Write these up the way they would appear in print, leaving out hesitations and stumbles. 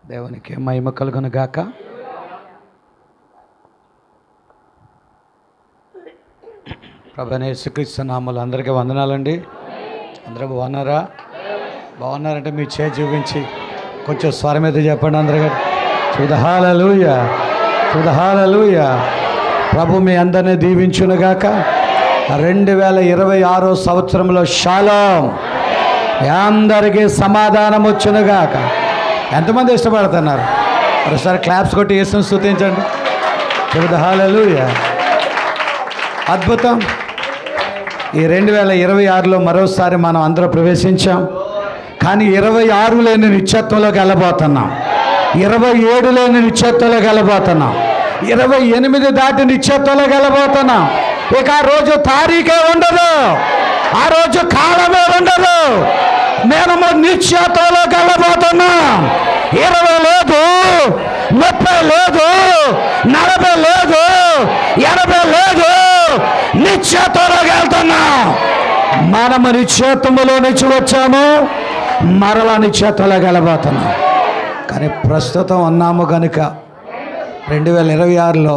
దేవునికి మహిమ కలుగును గాక. ప్రభువైన యేసుక్రీస్తు నామములో అందరికీ వందనాలండి. అందరూ బాగున్నారంటే మీ చేయి చూపించి కొంచెం స్వరం మీద చెప్పండి. అందరూ హల్లెలూయా, హల్లెలూయా. ప్రభు మీ అందరినీ దీవించునుగాక. 2026 సంవత్సరంలో షాలోమ్, అందరికీ సమాధానం వచ్చునుగాక. ఎంతమంది ఇష్టపడుతున్నారు? ఒకసారి క్లాప్స్ కొట్టి యేసుని స్తుతించండి. హల్లెలూయా. అద్భుతం. ఈ 2026లో మరోసారి మనం అందరూ ప్రవేశించాం. కానీ 26 లేని నిత్యత్వంలోకి వెళ్ళబోతున్నాం. 27 లేని నిత్యత్వంలోకి వెళ్ళబోతున్నాం. 28 దాటి నిత్యత్వంలోకి వెళ్ళబోతున్నాం. ఇక ఆ రోజు తారీఖే ఉండదు, ఆ రోజు కాలమే ఉండదు. నేను నిత్యత్వంలోకి వెళ్ళబోతున్నాం. 20 లేదు, 30 లేదు, 40 లేదు, 80 లేదు, నిత్యత్వంలోకి వెళ్తున్నాం. మనము నిత్యత్వములో నుంచి వచ్చాము, మరలా నిత్యత్వంలోకి వెళ్ళబోతున్నాం. కానీ ప్రస్తుతం ఉన్నాము కనుక 2026లో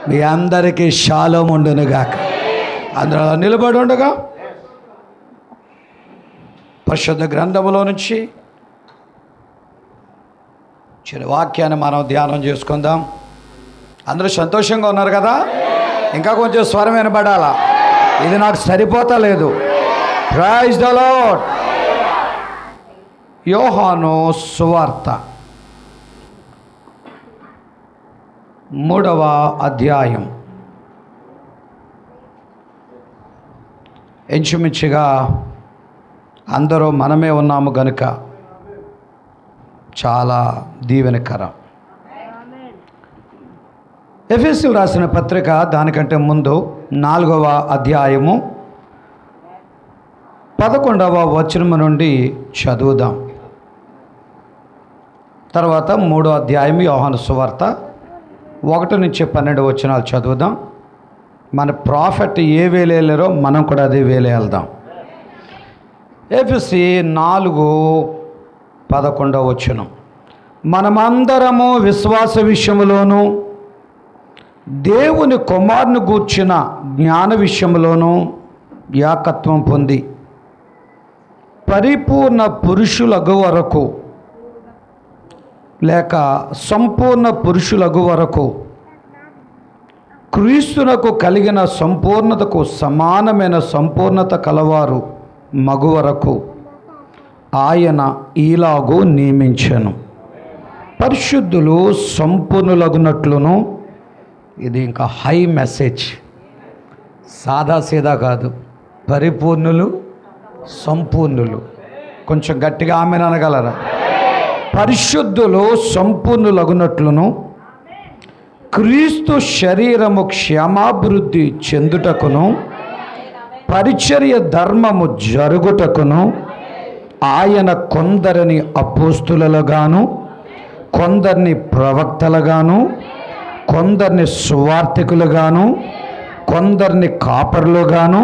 మీ అందరికీ షాలోమ్ ఉండునుగాక. అందులో నిలబడి ఉండగా పరిశుద్ధ గ్రంథములో నుంచి చిన్న వాక్యాన్ని మనం ధ్యానం చేసుకుందాం. అందరూ సంతోషంగా ఉన్నారు కదా? ఇంకా కొంచెం స్వరం వినబడాలా? ఇది నాకు సరిపోతలేదు. Praise the lord. యోహాను సువార్త 3వ అధ్యాయం. ఇంచుమించుగా అందరూ మనమే ఉన్నాము గనుక చాలా దీవెనకరం. ఎఫెసీయులకు రాసిన పత్రిక దానికంటే ముందు 4వ అధ్యాయము 11వ వచనము నుండి చదువుదాం. తర్వాత 3వ అధ్యాయం యోహాను సువార్త 1 నుంచి 12 వచనాలు చదువుదాం. మన ప్రాఫెట్ ఏ వేలేలేరో మనం కూడా అదే వేలే వెళ్దాం. ఎఫెసీ 4:11 వచనం. మనమందరము విశ్వాస విషయములోను దేవుని కుమారుని గూర్చిన జ్ఞాన విషయములోను ఏకత్వం పొంది పరిపూర్ణ పురుషులగు వరకు లేక సంపూర్ణ పురుషులగు వరకు క్రీస్తునకు కలిగిన సంపూర్ణతకు సమానమైన సంపూర్ణత కలవారు మగు వరకు ఆయన ఈలాగు నియమించెను. పరిశుద్ధులు సంపూర్ణులగునట్లును. ఇది ఇంకా హై మెసేజ్, సాదాసీదా కాదు. పరిపూర్ణులు, సంపూర్ణులు. కొంచెం గట్టిగా ఆమెను అనగలరా? పరిశుద్ధులు సంపూర్ణులగునట్లును క్రీస్తు శరీరము క్షేమాభివృద్ధి చెందుటకును పరిచర్య ధర్మము జరుగుటకును ఆయన కొందరిని అపోస్తులుగాను, కొందరిని ప్రవక్తలుగాను, కొందరిని సువార్తికులుగాను, కొందరిని కాపరులుగాను,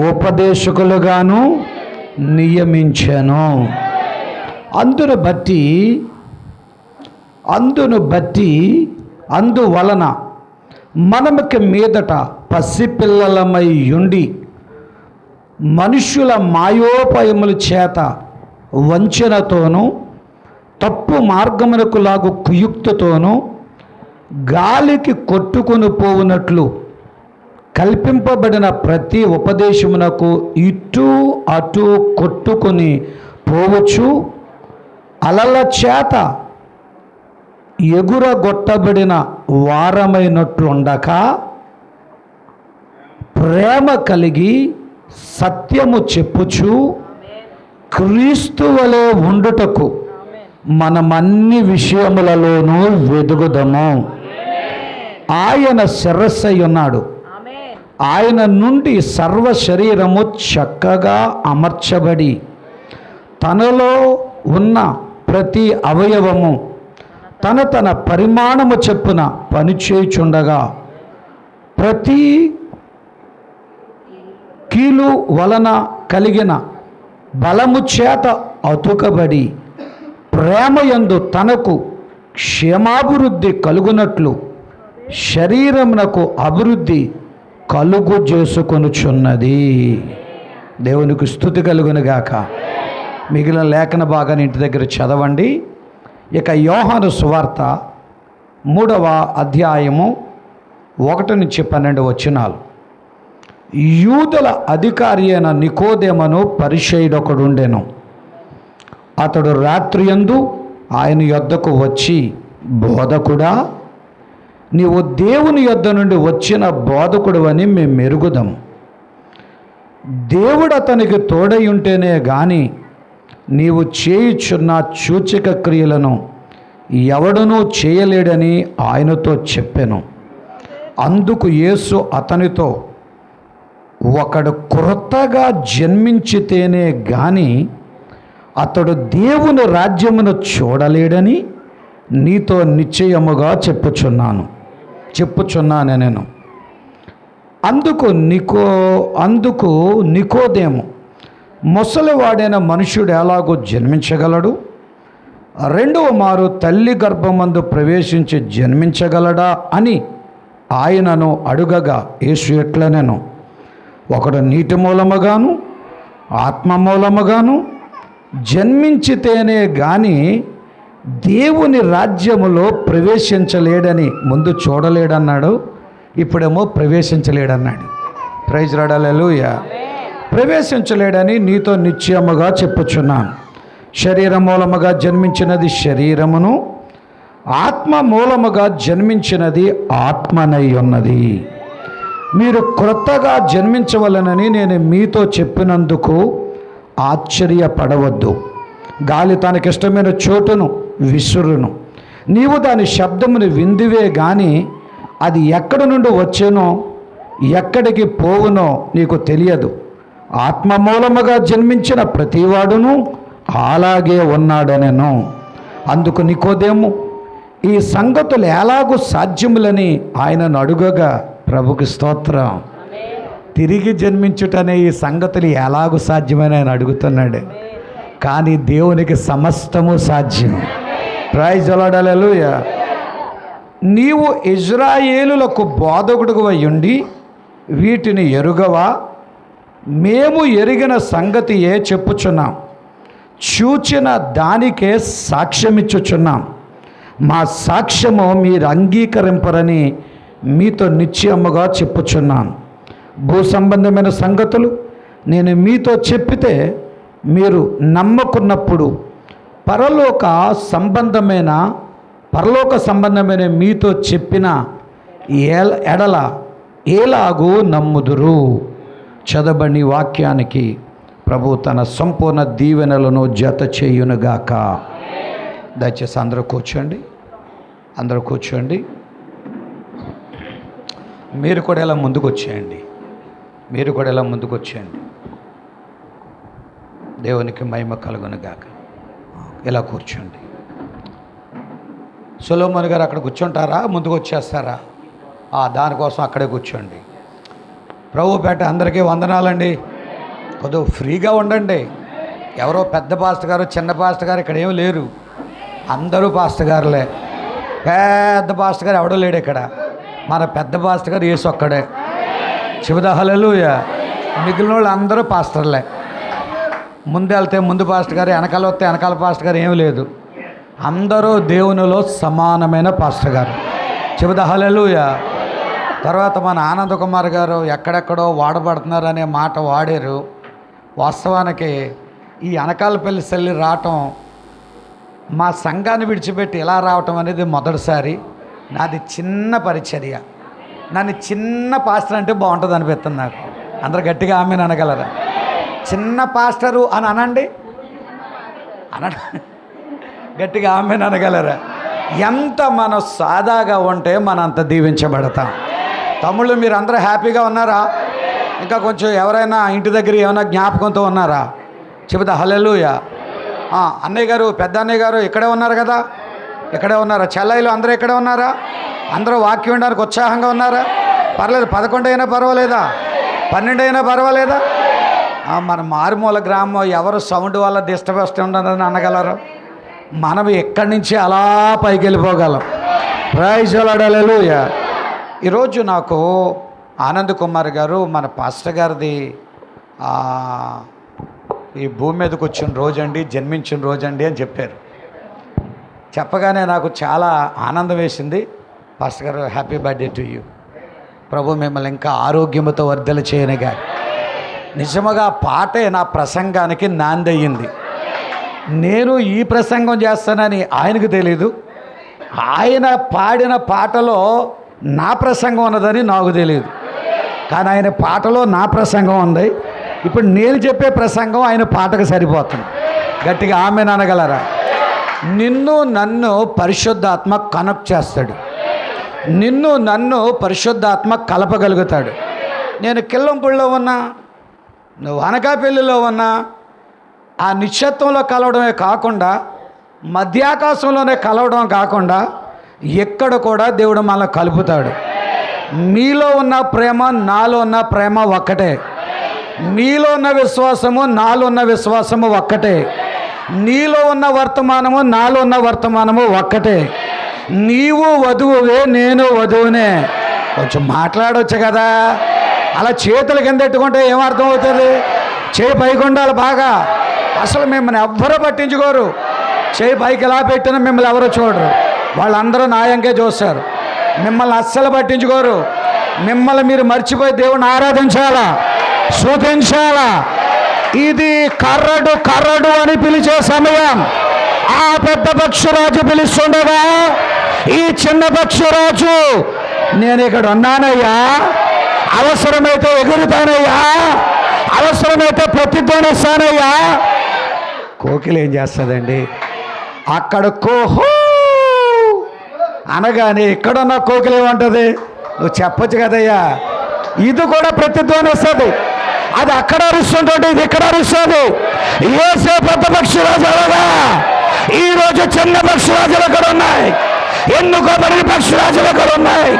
ఉపదేశకులుగాను నియమించెను. అందువలన మనముకి మీదట పసిపిల్లలమై ఉండి మనుష్యుల మాయోపాయముల చేత వంచనతోనూ తప్పు మార్గమునకు లాగు కుయుక్తతోనూ గాలికి కొట్టుకొని పోవునట్లు కల్పింపబడిన ప్రతి ఉపదేశమునకు ఇటు అటు కొట్టుకొని పోవచ్చు అలల చేత ఎగురగొట్టబడిన వారమైనట్లుండక ప్రేమ కలిగి సత్యము చెప్పుచు క్రీస్తు వలె ఉండుటకు మనమన్ని విషయములలోనూ వెదుగుదము. ఆయన శిరస్సై ఉన్నాడు. ఆయన నుండి సర్వ శరీరము చక్కగా అమర్చబడి తనలో ఉన్న ప్రతి అవయవము తన పరిమాణము చొప్పున పనిచేయుచుండగా ప్రతి కీలు వలన కలిగిన బలము చేత అతుకబడి ప్రేమయందు తనకు క్షేమాభివృద్ధి కలుగునట్లు శరీరమునకు అభివృద్ధి కలుగు చేసుకొనుచున్నది. దేవునికి స్తుతి కలుగునుగాక. మిగిలిన లేఖన భాగాన్ని ఇంటి దగ్గర చదవండి. ఇక యోహాను సువార్త 3వ అధ్యాయము 1-12 వచనాలు. యూదుల అధికారి అయిన నికోదేమను పరిసయ్యుడొకడుండెను. అతడు రాత్రియందు ఆయన యొద్దకు వచ్చి, బోధకుడా, నీవు దేవుని యొద్ద నుండి వచ్చిన బోధకుడు అని మేము మెరుగుదాం. దేవుడు అతనికి తోడై ఉంటేనే గాని నీవు చేయుచున్న సూచక క్రియలను ఎవడనూ చేయలేడని ఆయనతో చెప్పెను. అందుకు యేసు అతనితో, ఒకడు క్రొత్తగా జన్మించితేనే గాని అతడు దేవుని రాజ్యమును చూడలేడని నీతో నిశ్చయముగా చెప్పుచున్నాను నేను. అందుకు నికోదేము, ముసలివాడైన మనుష్యుడు ఎలాగో జన్మించగలడు? రెండవ మారు తల్లి గర్భమందు ప్రవేశించి జన్మించగలడా అని ఆయనను అడుగగా యేసు ఎట్లనెను, ఒకడు నీటి మూలముగాను ఆత్మ మూలముగాను జన్మించితేనే గాని దేవుని రాజ్యములో ప్రవేశించలేడని ముందు చూడలేడన్నాడు, ఇప్పుడేమో ప్రవేశించలేడన్నాడు. ప్రైజ్ లార్డ్, హల్లెలూయా. ప్రవేశించలేడని నీతో నిశ్చయముగా చెప్పుచున్నాను. శరీర మూలముగా జన్మించినది శరీరమును, ఆత్మ మూలముగా జన్మించినది ఆత్మనై ఉన్నది. మీరు క్రొత్తగా జన్మించవలనని నేను మీతో చెప్పినందుకు ఆశ్చర్యపడవద్దు. గాలి తనకిష్టమైన చోటును విసురును, నీవు దాని శబ్దమును విందివే గాని అది ఎక్కడి నుండి వచ్చేనో ఎక్కడికి పోవునో నీకు తెలియదు. ఆత్మ మూలముగా జన్మించిన ప్రతివాడును అలాగే ఉన్నాడనెను. అందుకు నికోదేము, ఈ సంగతులు ఎలాగూ సాధ్యములని ఆయనను అడుగగా, ప్రభుకి స్తోత్రం, తిరిగి జన్మించుటనే ఈ సంగతులు ఎలాగూ సాధ్యమని ఆయన అడుగుతున్నాడు. కానీ దేవునికి సమస్తము సాధ్యం. ప్రైజ్ ది లార్డ్, హల్లెలూయా. నీవు ఇజ్రాయేలులకు బోధకుడుగా ఉండి వీటిని ఎరుగవా? మేము ఎరిగిన సంగతి చెప్పుచున్నాం, చూచిన దానికే సాక్ష్యమిచ్చుచున్నాం. మా సాక్ష్యము మీరు అంగీకరింపరని మీతో నిశ్చయముగా చెప్పుచున్నాను. భూ సంబంధమైన సంగతులు నేను మీతో చెప్పితే మీరు నమ్మకున్నప్పుడు పరలోక సంబంధమైన మీతో చెప్పిన ఎడల ఎలాగూ నమ్ముదురు. చదవబడి వాక్యానికి ప్రభు తన సంపూర్ణ దీవెనలను జత చేయునుగాక. దయచేసి అందరూ కూర్చోండి. మీరు కూడా ఇలా ముందుకు వచ్చేయండి. దేవునికి మహిమ కలుగునుగాక. ఇలా కూర్చోండి. సొలొమోను గారు అక్కడ కూర్చుంటారా, ముందుకు వచ్చేస్తారా? దానికోసం అక్కడే కూర్చోండి. ప్రభుపేట అందరికీ వందనాలండి. కొద్దిగా ఫ్రీగా ఉండండి. ఎవరో పెద్ద పాస్టర్ గారు చిన్న పాస్టర్ గారు ఇక్కడ ఏమి లేరు, అందరూ పాస్టర్ గారులే. పెద్ద పాస్టర్ గారు ఎవడో లేడు ఇక్కడ. మన పెద్ద పాస్టర్ గారు యేసు ఒక్కడే. చెబుదా హల్లెలూయా. మిగిలిన వాళ్ళు అందరూ పాస్టర్లే. ముందు వెళ్తే ముందు పాస్టర్ గారు, వెనకాల వస్తే వెనకాల పాస్టర్ గారు ఏమి లేదు. అందరూ దేవునిలో సమానమైన పాస్టర్ గారు. చెబుదా హల్లెలూయా. తర్వాత మన ఆనంద్ కుమార్ గారు ఎక్కడెక్కడో వాడబడుతున్నారనే మాట వాడారు. వాస్తవానికి ఈ అనకాలపల్లి సెల్లి రావటం, మా సంఘాన్ని విడిచిపెట్టి ఇలా రావటం అనేది మొదటిసారి. నాది చిన్న పరిచర్య. నన్ను చిన్న పాస్టర్ అంటే బాగుంటుంది అనిపిస్తుంది నాకు. అందరు గట్టిగా ఆమెను అనగలరా? చిన్న పాస్టరు అని అనండి, గట్టిగా ఆమెను అనగలరా? ఎంత మనం సాదాగా ఉంటే మనం అంత దీవించబడతాం. తమ్ముళ్ళు మీరు అందరూ హ్యాపీగా ఉన్నారా? ఇంకా కొంచెం ఎవరైనా ఇంటి దగ్గర ఏమైనా జ్ఞాపకంతో ఉన్నారా? చెబుతా హల్లెలూయా. అన్నయ్య గారు, పెద్ద అన్నయ్య గారు ఇక్కడే ఉన్నారు కదా? ఇక్కడే ఉన్నారా? చెల్లైలు అందరూ ఇక్కడే ఉన్నారా? అందరూ వాక్యం వినడానికి ఉత్సాహంగా ఉన్నారా? పర్లేదు, 11 అయినా పర్వాలేదా? 12 అయినా పర్వాలేదా? మన మారుమూల గ్రామం ఎవరు సౌండ్ వల్ల డిస్టర్బ్ ఉండదని అనగలరు? మనం ఎక్కడి నుంచి అలా పైకి వెళ్ళిపోగలం. ప్రైజ్ హల్లెలూయా. ఈరోజు నాకు ఆనంద్ కుమార్ గారు మన పాస్టర్ గారిది ఈ భూమి మీదకి వచ్చిన రోజండి, జన్మించిన రోజండి అని చెప్పారు. చెప్పగానే నాకు చాలా ఆనందం వేసింది. పాస్టర్ గారు, హ్యాపీ బర్త్డే టు యూ. ప్రభు మిమ్మల్ని ఇంకా ఆరోగ్యంతో వర్ధల చేయనిగా. నిజముగా పాటే నా ప్రసంగానికి నాందయ్యింది. నేను ఈ ప్రసంగం చేస్తానని ఆయనకు తెలీదు. ఆయన పాడిన పాటలో నా ప్రసంగం ఉన్నదని నాకు తెలియదు. కానీ ఆయన పాటలో నా ప్రసంగం ఉంది. ఇప్పుడు నేను చెప్పే ప్రసంగం ఆయన పాటకు సరిపోతుంది. గట్టిగా ఆమెన్ అనగలరా? నిన్ను నన్ను పరిశుద్ధాత్మ కనెక్ట్ చేస్తాడు. నిన్ను నన్ను పరిశుద్ధాత్మ కలపగలుగుతాడు. నేను కిల్లంపూడిలో ఉన్నా, నువ్వు అనకాపల్లిలో ఉన్నా, ఆ నిశ్చత్వంలో కలవడమే కాకుండా మధ్యాకాశంలోనే కలవడం కాకుండా ఎక్కడ కూడా దేవుడు మనల్ని కలుపుతాడు. మీలో ఉన్న ప్రేమ నాలో ఉన్న ప్రేమ ఒక్కటే. నీలో ఉన్న విశ్వాసము నాలో ఉన్న విశ్వాసము ఒక్కటే. నీలో ఉన్న వర్తమానము నాలో ఉన్న వర్తమానము ఒక్కటే. నీవు వధువువే, నేను వధువునే. కొంచెం మాట్లాడవచ్చు కదా. అలా చేతులు కింద పెట్టుకుంటే ఏమర్థం అవుతుంది? చేయి పైకి ఉండాలి బాగా. అసలు మిమ్మల్ని ఎవ్వరూ పట్టించుకోరు. చేయి పైకి ఎలా పెట్టినా మిమ్మల్ని ఎవరో చూడరు. వాళ్ళందరూ న్యాయంగా చూస్తారు. మిమ్మల్ని అస్సలు పట్టించుకోరు. మిమ్మల్ని మీరు మర్చిపోయి దేవుని ఆరాధించాలా, స్తుతించాలా. ఇది కర్రడు కర్రడు అని పిలిచే సమయం. ఆ పెద్ద పక్షురాజు పిలుస్తుండగా ఈ చిన్న పక్షురాజు, నేను ఇక్కడ ఉన్నానయ్యా, అవసరమైతే ఎగురుతానయ్యా, అవసరమైతే ప్రతిధ్వనిస్తానయ్యా. కోకిలు ఏం చేస్తుందండి? అక్కడ కోహో అనగానే ఇక్కడున్న కోకిలు ఏమంటుంది? నువ్వు చెప్పచ్చు కదయ్యా. ఇది కూడా ప్రతిధ్వనిస్తుంది. అది అక్కడ అరుస్తుంటే ఇది ఇక్కడ అరుస్తుంది. ఏసే పెద్ద పక్షిరాజు అలాగా ఈరోజు చిన్న పక్షిరాజులు అక్కడ ఉన్నాయి. ఎన్నుకోబడిన పక్షిరాజులు అక్కడ ఉన్నాయి.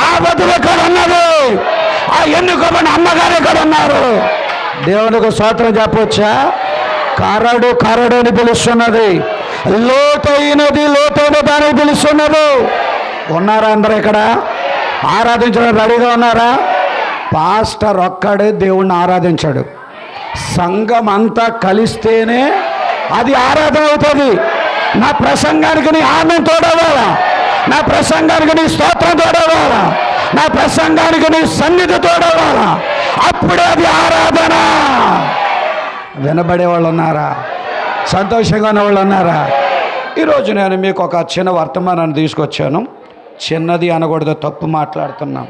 ఆ వధువు ఎక్కడ ఉన్నది? ఆ ఎన్నుకోబడిన అమ్మగారు ఎక్కడ ఉన్నారు? దేవునికి స్తోత్రం చెప్పవచ్చా? కరడు కరడు అని పిలుస్తున్నది. లోతైనది లోతైన దానికి పిలుస్తున్నది. ఉన్నారా అందరూ ఇక్కడ? ఆరాధించడం రెడీగా ఉన్నారా? పాస్టర్ ఒక్కడే దేవుణ్ణి ఆరాధించాడు. సంఘం అంతా కలిస్తేనే అది ఆరాధన అవుతుంది. నా ప్రసంగానికి నీ ఆనందం తోడవాలా, నా ప్రసంగానికి నీ స్తోత్రం తోడవాలా, నా ప్రసంగానికి నీ సన్నిధి తోడవాలా. అప్పుడే అది ఆరాధన. వినబడే వాళ్ళు ఉన్నారా? సంతోషంగా ఉన్న వాళ్ళు ఉన్నారా? ఈరోజు నేను మీకు ఒక చిన్న వర్తమానాన్ని తీసుకొచ్చాను. చిన్నది అనకూడదు, తప్పు మాట్లాడుతున్నాం.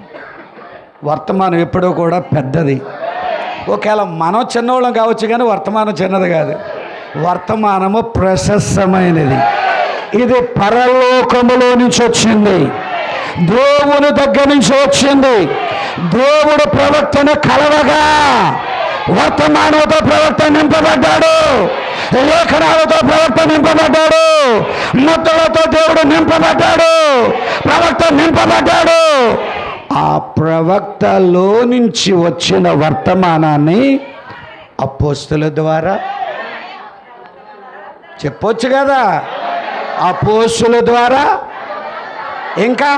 వర్తమానం ఎప్పుడూ కూడా పెద్దది. ఒకవేళ మనం చిన్నవాళ్ళం కావచ్చు కానీ వర్తమానం చిన్నది కాదు. వర్తమానము ప్రశస్తమైనది. ఇది పరలోకములో నుంచి వచ్చింది, దేవుని దగ్గర నుంచి వచ్చింది. దేవుడు ప్రవక్తను కలవగా వర్తమానంతో ప్రవక్త నింపబడ్డాడు, లేఖనాలతో ప్రవక్త నింపబడ్డాడు, ముద్దలతో దేవుడు నింపబడ్డాడు, ప్రవక్త నింపబడ్డాడు. ఆ ప్రవక్తలో నుంచి వచ్చిన వర్తమానాన్ని అపోస్తుల ద్వారా చెప్పొచ్చు కదా. అపోస్తుల ద్వారా, ఇంకా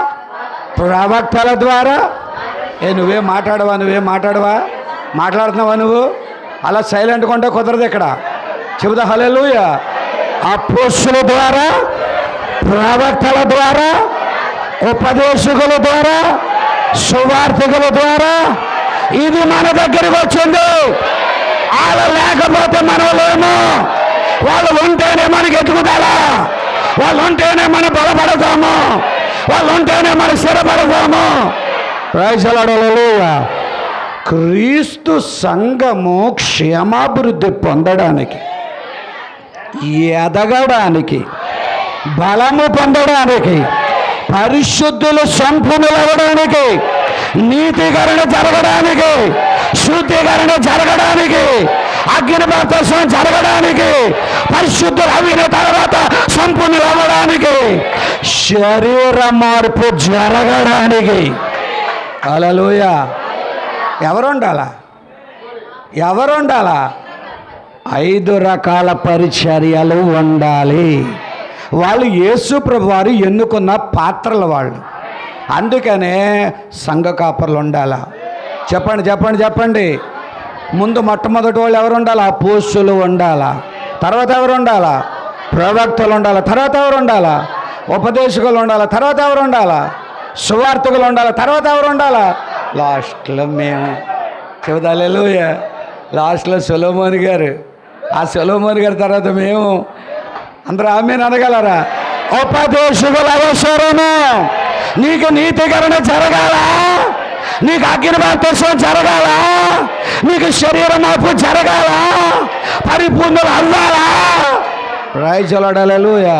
ప్రవక్తల ద్వారా. నువ్వే మాట్లాడవా? మాట్లాడుతున్నావా నువ్వు? అలా సైలెంట్గా ఉంటే కుదరదు ఇక్కడ. చెబుతా హల్లెలూయా. అపోస్తుల ద్వారా, ప్రవక్తల ద్వారా, ఉపదేశకుల ద్వారా, సువార్తికుల ద్వారా ఇది మన దగ్గరికి వచ్చింది. వాళ్ళు లేకపోతే మనం లేము. వాళ్ళు ఉంటేనే మనకి ఎదుగుదల, వాళ్ళు ఉంటేనే మనం బలపడతాము, వాళ్ళు ఉంటేనే మనం స్థిరపడతాము. Praise the lord. హల్లెలూయా. క్రీస్తు సంఘము క్షేమాభివృద్ధి పొందడానికి, ఎదగడానికి, బలము పొందడానికి, పరిశుద్ధులు సంపూర్ణులవడానికి, నీతికరణ జరగడానికి, శుద్ధీకరణ జరగడానికి, అగ్ని బాప్తిస్మం జరగడానికి, పరిశుద్ధులు అయిన తర్వాత సంపూర్ణులు అవ్వడానికి, శరీర మార్పు జరగడానికి. హల్లెలూయా. ఎవరు ఉండాలా? ఎవరు ఉండాలా? 5 రకాల పరిచర్యలు ఉండాలి. వాళ్ళు యేసు ప్రభు వారు ఎన్నుకున్న పాత్రలు వాళ్ళు. అందుకనే సంఘ కాపర్లు ఉండాలా. చెప్పండి చెప్పండి చెప్పండి. ముందు మొట్టమొదటి వాళ్ళు ఎవరు ఉండాలా? అపోస్తులు ఉండాలా. తర్వాత ఎవరు ఉండాలా? ప్రవక్తలు ఉండాలా. తర్వాత ఎవరు ఉండాలా? ఉపదేశకులు ఉండాలా. తర్వాత ఎవరు ఉండాలా? సువార్తికులు ఉండాలా. తర్వాత ఎవరు ఉండాలా? లాస్ట్లో మేము. చెబుతా హల్లెలూయా. లాస్ట్లో సొలొమోను గారు. ఆ సొలొమోను గారి తర్వాత మేము. అందరూ ఆమేన్ అనగలరా? ఉపదేశకుల అవసరము. నీకు నీతికరణ జరగాల, నీకు అగ్ని బాప్తిస్మం జరగాల, నీకు శరీర మార్పు జరగాల, పరిపూర్ణులు అవ్వాలా. Praise the lord. హల్లెలూయా.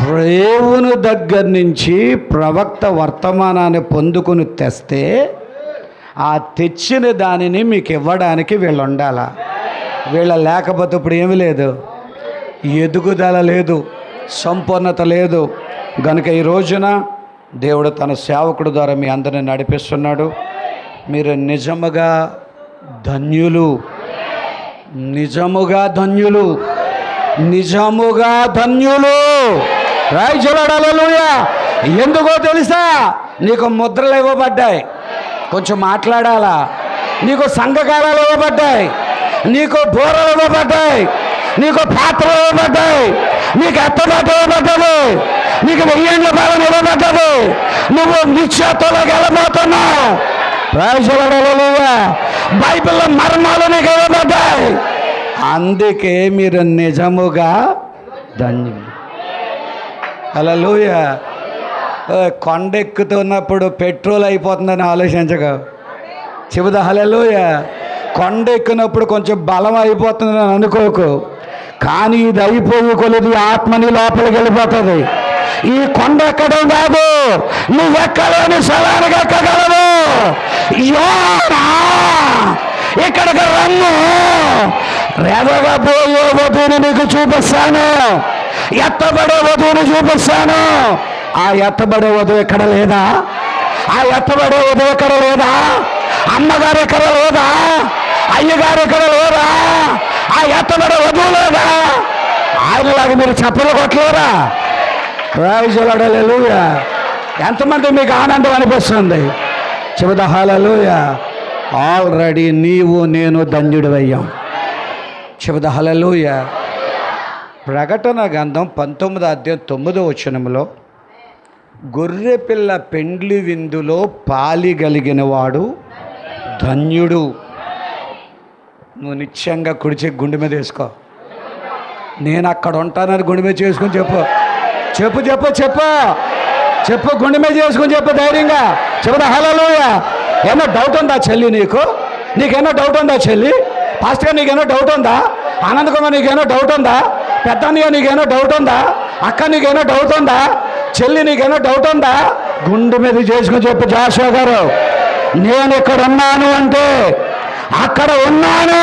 దేవుని దగ్గర నుంచి ప్రవక్త వర్తమానాన్ని పొందుకుని తెస్తే ఆ తెచ్చిన దానిని మీకు ఇవ్వడానికి వీళ్ళు ఉండాలా. వీళ్ళ లేకపోతే ఇప్పుడు ఏమీ లేదు, ఎదుగుదల లేదు, సంపూర్ణత లేదు. గనుక ఈ రోజున దేవుడు తన సేవకుడు ద్వారా మీ అందరిని నడిపిస్తున్నాడు. మీరు నిజముగా ధన్యులు, నిజముగా ధన్యులు, నిజముగా ధన్యులు. Praise the lord. హల్లెలూయా. ఎందుకో తెలుసా? నీకు ముద్రలు ఇవ్వబడ్డాయి, కొంచెం మాట్లాడాలా. నీకు సంఘకాలాలు ఇవ్వబడ్డాయి, నీకు బోరలు ఇవ్వబడ్డాయి, నీకు పాత్రలు ఇవ్వబడ్డాయి, నీకు ఎత్తబాటు ఇవ్వబడ్డది, నీకు 1000 ఏళ్ల పాలన ఇవ్వబడ్డది. నువ్వు నిశ్చయతలోకి వెళ్ళబోతున్నావు. Praise the lord. హల్లెలూయా. బైబిల్లో మర్మాలు నీకు ఇవ్వబడ్డాయి. అందుకే మీరు నిజముగా ధన్యులు. హల్లెలూయా. కొండ ఎక్కుతున్నప్పుడు పెట్రోల్ అయిపోతుందని ఆలోచించక చెబుదా. హల్లెలూయా. కొండ ఎక్కినప్పుడు కొంచెం బలం అయిపోతుందని అనుకోకు, కానీ ఇది అయిపోయి కొలిది ఆత్మని లోపలికి వెళ్ళిపోతుంది. ఈ కొండ ఎక్కడం కాదు, నువ్వు ఎక్కలేని స్థలానికి ఎక్కగలవు. యోనా ఇక్కడికి రమ్ము, రెదగబోయే వధువుని నీకు చూపిస్తాను, ఎత్తబడే వధువుని చూపిస్తాను. ఆ ఎత్తబడే వధువు ఎక్కడ లేదా? ఆ ఎత్తబడే వధువు ఎక్కడ లేదా? అమ్మగారు ఎక్కడ లేదా? అయ్యగారు ఎక్కడ లేదా? ఆ ఎత్తబడే వధువు లేదా? ఆయనలాగా మీరు చప్పలు కొట్టలేరా? Praise the lord. హల్లెలూయా. ఎంతమంది మీకు ఆనందం అనిపిస్తుంది? చెబుదా హల్లెలూయా. ఆల్రెడీ నీవు నేను ధన్యుడివయ్యాం. చెబుదా హల్లెలూయా. ప్రకటన గ్రంథం 19వ అధ్యాయం 9వ వచనంలో గొర్రెపిల్ల పెండ్లి విందులో పాలిగలిగిన వాడు ధన్యుడు. నువ్వు నిత్యంగా కుడిచే గుండె మీద వేసుకో. నేను అక్కడ ఉంటానని గుండె మీద చేసుకొని చెప్పు. చెప్పు చెప్పు చెప్పు చెప్పు గుండె మీద చేసుకొని చెప్పు ధైర్యంగా. చెబుదా హల్లెలూయా. ఏమో డౌట్ ఉందా చెల్లి? నీకేమో డౌట్ ఉందా చెల్లి? పాస్టర్ గారు నీకేమో డౌట్ ఉందా? ఆనంద్ కుమార్ నీకేమో డౌట్ ఉందా? పెద్దన్నయ్య నీకేమో డౌట్ ఉందా? అక్క నీకేమో డౌట్ ఉందా? చెల్లి నీకేమో డౌట్ ఉందా? గుండె మీద చేసుకుని చెప్పు. జాషువా గారు, నేను ఇక్కడ ఉన్నాను అంటే అక్కడ ఉన్నాను,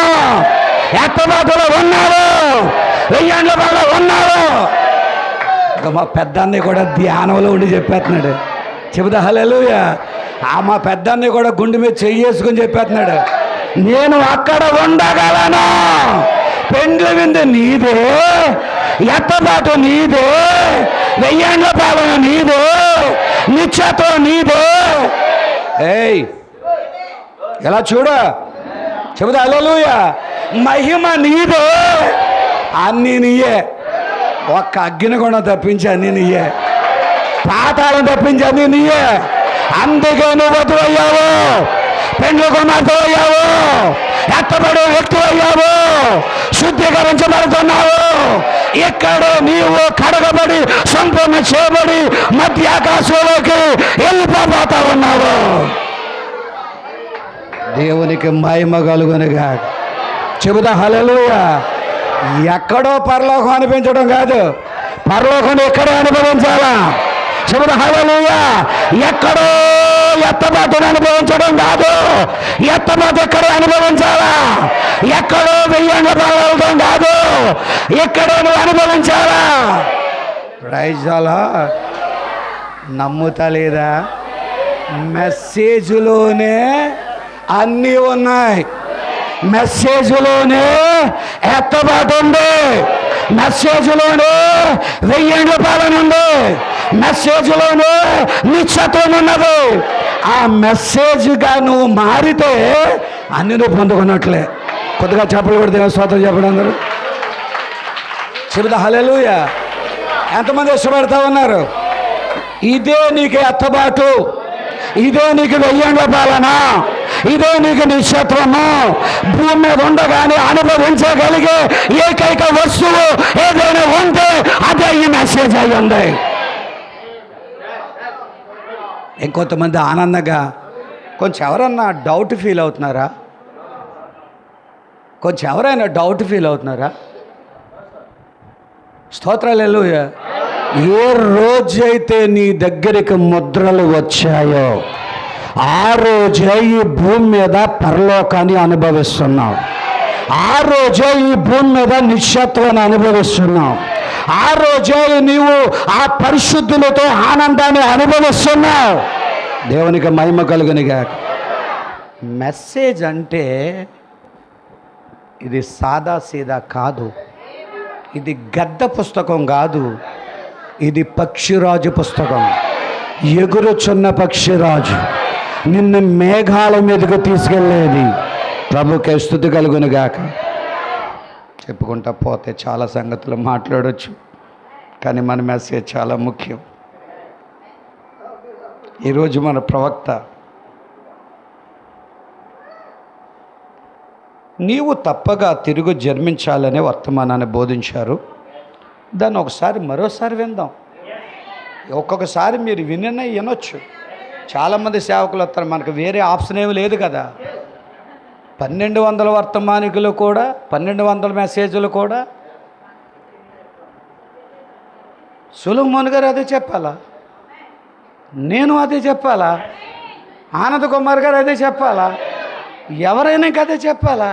ఎత్తబాటులో ఉన్నాను, 1000 ఏళ్ల బాగా ఉన్నాను. ఇక మా పెద్దన్నయ్య కూడా ధ్యానంలో ఉండి చెప్పేస్తున్నాడు. చెబుదా హల్లెలూయా. మా పెద్దన్నయ్య కూడా గుండె మీద చెయ్యేసుకొని చెప్పేస్తున్నాడు, నేను అక్కడ ఉండగలను. పెండ్లి విందు నీదే, ఎత్తబాటు నీదే, 1000 ఏళ్ల పాలన నీదే, నిత్యత్వం నీదే. ఏయ్ ఎలా చూడ. చెబుదా హల్లెలూయా. మహిమ నీదే, అన్నీ నీయే. ఒక్క అగ్ని కూడా తప్పించి అన్నీ నీయే, పాతాళం తప్పించి అన్నీ నీయే. అందుకే నువ్వు వధువు అయ్యావు, పెండ్లి కుమార్తె అయ్యావు, ఎత్తబడే వ్యక్తి అయ్యావు, శుద్ధీకరించబడుతున్నావు. ఇక్కడ నీవు కడగబడి సంపూర్ణ చేయబడి మధ్య ఆకాశంలోకి వెళ్ళిపోతా ఉన్నావు. దేవునికి మహిమ కలుగునుగా. చెబుదా హల్లెలూయా. ఎక్కడో పరలోకం అనిపించడం కాదు, పరలోకం ఎక్కడే అనుభవించాలా. చెబుదా హల్లెలూయా. ఎక్కడో ఎత్తబాటును అనుభవించడం కాదు, ఎత్తబాటు ఎక్కడే అనుభవించాలా. ఎక్కడో 1000 ఏళ్ల పాలనడం కాదు, ఎక్కడో నువ్వు అనుభవించాలా. Praise the lord. నమ్ముతా లేదా? మెసేజ్లోనే అన్నీ ఉన్నాయి. మెసేజ్లోనే ఎత్తబాటు ఉంది, మెసేజ్లోనే 1000 ఏండ్ల పాలన ఉంది, మెసేజ్లోనే నిశ్చత్వం ఉన్నది. ఆ మెసేజ్గా నువ్వు మారితే అన్ని నువ్వు పొందుకున్నట్లే. కొద్దిగా చెప్పలు కూడా దేవుని స్తోత్రం చెప్పండి అందరూ. చెబుతా హల్లెలూయా. ఎంతమంది ఇష్టపడతా ఉన్నారు? ఇదే నీకు ఎత్తబాటు, ఇదే నీకు 1000 ఏండ్ల పాలన, ఇదే నీకు నిశ్చత్వము. భూమి మీద ఉండగానే అనుభవించగలిగే ఏకైక వస్తువు ఏదైనా ఉంటే అదే ఈ మెసేజ్ అయి ఉంది. ఇంకొంతమంది ఆనందంగా కొంచెం ఎవరన్నా డౌట్ ఫీల్ అవుతున్నారా? కొంచెం ఎవరైనా డౌట్ ఫీల్ అవుతున్నారా? స్తోత్రాలు హల్లెలూయా. ఏ రోజైతే నీ దగ్గరికి ముద్రలు వచ్చాయో ఆ రోజే ఈ భూమి మీద పరలోకాన్ని అనుభవిస్తున్నావు, ఆ రోజే ఈ భూమి మీద నిశ్చత్వాన్ని అనుభవిస్తున్నావు, ఆ రోజే నీవు ఆ పరిశుద్ధులతో ఆనందాన్ని అనుభవిస్తున్నావు. దేవునికి మహిమ కలుగునిగా. మెసేజ్ అంటే ఇది సాదా సీదా కాదు, ఇది గద్ద పుస్తకం కాదు, ఇది పక్షిరాజు పుస్తకం. ఎగురుచున్న పక్షిరాజు నిన్ను మేఘాల మీదకు తీసుకెళ్ళేది. ప్రభుకే స్తుతి కలుగునుగాక. చెప్పుకుంటా పోతే చాలా సంగతులు మాట్లాడవచ్చు, కానీ మన మెసేజ్ చాలా ముఖ్యం. ఈరోజు మన ప్రవక్త నీవు తప్పగా తిరుగు జన్మించాలనే వర్తమానాన్ని బోధించారు. దాన్ని ఒకసారి మరోసారి విందాం. ఒక్కొక్కసారి మీరు వినొచ్చు. చాలామంది సేవకులు వస్తారు, మనకు వేరే ఆప్షన్ ఏమి లేదు కదా. 1200 వర్తమానికులు కూడా, 1200 మెసేజ్లు కూడా సొలొమోను గారు అదే చెప్పాలా, నేను అదే చెప్పాలా, ఆనంద్ కుమార్ గారు అదే చెప్పాలా, ఎవరైనా అదే చెప్పాలా?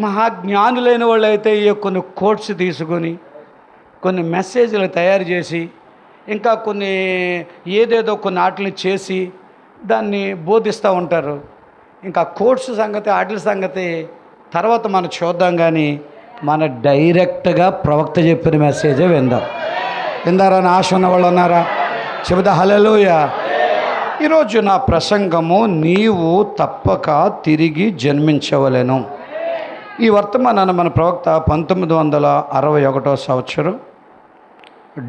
మహాజ్ఞానులైన వాళ్ళు అయితే కొన్ని కోట్స్ తీసుకొని కొన్ని మెసేజ్లు తయారు చేసి ఇంకా కొన్ని ఏదేదో కొన్ని ఆటలు చేసి దాన్ని బోధిస్తూ ఉంటారు. ఇంకా కోట్స్ సంగతి ఆటల సంగతి తర్వాత మనం చూద్దాం, కానీ మన డైరెక్ట్గా ప్రవక్త చెప్పిన మెసేజే విందాం. విందారని ఆశ ఉన్న వాళ్ళు ఉన్నారా? చెబుతా హల్లెలూయా. ఈరోజు నా ప్రసంగము నీవు తప్పక తిరిగి జన్మించవలెను. ఈ వర్తమానాన్ని మన ప్రవక్త 1961 సంవత్సరం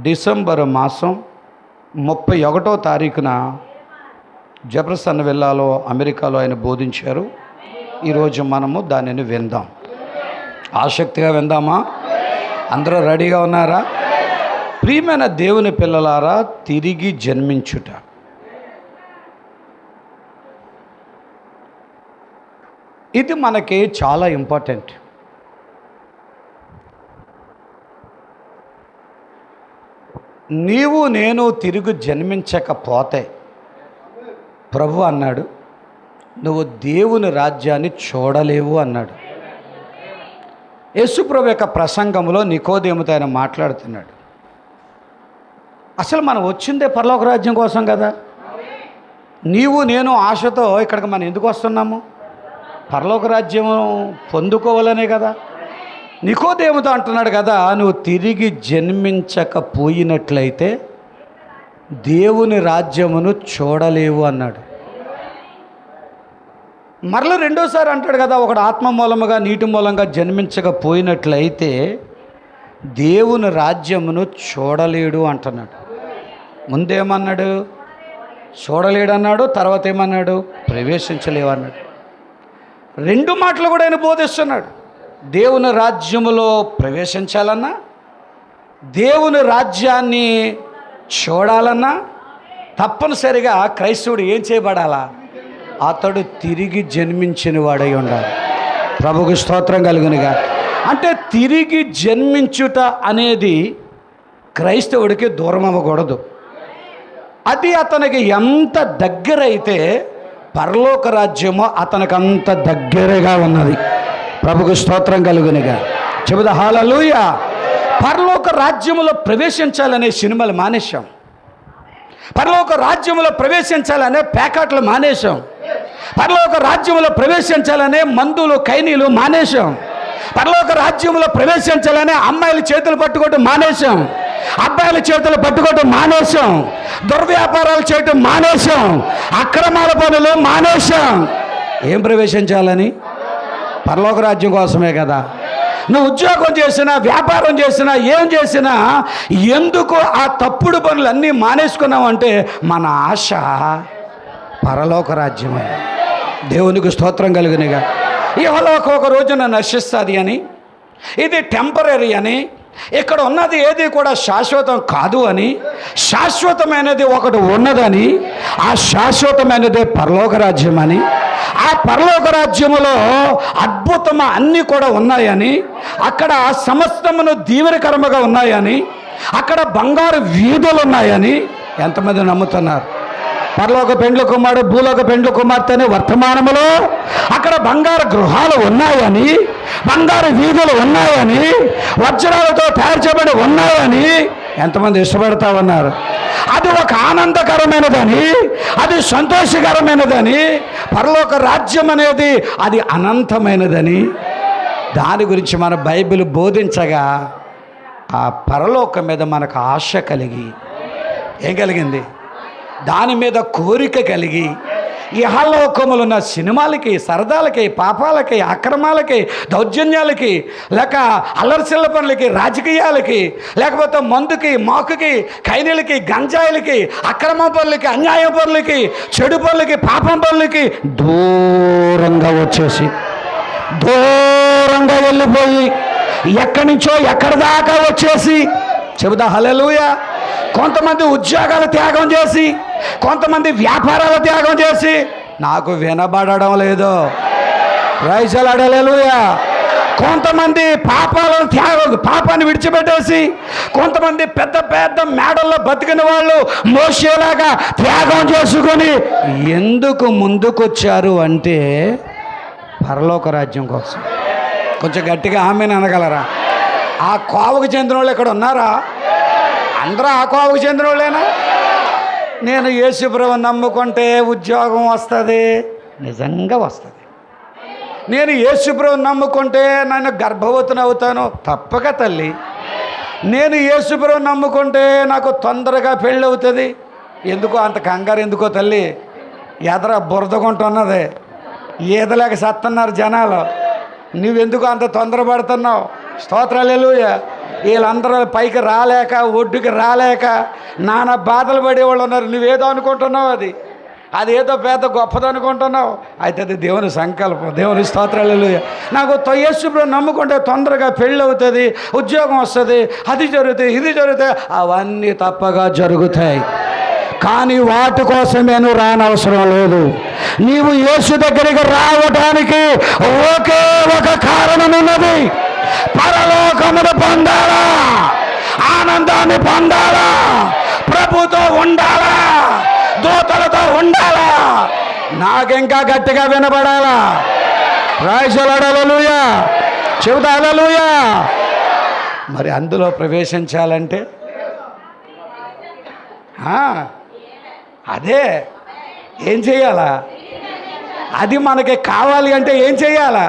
డిసెంబర్ మాసం 31వ తారీఖున జెఫర్సన్ విల్లాలో అమెరికాలో ఆయన బోధించారు. ఈరోజు మనము దానిని విందాం. ఆసక్తిగా విందామా? అందరూ రెడీగా ఉన్నారా? ప్రియమైన దేవుని పిల్లలారా, తిరిగి జన్మించుట ఇది మనకి చాలా ఇంపార్టెంట్. నీవు నేను తిరిగి జన్మించకపోతే ప్రభు అన్నాడు, నువ్వు దేవుని రాజ్యాన్ని చూడలేవు అన్నాడు. యేసు ప్రభు యొక్క ప్రసంగంలో నికోదేముతో ఆయన మాట్లాడుతున్నాడు. అసలు మనం వచ్చిందే పరలోక రాజ్యం కోసం కదా. నీవు నేను ఆశతో ఇక్కడికి మనం ఎందుకు వస్తున్నాము? పరలోక రాజ్యం పొందుకోవాలనే కదా. నికోదేముతో అంటున్నాడు కదా, నువ్వు తిరిగి జన్మించకపోయినట్లయితే దేవుని రాజ్యమును చూడలేవు అన్నాడు. మరల రెండోసారి అంటాడు కదా, ఒకడు ఆత్మ మూలముగా నీటి మూలంగా జన్మించకపోయినట్లయితే దేవుని రాజ్యమును చూడలేడు అంటున్నాడు. ముందేమన్నాడు? చూడలేడు అన్నాడు. తర్వాత ఏమన్నాడు? ప్రవేశించలేవు అన్నాడు. రెండు మాటలు కూడా ఆయన బోధిస్తున్నాడు. దేవుని రాజ్యములో ప్రవేశించాలన్నా, దేవుని రాజ్యాన్ని చూడాలన్నా తప్పనిసరిగా క్రైస్తవుడు ఏం చేయబడాలా? అతడు తిరిగి జన్మించిన వాడై ఉండాలి. ప్రభుకు స్తోత్రం కలుగునుగా. అంటే తిరిగి జన్మించుట అనేది క్రైస్తవుడికి దూరం అవ్వకూడదు. అది అతనికి ఎంత దగ్గరైతే పరలోక రాజ్యమో అతనికి అంత దగ్గరగా ఉన్నది. ప్రభుకు స్తోత్రం కలుగునుగా. చెబుదా హల్లెలూయా. పరలోక రాజ్యములో ప్రవేశించాలనే సినిమాలు మానేశాం. పరలోక రాజ్యములో ప్రవేశించాలనే ప్యాకెట్లు మానేశాం. పరలోక రాజ్యంలో ప్రవేశించాలనే మందులు కైనీలు మానేశాం. పరలోక రాజ్యంలో ప్రవేశించాలనే అమ్మాయిల చేతులు పట్టుకోవటం మానేశాం, అబ్బాయిల చేతులు పట్టుకోవటం మానేశాం, దుర్వ్యాపారాలు చేయటం మానేశాం, అక్రమాల పనులు మానేశాం. ఏం ప్రవేశించాలని? పరలోక రాజ్యం కోసమే కదా. నువ్వు ఉద్యోగం చేసినా, వ్యాపారం చేసినా, ఏం చేసినా ఎందుకు ఆ తప్పుడు పనులన్నీ మానేసుకున్నావు అంటే మన ఆశ పరలోక రాజ్యమే. దేవునికి స్తోత్రం కలుగునిగా. ఇహలోకం ఒక రోజున నశిస్తుంది అని, ఇది టెంపరీ అని, ఇక్కడ ఉన్నది ఏది కూడా శాశ్వతం కాదు అని, శాశ్వతమైనది ఒకటి ఉన్నదని, ఆ శాశ్వతమైనదే పరలోక రాజ్యం అని, ఆ పరలోక రాజ్యములో అద్భుతమ అన్నీ కూడా ఉన్నాయని, అక్కడ సమస్తమును దీవెనకరముగా ఉన్నాయని, అక్కడ బంగారు వీధులు ఉన్నాయని ఎంతమంది నమ్ముతున్నారు? పరలోక పెండ్ల కుమారుడు, భూలోక పెండ్ల కుమార్తె అనే వర్తమానములో అక్కడ బంగారు గృహాలు ఉన్నాయని, బంగారు వీధులు ఉన్నాయని, వజ్రాలతో తయారు చేయబడి ఉన్నాయని ఎంతమంది ఇష్టపడతా ఉన్నారు? అది ఒక ఆనందకరమైనదని, అది సంతోషకరమైనదని, పరలోక రాజ్యం అనేది అది అనంతమైనదని, దాని గురించి మన బైబిల్ బోధించగా ఆ పరలోకం మీద మనకు ఆశ కలిగి, ఏం కలిగింది? దాని మీద కోరిక కలిగి, ఇహలోకములు ఉన్న సినిమాలకి, సరదాలకి, పాపాలకి, అక్రమాలకి, దౌర్జన్యాలకి, లేక అల్లరిసిల్ల పనులకి, రాజకీయాలకి, లేకపోతే మందుకి, మాకుకి, ఖైనీలకి, గంజాయిలకి, అక్రమ పనులకి, అన్యాయ పనులకి, చెడు పనులకి, పాపం పనులకి దూరంగా వచ్చేసి, దూరంగా వెళ్ళిపోయి, ఎక్కడి నుంచో ఎక్కడి దాకా వచ్చేసి, చెబుతా హల్లెలూయా. కొంతమంది ఉద్యోగాలు త్యాగం చేసి, కొంతమంది వ్యాపారాల త్యాగం చేసి, నాకు వినబడడం లేదు, ప్రైజ్ హల్లెలూయా. కొంతమంది పాపాన్ని విడిచిపెట్టేసి, కొంతమంది పెద్ద పెద్ద మేడల్లో బతికిన వాళ్ళు మోసేలాగా త్యాగం చేసుకొని ఎందుకు ముందుకొచ్చారు అంటే పరలోక రాజ్యం కోసం. కొంచెం గట్టిగా ఆమెను అనగలరా? ఆ కోవకు చెందిన వాళ్ళు ఇక్కడ ఉన్నారా? అందరూ ఆ కోవకు చెందిన వాళ్ళేనా? నేను యేసుప్రభువుని నమ్ముకుంటే ఉద్యోగం వస్తుంది, నిజంగా వస్తుంది. నేను యేసుప్రభువుని నమ్ముకుంటే నేను గర్భవతిని అవుతాను, తప్పక తల్లి. నేను యేసుప్రభువుని నమ్ముకుంటే నాకు తొందరగా పెళ్ళి అవుతుంది. ఎందుకో అంత కంగారు ఎందుకో తల్లి? ఎదర బురదకుంటున్నది, ఈదలేక సత్తన్నారు జనాలు. నువ్వెందుకు అంత తొందరపడుతున్నావు? స్తోత్రాలు హల్లెలూయా. వీళ్ళందరూ పైకి రాలేక, ఒడ్డుకి రాలేక నానా బాధలు పడేవాళ్ళు ఉన్నారు. నువ్వేదో అనుకుంటున్నావు, అది ఏదో పెద్ద గొప్పది అనుకుంటున్నావు. అయితే అది దేవుని సంకల్పం. దేవుని స్తోత్రాలు హల్లెలూయా. నాకు యేసుప్రభువుని నమ్ముకుంటే తొందరగా పెళ్ళి అవుతుంది, ఉద్యోగం వస్తుంది, అది జరుగుతాయి, ఇది జరుగుతాయి. అవన్నీ తప్పగా జరుగుతాయి. కానీ వాటి కోసమే నువ్వు రానవసరం లేదు. నీవు యేసు దగ్గరికి రావడానికి ఒకే ఒక కారణం ఉన్నది. పరలోకమును పొందాలా, ఆనందాన్ని పొందాలా, ప్రభుతో ఉండాలా, దూతలతో ఉండాలా. నాకింకా గట్టిగా వినబడాలా? ప్రైజ్ హల్లెలూయా. చెబుతా హల్లెలూయా. మరి అందులో ప్రవేశించాలంటే అదే ఏం చేయాలా? అది మనకి కావాలి అంటే ఏం చేయాలా?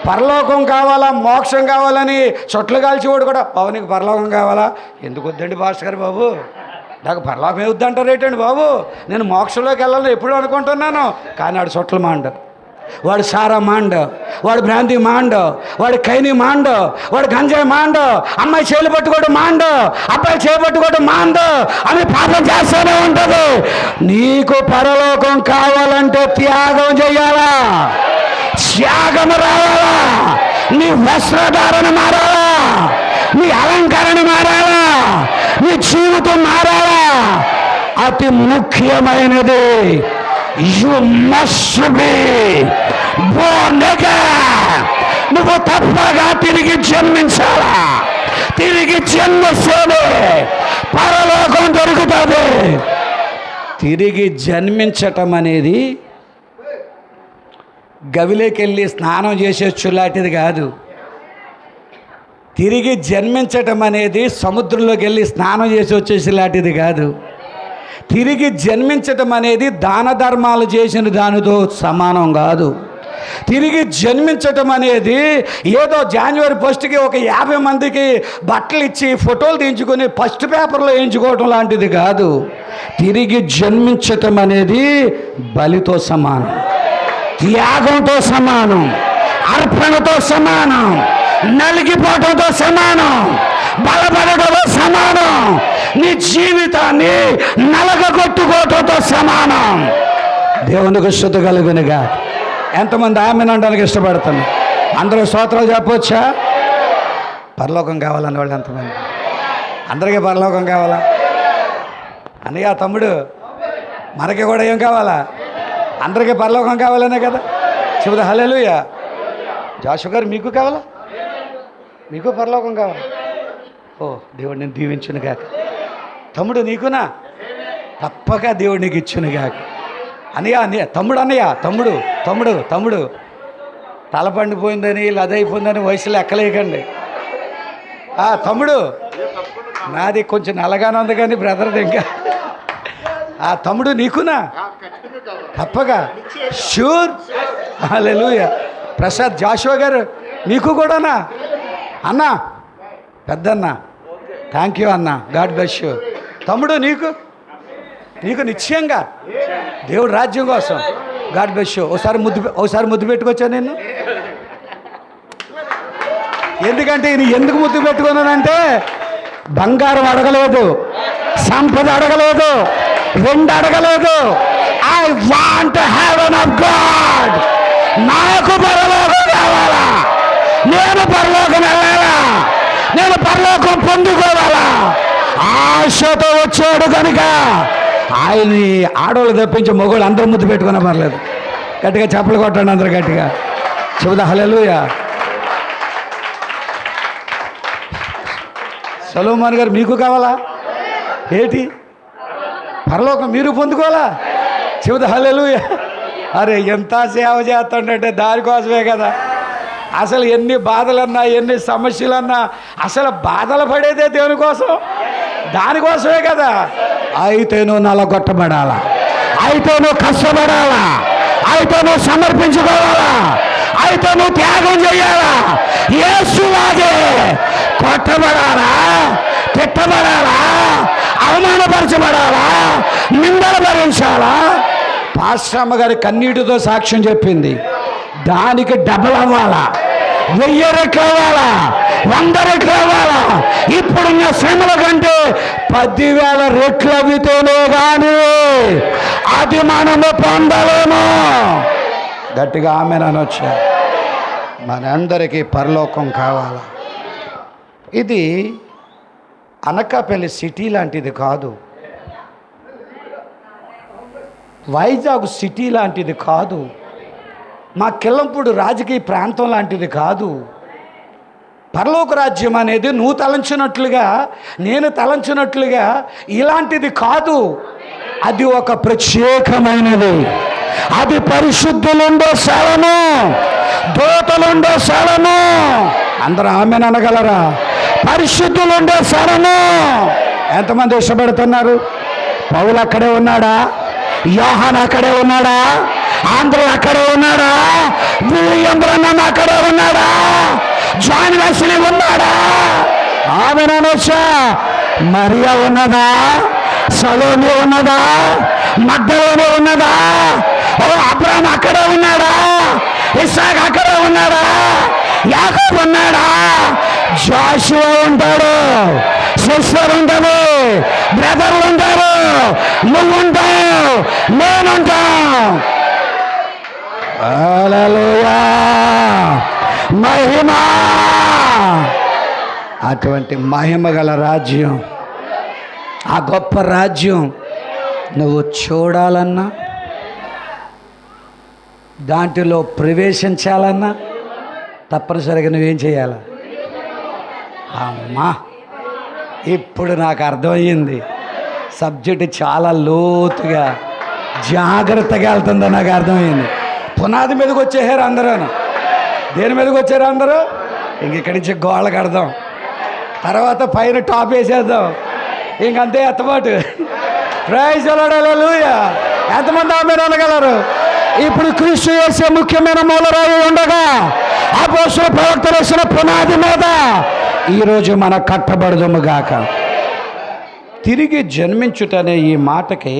పరలోకం కావాలా, మోక్షం కావాలని చొట్లు కాల్చేవాడు కూడా, పవనికి పరలోకం కావాలా? ఎందుకు వద్దండి పాస్టర్ గారు బాబు, నాకు పరలోకం ఏ వద్దంటారేటండి బాబు, నేను మోక్షంలోకి వెళ్ళాలని ఎప్పుడు అనుకుంటున్నాను. కానీ వాడు చొట్లు మాండు, వాడు సారా మాండు, వాడు భ్రాంతి మాండు, వాడు కైని మాండు, వాడు గంజాయి మాండు, అమ్మాయి చేలు పట్టుకోవడం మాండు, అబ్బాయి చేయి పట్టుకోవడం మాండు అని పాపం చేస్తూనే ఉంటుంది. నీకు పరలోకం కావాలంటే త్యాగం చేయాలా, త్యాగం రావాలా, నీ వస్త్రధారణ మారాలా, నీ అలంకరణ మారాలా, నీ జీవితం మారాలా. అతి ముఖ్యమైనది you must be born again. నువ్వు తప్పగా తిరిగి జన్మించాలా. తిరిగి జన్మిస్తేనే పరలోకం దొరుకుతుంది. తిరిగి జన్మించటం అనేది గవిలోకి వెళ్ళి స్నానం చేసేచ్చు లాంటిది కాదు. తిరిగి జన్మించటం అనేది సముద్రంలోకి వెళ్ళి స్నానం చేసి వచ్చేసి లాంటిది కాదు. తిరిగి జన్మించటం అనేది దాన ధర్మాలు చేసిన దానితో సమానం కాదు. తిరిగి జన్మించటం అనేది ఏదో జనవరి 1కి ఒక 50 మందికి బట్టలు ఇచ్చి ఫోటోలు తీయించుకొని ఫస్ట్ పేపర్లో వేయించుకోవటం లాంటిది కాదు. తిరిగి జన్మించటం అనేది బలితో సమానం, త్యాగంతో సమానం, అర్పణతో సమానం, నలిగిపోవటంతో సమానం, బలపడటంతో సమానం, నీ జీవితాన్ని నలగగొట్టుకోవటంతో సమానం. దేవునికి స్తుతి కలుగునుగా. ఎంతమంది ఆమెను అనడానికి ఇష్టపడతాను? అందరూ స్తోత్రాలు చెప్పవచ్చా? పరలోకం కావాలన్న వాళ్ళు ఎంతమంది? అందరికీ పరలోకం కావాలా? అన్నయ్య తమ్ముడు మనకి కూడా ఏం కావాలా? అందరికీ పరలోకం కావాలనే కదా చెబుదా. హల్లెలూయా. జాషు గారు మీకు కావాలా? మీకు పరలోకం కావాలా? ఓ దేవుడు నేను దీవించును గాక. తమ్ముడు నీకునా? తప్పక దేవుడు నీకు ఇచ్చును గాక. అన్నయ్య తమ్ముడు తమ్ముడు తల పండిపోయిందని లదైపోయిందని వయసులో ఎక్కలేకండి. తమ్ముడు నాది కొంచెం నల్లగానే ఉంది కానీ బ్రదర్ది ఇంకా. తమ్ముడు నీకునా? తప్పగా షూర్. హల్లెలూయా. ప్రసాద్ జాషువా గారు మీకు కూడానా? అన్న పెద్దన్న థ్యాంక్ యూ అన్న, గాడ్ బ్లెస్ యూ. తమ్ముడు నీకు నిశ్చయంగా దేవుడు రాజ్యం కోసం గాడ్ బ్లెస్ యూ. ఒకసారి ముద్దు పెట్టుకొచ్చా నేను. ఎందుకంటే ఈయన ఎందుకు ముద్దు పెట్టుకున్నానంటే బంగారం అడగలేదు, సంపద అడగలేదు, వెండి అడగలేదు. I want haven of God. నాకు పరలోకం కావాలా, నేను పరలోకం వెళ్ళాలా, నేను పరలోకం పొందుకోవాలా ఆశతో వచ్చాడు కనుక ఆయన్ని ఆడవాళ్ళు తప్పించి మగవాళ్ళు అందరూ ముద్దు పెట్టుకున్నా పర్లేదు. గట్టిగా చప్పలు కొట్టండి అందరూ గట్టిగా చెబుదా. హల్లెలూయా. సొలొమోన్ గారు మీకు కావాలా? ఏంటి పరలోకం మీరు పొందుకోవాలా? చెబుదా. హల్లెలూయా. అరే ఎంత సేవ చేస్తుంటే దానికోసమే కదా. అసలు ఎన్ని బాధలన్నా ఎన్ని సమస్యలన్నా అసలు బాధలు పడేదే దేవుని కోసం, దానికోసమే కదా. అయితే నువ్వు నలగొట్టబడాలా, అయితే నువ్వు కష్టపడాలా, అయితే నువ్వు సమర్పించుకోవాలా, అయితే నువ్వు త్యాగం చేయాలా. యేసులాగే కొట్టబడాలా, తిట్టబడాలా, అవమానపరచబడాలా, నిందలు భరించాలా. పాస్టమ్మ గారి కన్నీటితో సాక్ష్యం చెప్పింది. దానికి డబల్ అవ్వాలా, 1000 రెట్లు అవ్వాలా, 100 రెట్లు అవ్వాలా. ఇప్పుడున్న శ్రమల కంటే 10,000 రెట్లు అవితేనే కానీ అది మనము పొందలేము. గట్టిగా ఆమె అనొచ్చా. మనందరికీ పరలోకం కావాలా. ఇది అనకాపల్లి సిటీ లాంటిది కాదు, వైజాగ్ సిటీ లాంటిది కాదు, మా కిల్లంపూడి రాజకీయ ప్రాంతం లాంటిది కాదు. పరలోక రాజ్యం అనేది నువ్వు తలంచినట్లుగా నేను తలంచినట్లుగా ఇలాంటిది కాదు. అది ఒక ప్రత్యేకమైనది. అది పరిశుద్ధులుండే స్థలము, దూతలుండే స్థలము. అందరూ ఆమెను అనగలరా? పరిశుద్ధులుండే స్థలము. ఎంతమంది ఇష్టపడుతున్నారు? పౌలు అక్కడే ఉన్నాడా? యోహాను అక్కడే ఉన్నాడా? ఆంధ్ర అక్కడే ఉన్నాడా? విలియం బ్రహ్మం అక్కడే ఉన్నాడా? జాన్ వెస్లీ ఉన్నాడా? ఆమె అనొచ్చా. మరియా ఉన్నదా? సలోమి ఉన్నదా? మగ్దలేనే ఉన్నదా? ఓ అబ్రహాం అక్కడే ఉన్నాడా? ఇస్సాకు అక్కడే ఉన్నాడా? యాకోబు ఉన్నాడా? జాషువా ఉంటాడు, సిస్టర్ ఉంటుంది, బ్రదర్లు ఉంటారు, నువ్వు ఉంటావు, నేనుంటాం. హల్లెలూయా. మహిమ. అటువంటి మహిమ గల రాజ్యం, ఆ గొప్ప రాజ్యం నువ్వు చూడాలన్నా, దాంట్లో ప్రవేశించాలన్నా తప్పనిసరిగా నువ్వేం చేయాలి? అమ్మా ఇప్పుడు నాకు అర్థమయ్యింది. సబ్జెక్టు చాలా లోతుగా జాగ్రత్తగా వెళ్తుందో నాకు అర్థమైంది. పునాది మీదకి వచ్చేసారు అందరూ. దేని మీదకి వచ్చారు అందరూ? ఇక్కడి నుంచి గోళ్ళ కడదాం, తర్వాత పైన టాప్ వేసేద్దాం, ఇంకంతే ఎత్తబాటు. Praise the lord, hallelujah. ఎంతమంది ఆమేన్ అనగలరు? ఇప్పుడు క్రీస్తు యేసే ముఖ్యమైన మూలరాయి ఉండగా అపోస్తలుల ప్రవక్తలు వేసిన పునాది మీద ఈరోజు మన కట్టబడదుము గాక. తిరిగి జన్మించుటనే ఈ మాటకి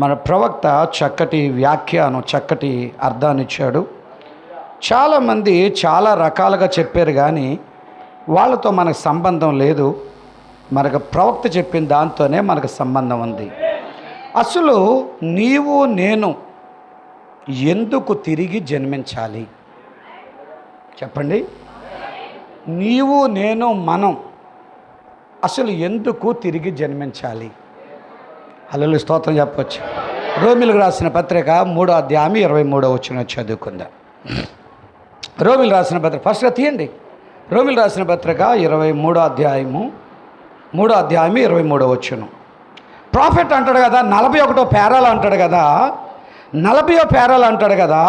మన ప్రవక్త చక్కటి వ్యాఖ్యానం, చక్కటి అర్థాన్ని ఇచ్చాడు. చాలామంది చాలా రకాలుగా చెప్పారు, కానీ వాళ్ళతో మనకు సంబంధం లేదు. మనకు ప్రవక్త చెప్పిన దాంతోనే మనకు సంబంధం ఉంది. అసలు నీవు నేను ఎందుకు తిరిగి జన్మించాలి చెప్పండి? నీవు నేను మనం అసలు ఎందుకు తిరిగి జన్మించాలి? హల్లెలూయా, స్తోత్రం చెప్పవచ్చు. రోమిలకు రాసిన పత్రిక 3వ అధ్యాయం 23వ వచనం చదువుకుందాం. రోమిలు రాసిన పత్రిక ఫస్ట్గా తీయండి. రోమిలు రాసిన పత్రిక 23వ అధ్యాయం 23వ వచనం. ప్రాఫెట్ అంటాడు కదా, 41వ పేరాలు అంటాడు కదా, 40వ పేరాలు అంటాడు కదా,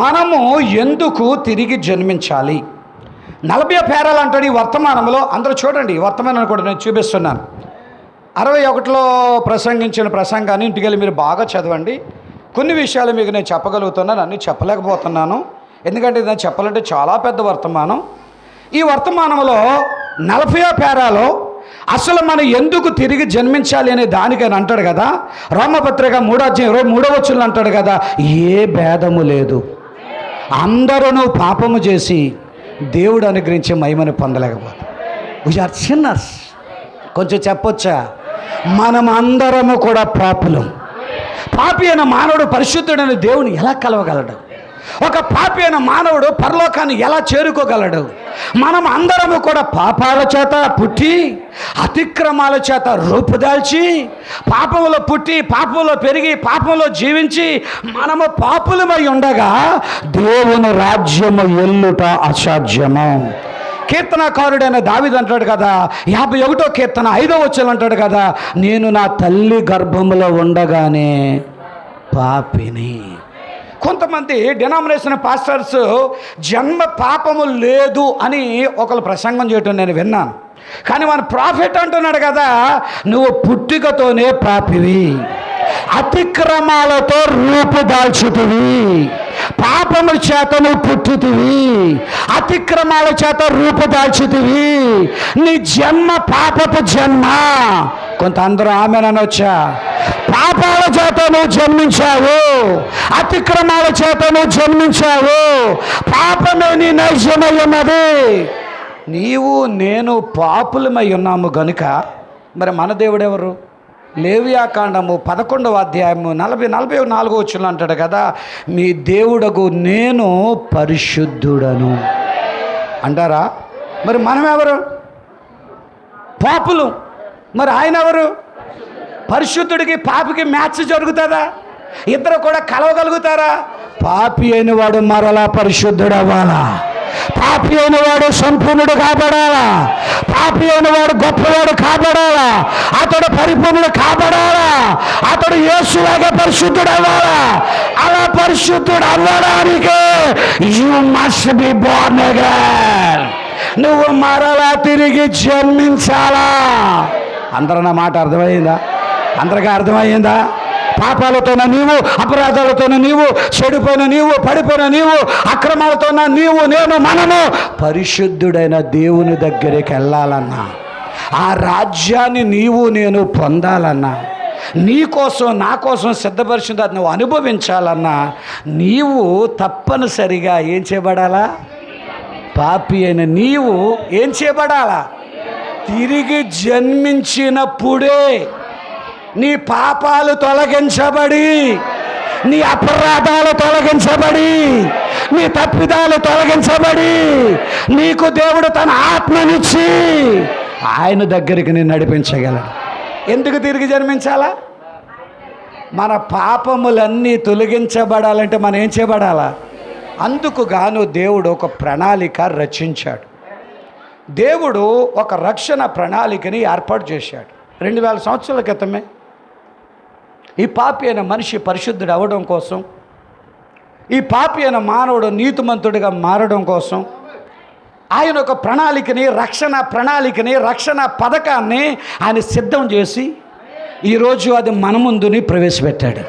మనము ఎందుకు తిరిగి జన్మించాలి? 40వ పేరాలు అంటాడు ఈ వర్తమానంలో. అందరూ చూడండి, వర్తమానాన్ని కూడా నేను చూపిస్తున్నాను. 61లో ప్రసంగించిన ప్రసంగాన్ని ఇంటికి వెళ్ళి మీరు బాగా చదవండి. కొన్ని విషయాలు మీకు నేను చెప్పగలుగుతున్నాను, అన్నీ చెప్పలేకపోతున్నాను, ఎందుకంటే ఇది నేను చెప్పాలంటే చాలా పెద్ద వర్తమానం. ఈ వర్తమానంలో 40వ పేరాలో అసలు మనం ఎందుకు తిరిగి జన్మించాలి అనే దానికని అంటాడు కదా. రోమపత్రిక 3వ అధ్యాయం 23వ వచనం అంటాడు కదా, ఏ భేదము లేదు, అందరూ పాపము చేసి దేవుడు అనుగ్రహించే మహిమను పొందలేకపోతాం. We are sinners. కొంచెం చెప్పొచ్చా? మనం అందరము కూడా పాపులం. పాపి అయిన మానవుడు పరిశుద్ధుడైన దేవుని ఎలా కలవగలడు? ఒక పాపి అయిన మానవుడు పరలోకాన్ని ఎలా చేరుకోగలడు? మనం అందరము కూడా పాపాల చేత పుట్టి అతిక్రమాల చేత రూపుదాల్చి పాపంలో పుట్టి పాపంలో పెరిగి పాపంలో జీవించి మనము పాపులమై ఉండగా దేవుని రాజ్యము ఎల్లుట అసాధ్యము. కీర్తనకారుడైన దావీదు అంటాడు కదా, 51వ కీర్తన 5వ వచనం అంటాడు కదా, నేను నా తల్లి గర్భములో ఉండగానే పాపిని. కొంతమంది డినామినేషన్ పాస్టర్స్ జన్మ పాపము లేదు అని ఒకరు ప్రసంగం చేయటం నేను విన్నాను. కానీ మన ప్రాఫెట్ అంటున్నాడు కదా, నువ్వు పుట్టుకతోనే పాపివి, అతిక్రమాలతో రూపుదాల్చుతివి, పాపముల చేత నువ్వు పుట్టుతివి, అతిక్రమాల చేత రూపుదాల్చుతివి, నీ జన్మ పాపపు జన్మ. కొంత అందరూ ఆమెను అనొచ్చా? పాపాల చేత నువ్వు జన్మించావు, అతిక్రమాల చేత నువ్వు జన్మించావు, పాపమే నీ నైజమై ఉన్నది. నీవు నేను పాపులమై ఉన్నాము గనుక మరి మన దేవుడు ఎవరు? లేవియాకాండము 11వ అధ్యాయము 44వ వచనం అంటాడు కదా, మీ దేవుడకు నేను పరిశుద్ధుడను అంటారా? మరి మనం ఎవరు? పాపులు. మరి ఆయన ఎవరు? పరిశుద్ధుడికి పాపికి మ్యాచ్ జరుగుతుందా? ఇద్దరు కూడా కలవగలుగుతారా? పాపి అయిన వాడు మరలా పరిశుద్ధుడు అవ్వాలా, పాపి అయిన వాడు సంపూర్ణుడు కాబడాలా, పాపి అయిన వాడు గొప్పవాడు కాబడాలా, అతడు పరిపూర్ణుడు కాబడాలా, అతడు యేసులాగా పరిశుద్ధుడు అవ్వాలా. అలా పరిశుద్ధుడు అవ్వడానికి you must be born again. నువ్వు మరలా తిరిగి జన్మించాలా. అందరూ నా మాట అర్థమైందా? అందరికీ అర్థమయ్యిందా? పాపాలతోన నీవు, అపరాధాలతోన నీవు, చెడిపోయిన నీవు, పడిపోయిన నీవు, అక్రమాలతోన నీవు, నేను, మనము పరిశుద్ధుడైన దేవుని దగ్గరికి వెళ్ళాలన్నా, ఆ రాజ్యాన్ని నీవు నేను పొందాలన్నా, నీ కోసం నా కోసం సిద్ధపరిచింది అది నువ్వు అనుభవించాలన్నా నీవు తప్పనిసరిగా ఏం చేయబడాలా? పాపి అయిన నీవు ఏం చేయబడాలా? తిరిగి జన్మించినప్పుడే నీ పాపాలు తొలగించబడి, నీ అపరాధాలు తొలగించబడి, నీ తప్పిదాలు తొలగించబడి, నీకు దేవుడు తన ఆత్మనిచ్చి ఆయన దగ్గరికి నేను నడిపించగలడు. ఎందుకు తిరిగి జన్మించాలా? మన పాపములన్నీ తొలగించబడాలంటే మనం ఏం చేయబడాలా? అందుకు గాను దేవుడు ఒక ప్రణాళిక రచించాడు. దేవుడు ఒక రక్షణ ప్రణాళికని ఏర్పాటు చేశాడు. 2000 సంవత్సరాల క్రితమే ఈ పాపి అయిన మనిషి పరిశుద్ధుడు అవ్వడం కోసం, ఈ పాపి అయిన మానవుడు నీతిమంతుడిగా మారడం కోసం ఆయన ఒక ప్రణాళికని, రక్షణ పథకాన్ని ఆయన సిద్ధం చేసి ఈరోజు అది మన ముందుని ప్రవేశపెట్టాడు.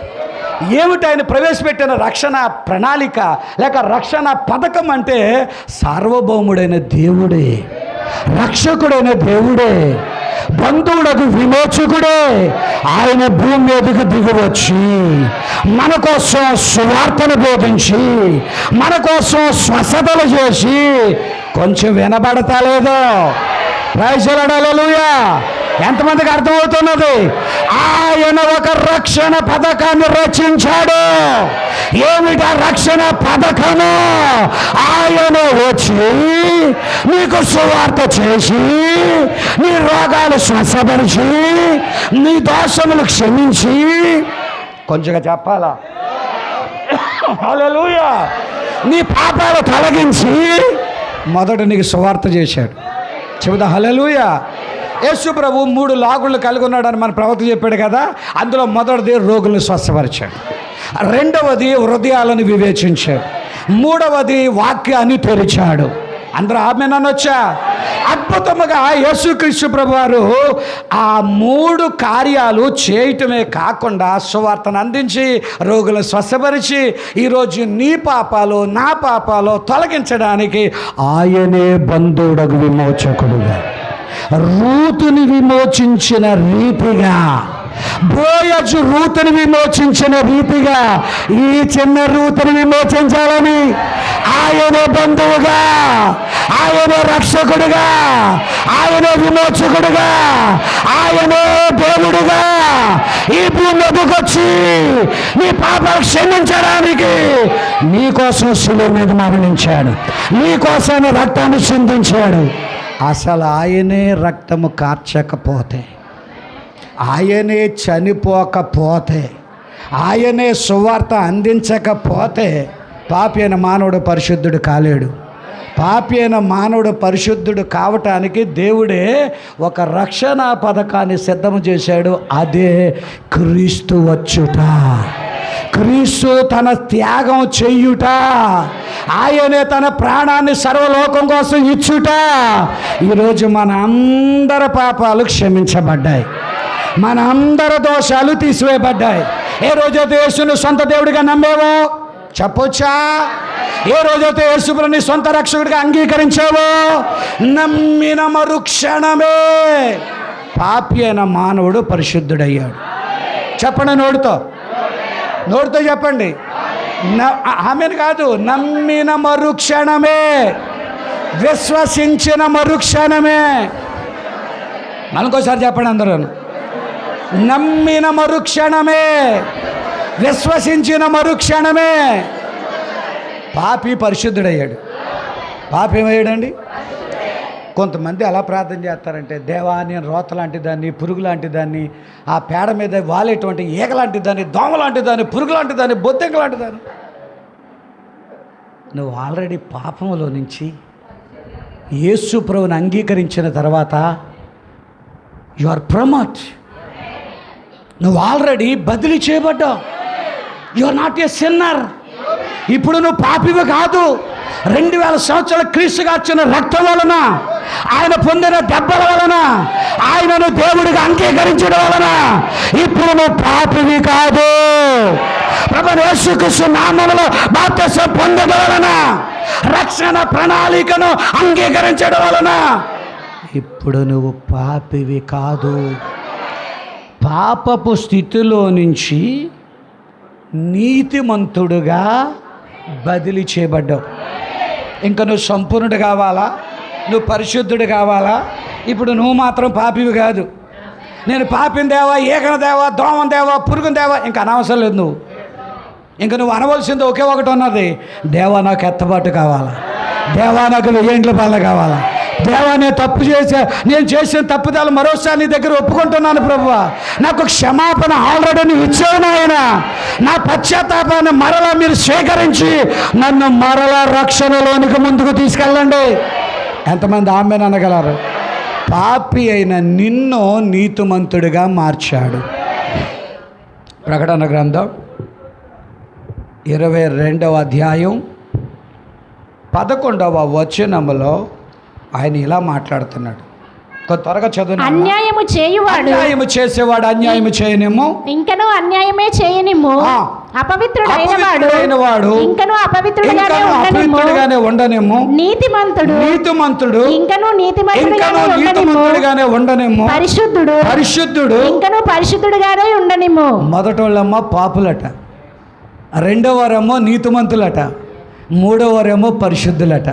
ఏమిటి ఆయన ప్రవేశపెట్టిన రక్షణ ప్రణాళిక లేక రక్షణ పథకం అంటే సార్వభౌముడైన దేవుడే, రక్షకుడైన దేవుడే, బంధువులకు విమోచకుడే ఆయన భూమి మీదకు దిగివచ్చి మన కోసం సువార్తను బోధించి మన కోసం స్వస్థతలు చేసి, కొంచెం వినబడతలేదో? ప్రైజ్ ది లార్డ్, హల్లెలూయా. ఎంతమందికి అర్థమవుతున్నది? ఆయన ఒక రక్షణ పథకాన్ని రచించాడు. ఏమిటా రక్షణ పథకము? ఆయన వచ్చి నీకు సువార్త చేసి నీ రోగాలు స్వస్థపరిచి నీ దోషములు క్షమించి, కొంచెంగా చెప్పాలా? హల్లెలూయా. నీ పాపాలు తొలగించి మొదట నీకు సువార్త చేశాడు. చెబుదా హల్లెలూయా. యేసు ప్రభు 3 లాగుళ్ళు కలిగి ఉన్నాడని మన ప్రవక్త చెప్పాడు కదా. అందులో మొదటిది రోగులను స్వస్థపరిచాడు, రెండవది హృదయాలను వివేచించాడు, మూడవది వాక్యాన్ని తెరిచాడు. అందరూ ఆమేన్ అనొచ్చా? అద్భుతముగా యేసుక్రీస్తు ప్రభు వారు ఆ 3 కార్యాలు చేయటమే కాకుండా సువార్తను అందించి రోగులను స్వస్థపరిచి ఈరోజు నీ పాపాలు నా పాపాలు తొలగించడానికి ఆయనే బంధువుడగు విమోచకుడుగా, రూతుని విమోచించిన రీతిగా, బోయజు రూతుని విమోచించిన రీతిగా ఈ చిన్న రూతుని విమోచించాలని ఆయనే బంధువుగా, ఆయనే రక్షకుడుగా, ఆయనే విమోచకుడుగా, ఆయనే దేవుడుగా ఈ భూమి మీదకి వచ్చి నీ పాపాలు క్షమించడానికి నీ కోసం శిలువ మీద మరణించాడు, నీ కోసం రక్తాన్ని చిందించాడు. అసలు ఆయనే రక్తము కార్చకపోతే, ఆయనే చనిపోకపోతే, ఆయనే సువార్త అందించకపోతే పాపి అయిన మానవుడు పరిశుద్ధుడు కాలేడు. పాపి అయిన మానవుడు పరిశుద్ధుడు కావటానికి దేవుడే ఒక రక్షణ పథకాన్ని సిద్ధం చేశాడు. అదే క్రీస్తు వచ్చుట, క్రీస్తు తన త్యాగం చెయ్యుట, ఆయనే తన ప్రాణాన్ని సర్వలోకం కోసం ఇచ్చుట. ఈరోజు మన అందరి పాపాలు క్షమించబడ్డాయి, మన అందరి దోషాలు తీసివేయబడ్డాయి. ఏ రోజైతే యేసును సొంత దేవుడిగా నమ్మేవో చెప్పొచ్చా? ఏ రోజైతే యేసుని సొంత రక్షకుడిగా అంగీకరించావో నమ్మిన మరుక్షణమే పాపి అయిన మానవుడు పరిశుద్ధుడయ్యాడు. చెప్పండి, నోటితో చెప్పండి. ఆమెను కాదు, నమ్మిన మరుక్షణమే, విశ్వసించిన మరుక్షణమే. మనకోసారి చెప్పండి అందరూ, నమ్మిన మరుక్షణమే, విశ్వసించిన మరుక్షణమే పాపి పరిశుద్ధుడయ్యాడు. పాపి ఏమయ్యాడండి? కొంతమంది అలా ప్రార్థన చేస్తారంటే, దేవా నేను రోత లాంటి దాన్ని, పురుగు లాంటి దాన్ని, ఆ పేడ మీద వాలేటువంటి ఈగ లాంటి దాన్ని, దోమ లాంటి దాన్ని, పురుగు లాంటి దాన్ని, బొద్దెంక లాంటి దాన్ని. నువ్వు ఆల్రెడీ పాపంలో నుంచి యేసు ప్రభువుని అంగీకరించిన తర్వాత యు ఆర్ ప్రమోట్. నువ్వు ఆల్రెడీ బదిలీ చేయబడ్డావు. You are not a sinner. ఇప్పుడు నువ్వు పాపివి కాదు. 2000 సంవత్సరాల క్రీస్తు గార్చిన రక్తం వలన, ఆయన పొందిన దెబ్బల వలన, ఆయనను దేవుడిగా అంగీకరించడం వలన ఇప్పుడు నువ్వు పాపివి కాదు. ప్రభువైన యేసుక్రీస్తు నామములో బాప్తిసం పొందడం వలన, రక్షణ ప్రణాళికను అంగీకరించడం వలన ఇప్పుడు నువ్వు పాపివి కాదు. పాపపు స్థితిలో నుంచి నీతిమంతుడుగా బదిలీ చేయబడ్డావు. ఇంకా నువ్వు సంపూర్ణుడు కావాలా? నువ్వు పరిశుద్ధుడు కావాలా? ఇప్పుడు నువ్వు మాత్రం పాపివి కాదు. నేను పాపిని దేవా, ఏకన దేవా, దోమం దేవా, పురుగుని దేవా, ఇంకా అనవసరం లేదు. నువ్వు అనవలసింది ఒకే ఒకటి ఉన్నది, దేవా నాకు ఎత్తబాటు కావాలా, దేవా నాకు 1000 ఏండ్ల పాలన కావాలా, దేవా నేను తప్పు నేను చేసిన తప్పుదాలు మరోసారి నీ దగ్గర ఒప్పుకుంటున్నాను ప్రభువా, నాకు క్షమాపణ ఆల్రెడీ నువ్వు ఇచ్చావు నాయన. నా పశ్చాత్తాపాన్ని మరలా మీరు స్వీకరించి నన్ను మరలా రక్షణలోనికి ముందుకు తీసుకెళ్ళండి. ఎంతమంది ఆమేన్ అనగలరు? పాపి అయిన నిన్ను నీతిమంతుడిగా మార్చాడు. ప్రకటన గ్రంథం 22వ అధ్యాయం 11వ వచనములో ఆయన ఇలా మాట్లాడుతున్నాడు. త్వరగా చదువు. అన్యాయము చేయువాడు అన్యాయము చేసేవాడు అన్యాయము చేయనేమో, ఇంకను అన్యాయమే చేయనిమ్ము. అపవిత్రుడైన వాడు ఇంకను అపవిత్రుడుగానే ఉండనేమో. నీతిమంతుడు ఇంకను నీతిమంతుడుగానే ఉండనేమో. పరిశుద్ధుడు ఇంకను పరిశుద్ధుడుగానే ఉండనేమో. మొదటోళ్ళమ్మ పాపులట, రెండోవారేమో నీతిమంతులట, మూడోవారేమో పరిశుద్ధులట.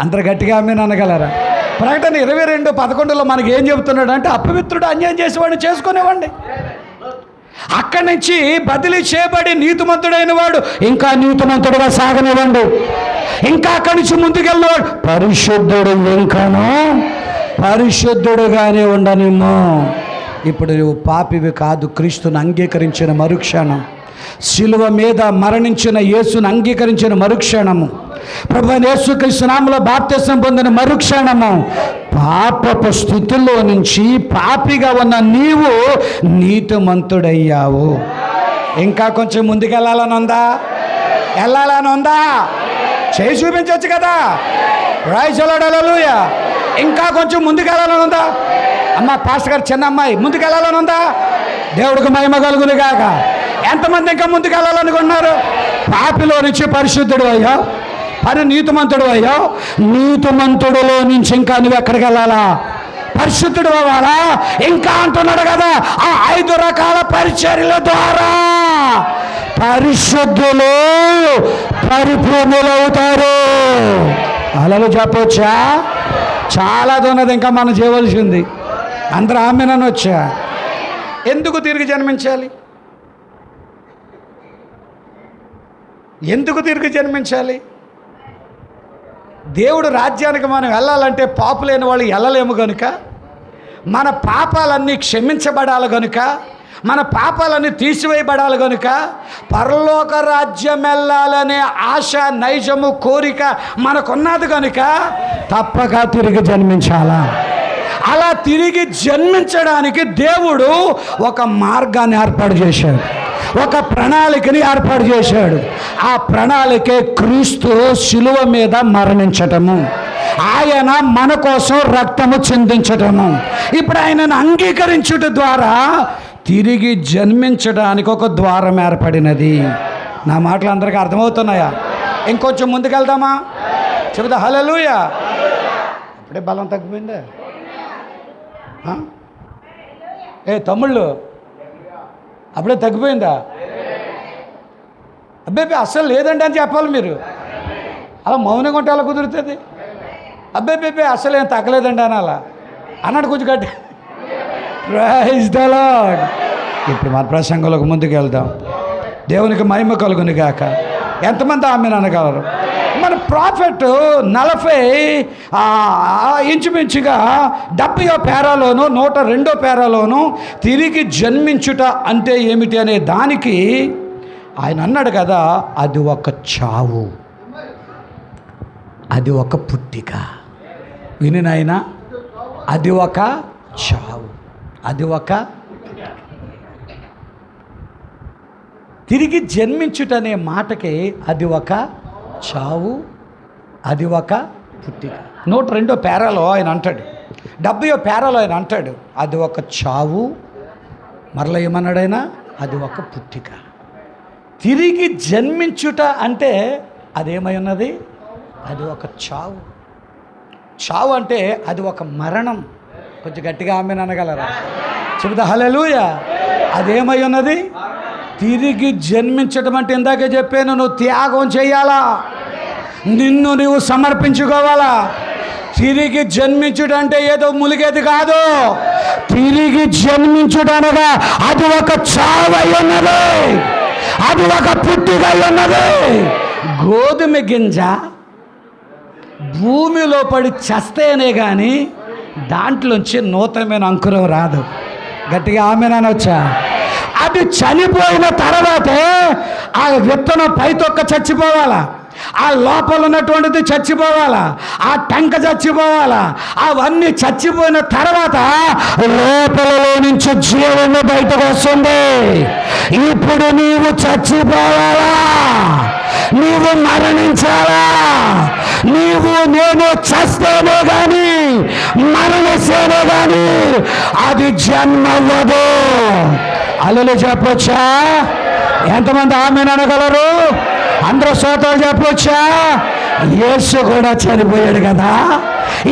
అందరు గట్టిగా ఆమె అనగలరా? ప్రకటన 22:11 మనకి ఏం చెబుతున్నాడు అంటే, అపవిత్రుడు అన్యాయం చేసేవాడిని చేసుకునేవాడిని. అక్కడి నుంచి బదిలీ చేయబడి నీతిమంతుడైన వాడు ఇంకా నీతిమంతుడుగా సాగనివ్వండి. ఇంకా అక్కడి నుంచి ముందుకెళ్ళినవాడు పరిశుద్ధుడు ఇంకాను పరిశుద్ధుడుగానే ఉండనిమ్మో. ఇప్పుడు నువ్వు పాపివి కాదు, క్రీస్తుని అంగీకరించిన మరుక్షణం, శిలువ మీద మరణించిన యేసును అంగీకరించిన మరుక్షణము, ప్రభువైన యేసుక్రీస్తు నామములో బాప్తిసం పొందిన మరుక్షణము, పాపపు స్థితిలో నుంచి పాపిగా ఉన్న నీవు నీతిమంతుడయ్యావు. ఇంకా కొంచెం ముందుకెళ్ళాలని ఉందా? చేయి చూపించవచ్చు కదా. ప్రైజ్ ది లార్డ్, హల్లెలూయా. ఇంకా కొంచెం ముందుకెళ్ళాలని ఉందా? అమ్మ పాస్టర్ గారు చిన్న అమ్మాయి, ముందుకెళ్ళాలని ఉందా? దేవుడికి మహిమ కలుగును గాక. ఎంతమంది ఇంకా ముందుకెళ్ళాలనుకున్నారు? పాపిలో నుంచి పరిశుద్ధుడు అయ్యావు, నీతిమంతుడు అయ్యావు. నీతిమంతుడులో నుంచి ఇంకా నువ్వు ఎక్కడికి వెళ్ళాలా? పరిశుద్ధుడు అవ్వాలా? ఇంకా అంటున్నాడు కదా, ఆ 5 రకాల పరిచర్యల ద్వారా పరిశుద్ధులు పరిపూర్ణులు అవుతారు. అలా చెప్పొచ్చా? చాలా ఉన్నది ఇంకా మనం చేయవలసింది. అందరూ ఆమెనని వచ్చా. ఎందుకు తిరిగి జన్మించాలి? ఎందుకు తిరిగి జన్మించాలి? దేవుడు రాజ్యానికి మనం వెళ్ళాలంటే పాపులైన వాళ్ళు వెళ్ళలేము కనుక, మన పాపాలన్నీ క్షమించబడాలి కనుక, మన పాపాలన్నీ తీసివేయబడాలి కనుక, పరలోక రాజ్యం వెళ్ళాలనే ఆశ, నైజము, కోరిక మనకున్నది కనుక తప్పక తిరిగి జన్మించాలా. అలా తిరిగి జన్మించడానికి దేవుడు ఒక మార్గాన్ని ఏర్పాటు చేశాడు, ఒక ప్రణాళికని ఏర్పాటు చేశాడు. ఆ ప్రణాళికే క్రీస్తు శిలువ మీద మరణించటము, ఆయన మన కోసం రక్తము చిందించటము. ఇప్పుడు ఆయనను అంగీకరించుట ద్వారా తిరిగి జన్మించడానికి ఒక ద్వారం ఏర్పడినది. నా మాటలు అందరికీ అర్థమవుతున్నాయా? ఇంకొంచెం ముందుకెళ్దామా? చెబుతా హల్లెలూయా. అప్పుడే బలం తగ్గిపోయిందా? తమ్ముళ్ళు అప్పుడే తగ్గిపోయిందా? అబ్బాయి అస్సలు లేదండి అని చెప్పాలి మీరు. అలా మౌనంగా ఉంటే అలా కుదురుతుంది. అబ్బాయి అస్సలు ఏం తగ్గలేదండి అని అలా అన్నాడు కొంచెం గట్టి. Praise the Lord. ఇప్పుడు మన ప్రసంగంలోకి ముందుకు వెళ్దాం. దేవునికి మహిమ కలుగును గాక. ఎంతమంది ఆమెను అనగలరు? మన ప్రాఫెట్ 40 ఇంచుమించుగా 70వ పేరాలోను 102వ పేరాలోను తిరిగి జన్మించుట అంటే ఏమిటి అనే దానికి ఆయన అన్నాడు కదా, అది ఒక చావు, అది ఒక పుట్టిక. వినినైనా, అది ఒక చావు, అది ఒక తిరిగి జన్మించుట అనే మాటకి అది ఒక చావు, అది ఒక పుట్టిక. 102వ పేరాలో ఆయన అంటాడు, 70వ పేరాలో ఆయన అంటాడు, అది ఒక చావు. మరలా ఏమన్నాడైనా, అది ఒక పుట్టిక. తిరిగి జన్మించుట అంటే అదేమై ఉన్నది? అది ఒక చావు. చావు అంటే అది ఒక మరణం. కొంచెం గట్టిగా ఆమెను అనగలరా? చెబుతా హల్లెలూయా. అదేమై ఉన్నది? తిరిగి జన్మించడం అంటే ఇందాకే చెప్పాను, నువ్వు త్యాగం చేయాలా, నిన్ను నువ్వు సమర్పించుకోవాలా. తిరిగి జన్మించుట అంటే ఏదో ములిగేది కాదు. తిరిగి జన్మించుటనగా అది ఒక చావై ఉన్నది, అది ఒక పుట్టికై ఉన్నది. గోధుమ గింజ భూమిలో పడి చస్తేనే కానీ దాంట్లోంచి నూతనమైన అంకురం రాదు. గట్టిగా ఆమెనొచ్చా? అది చనిపోయిన తర్వాతే ఆ విత్తనం పైతొక్క చచ్చిపోవాలా, ఆ లోపల ఉన్నటువంటిది చచ్చిపోవాలా, ఆ టంక చచ్చిపోవాలా. అవన్నీ చచ్చిపోయిన తర్వాత లోపలలో నుంచి జీవము బయటకు వస్తుంది. ఇప్పుడు నీవు చచ్చిపోవాలా, నీవు మరణించాలా, నీవు నేను చస్తేనే కానీ మరణిస్తేనే కానీ అది జన్మవ్వదు. అల్లలు చెప్పొచ్చా? ఎంతమంది ఆమేన్ అనగలరు? అందరూ స్తోత్రాలు చెప్పొచ్చా? యేసు కూడా చనిపోయాడు కదా.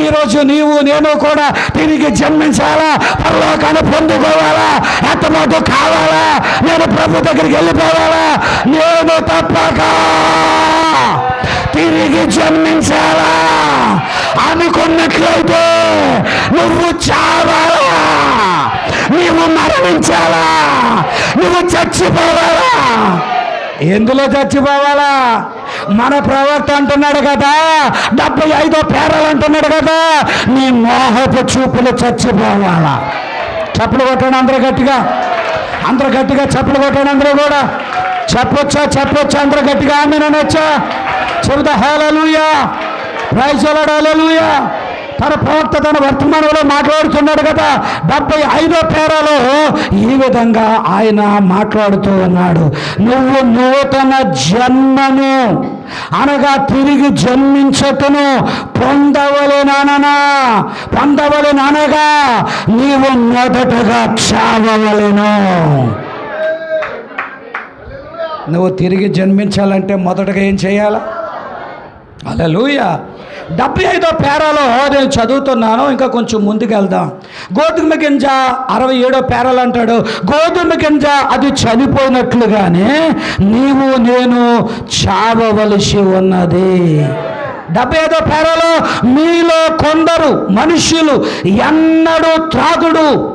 ఈరోజు నీవు నేను కూడా తిరిగి జన్మించాలా, పరలోకాన్ని పొందుకోవాలా, ఎత్తమాట కావాలా, నేను ప్రభు దగ్గరికి వెళ్ళిపోవాలా, నేను తప్పక తిరిగి జన్మించాలా అనుకున్నట్లయితే నువ్వు చావాలా, నువ్వు మరణించాలా, నువ్వు చచ్చిపోవాలా. ఎందులో చచ్చిపోవాలా? మన ప్రవక్త అంటున్నాడు కదా, 75వ పేరాలు అంటున్నాడు కదా, నీ మోహపు చూపులు చచ్చిపోవాలా. చప్పులు కొట్టండి అందరూ గట్టిగా, అందరూ గట్టిగా చప్పులు కొట్టండి. అందరూ కూడా చెప్పొచ్చా? అందరూ గట్టిగా ఆమేన్ అనొచ్చా? చెబుతా హల్లెలూయా, ప్రైజ్ ది లార్డ్, హల్లెలూయా. తన ప్రవక్త తన వర్తమానంలో మాట్లాడుతున్నాడు కదా, 75వ పేరాలో ఈ విధంగా ఆయన మాట్లాడుతూ ఉన్నాడు. నువ్వు నూతన జన్మను అనగా తిరిగి జన్మించటను పొందవలెననగా నీవు మొదటగా చావవలెను. నువ్వు తిరిగి జన్మించాలంటే మొదటగా ఏం చేయాలా? హల్లెలూయా. 75వ పేరాలో నేను చదువుతున్నాను, ఇంకా కొంచెం ముందుకు వెళ్దాం. గోధుమ గింజ 67వ పేరాలు అంటాడు, గోధుమ గింజ అది చనిపోయినట్లుగానే నీవు నేను చావవలసి ఉన్నది. 75వ పేరాలో మీలో కొందరు మనుష్యులు ఎన్నడూ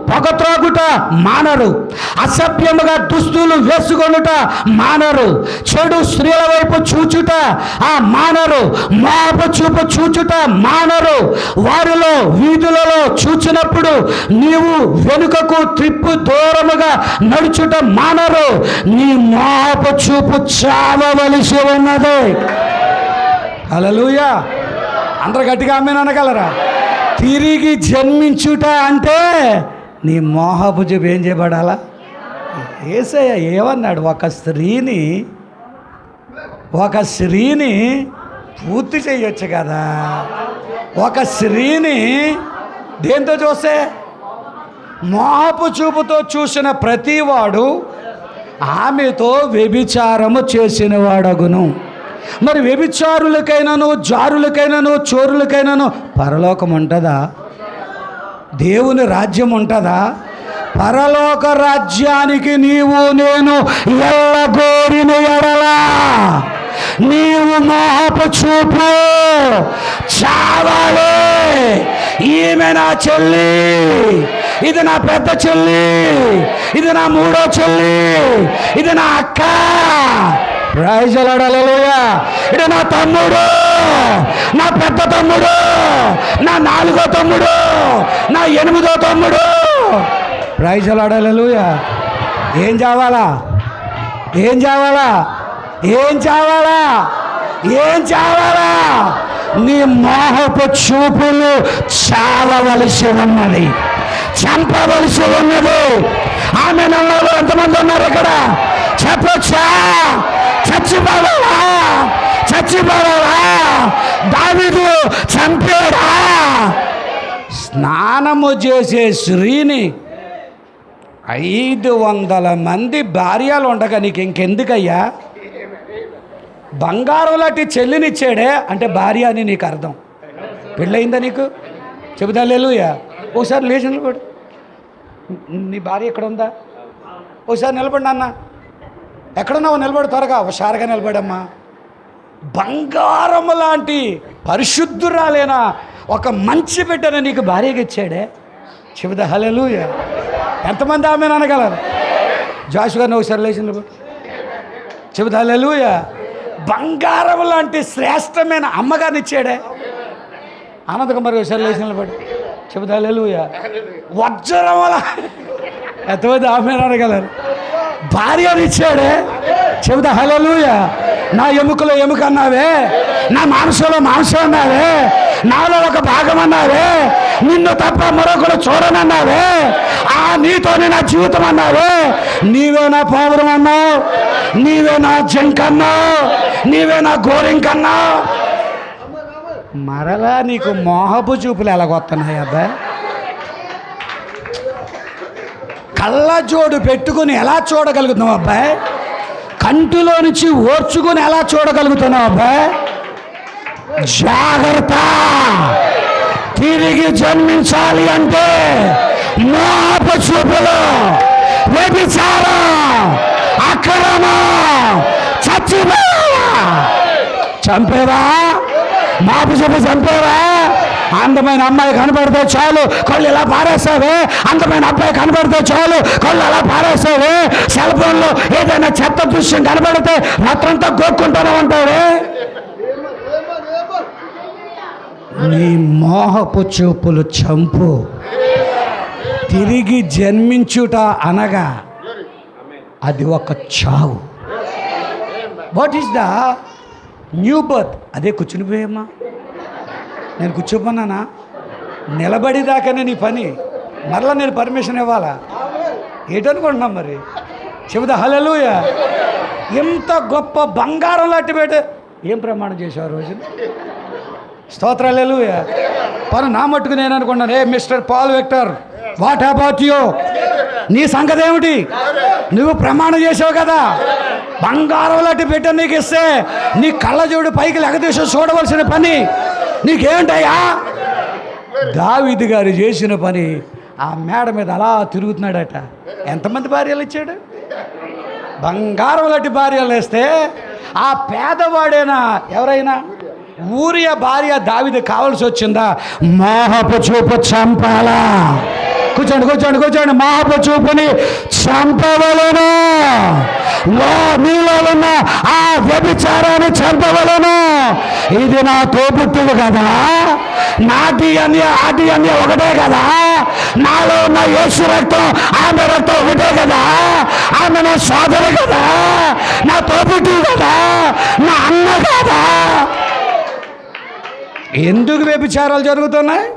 పొగ త్రాగుట మానరు, అసభ్యముగా దుస్తులు వేసుకొనుట మానరు, చెడు స్త్రీల వైపు చూచుట మానరు, మోహపు చూపు చూచుట మానరు. వారిలో వీధులలో చూచినప్పుడు నీవు వెనుకకు త్రిప్పు దూరముగా నడుచుట మానరు. నీ మోహపు చూపు చావవలసి ఉన్నది. హల్లెలూయా. అందరు గట్టిగా ఆమేన్ అనగలరా? తిరిగి జన్మించుట అంటే నీ మోహపు చూపు ఏం చేయబడాలా? యేసయ్య ఏమన్నాడు? ఒక స్త్రీని పూర్తి చేయొచ్చు కదా. ఒక స్త్రీని దేంతో చూస్తే? మోహపు చూపుతో చూసిన ప్రతివాడు ఆమెతో వ్యభిచారము చేసిన వాడగును. మరి వ్యభిచారులకైనాను, జారులకైనాను, చోరులకైనాను పరలోకం ఉంటుందా? దేవుని రాజ్యం ఉంటుందా? పరలోక రాజ్యానికి నీవు నేను ఎల్లగోరిన ఎడలా నీవు మోహపు చూపు చావాలి. ఈమె నా చెల్లి, ఇది నా పెద్ద చెల్లి, ఇది నా మూడో చెల్లి, ఇది నా అక్క, ప్రైజ్ ది లార్డ్, హల్లెలూయా. ఇది నా తమ్ముడు, నా పెద్ద తమ్ముడు, నా 4వ తమ్ముడు, నా 8వ తమ్ముడు, ప్రైజ్ ది లార్డ్, హల్లెలూయా. ఏం చావాలా? నీ మోహపు చూపులు చావవలసి ఉన్నది, చంపవలసి ఉన్నది. ఆమె నమ్మలో ఎంతమంది ఉన్నారు ఇక్కడ? చెప్పొచ్చా? చచ్చిపోవాలా? దావీదు చంపాడా? స్నానము చేసే స్త్రీని 500 మంది భార్యలు ఉండగా నీకు ఇంకెందుకయ్యా? బంగారం లాంటి చెల్లినిచ్చాడే అంటే భార్య అని నీకు అర్థం. పెళ్ళయిందా నీకు? చెబుతా హల్లెలూయా. ఒకసారి లేచి నిలబడు. నీ భార్య ఎక్కడ ఉందా? ఒకసారి నిలబడి నాన్న, ఎక్కడున్నావు? నిలబడి త్వరగా, హుషారుగా నిలబడమ్మా. బంగారం లాంటి పరిశుద్ధురాలేనా ఒక మంచి బిడ్డను నీకు భార్యగా ఇచ్చాడే. చెబుతా హల్లెలూయా. ఎంతమంది ఆమెను అనగలరు? జాషు గారిని ఒకసారి లేచి నిలబడి చెబుతా హల్లెలూయా. బంగారం లాంటి శ్రేష్టమైన అమ్మగారిని ఇచ్చాడే. ఆనంద కుమార్ ఒకసారి లేచి నిలబడి చెబుతా హల్లెలూయా. వజ్రం అలా ఎంతమంది ఆమెను అనగలరు? భార్యని ఇచ్చాడే. చెబుతా హల్లెలూయా. నా ఎముకలో ఎముక అన్నావే, నా మాంసంలో మాంసం అన్నావే, నాలో ఒక భాగం అన్నావే, నిన్ను తప్ప మరొకరు చూడనన్నావే, నీతోనే నా జీవితం అన్నావే. నీవే నా పావురం అన్నావు, నీవే నా జంక్ అన్నావు, నీవే నా గోరింక్ అన్నావు. మరలా నీకు మోహపు చూపులు ఎలాగొస్తున్నాయి అబ్బాయి? కళ్ళజోడు పెట్టుకుని ఎలా చూడగలుగుతున్నావు అబ్బాయి? కంటిలో నుంచి ఓర్చుకుని ఎలా చూడగలుగుతున్నావు అబ్బాయి? జాగ్రత్త. తిరిగి జన్మించాలి అంటే మోహపు చూపులు, వ్యభిచారం, అక్రమం, చంపేవా? మాపు చూపు చంపేవా? అందమైన అమ్మాయి కనబడితే చాలు కళ్ళు ఇలా పారేస్తావే, అందమైన అబ్బాయి కనబడితే చాలు కళ్ళు అలా పారేస్తావే, సెల్ ఫోన్లో ఏదైనా చెత్త దృశ్యం కనబడితే రాత్రంతా గోక్కుంటానే ఉంటాడే. నీ మోహపు చూపులు చంపు. తిరిగి జన్మించుట అనగా అది ఒక చావు. What is the new birth? అదే కూర్చునిపోయమ్మా. నేను కూర్చోపోన్నానా? నిలబడిదాకానే నీ పని. మరలా నేను పర్మిషన్ ఇవ్వాలా? ఏంటనుకుంటున్నాం మరి? చెబుతా హల్లెలూయా. ఎంత గొప్ప బంగారం లాంటి బయట ఏం ప్రమాణం చేసావు రోజు? స్తోత్రం హల్లెలూయా. పను నా మట్టుకు నేను అనుకున్నాను, a mister Paul Victor, what about you? నీ సంగతి ఏమిటి? నువ్వు ప్రమాణం చేసావు కదా, బంగారం లాంటి బిడ్డ నీకు ఇస్తే నీ కళ్ళజోడు పైకి లెగదీసి చూడవలసిన పని నీకేమిటయ్యా? దావీదు గారు చేసిన పని ఆ మేడ మీద అలా తిరుగుతున్నాడట. ఎంతమంది భార్యలు ఇచ్చాడు? బంగారం లాంటి భార్యలు వేస్తే ఆ పేదవాడైనా ఎవరైనా ఊరియా భార్య దావీదు కావాల్సి వచ్చిందా? మోహపు చూపు చంపాలా? కూర్చోండి కూర్చోండి కూర్చోండి. మోహపు చూపుని చంపవలను. మీలో ఉన్న ఆ వ్యభిచారాన్ని చంపవలను. ఇది నా తోబుట్టువు కదా, నాటి అన్ని ఆటి అన్ని ఒకటే కదా, నాలో ఉన్న యేసు రక్తం ఆమె రక్తం ఒకటే కదా, ఆమె నా సోదరు కదా, నా తోబుట్టువు కదా, నా అన్న కదా. ఎందుకు వ్యభిచారాలు జరుగుతున్నాయి?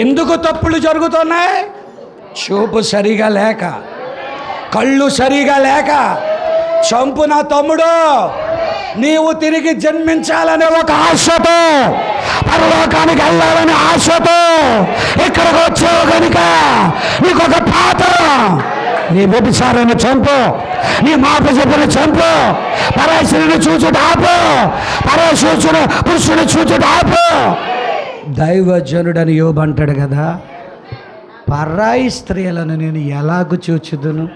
ఎందుకు తప్పులు జరుగుతున్నాయి? చూపు సరిగా లేక, కళ్ళు సరిగా లేక. చంపు నా తమ్ముడు. నీవు తిరిగి జన్మించాలనే ఒక ఆశతో, పరలోకానికి వెళ్ళాలనే ఆశతో ఇక్కడికి వచ్చావు కనుక నీకు ఒక పాత్రం. నీ వ్యభిచారాన్ని చంపు, నీ మాట చెప్పుని చంపు, పరాశుని చూచుట ఆపు, పరాశుని పురుషుని చూచుట ఆపు. దైవజనుడని యోబు అంటాడు కదా, పరాయి స్త్రీలను నేను ఎలాగూ చూచుదును?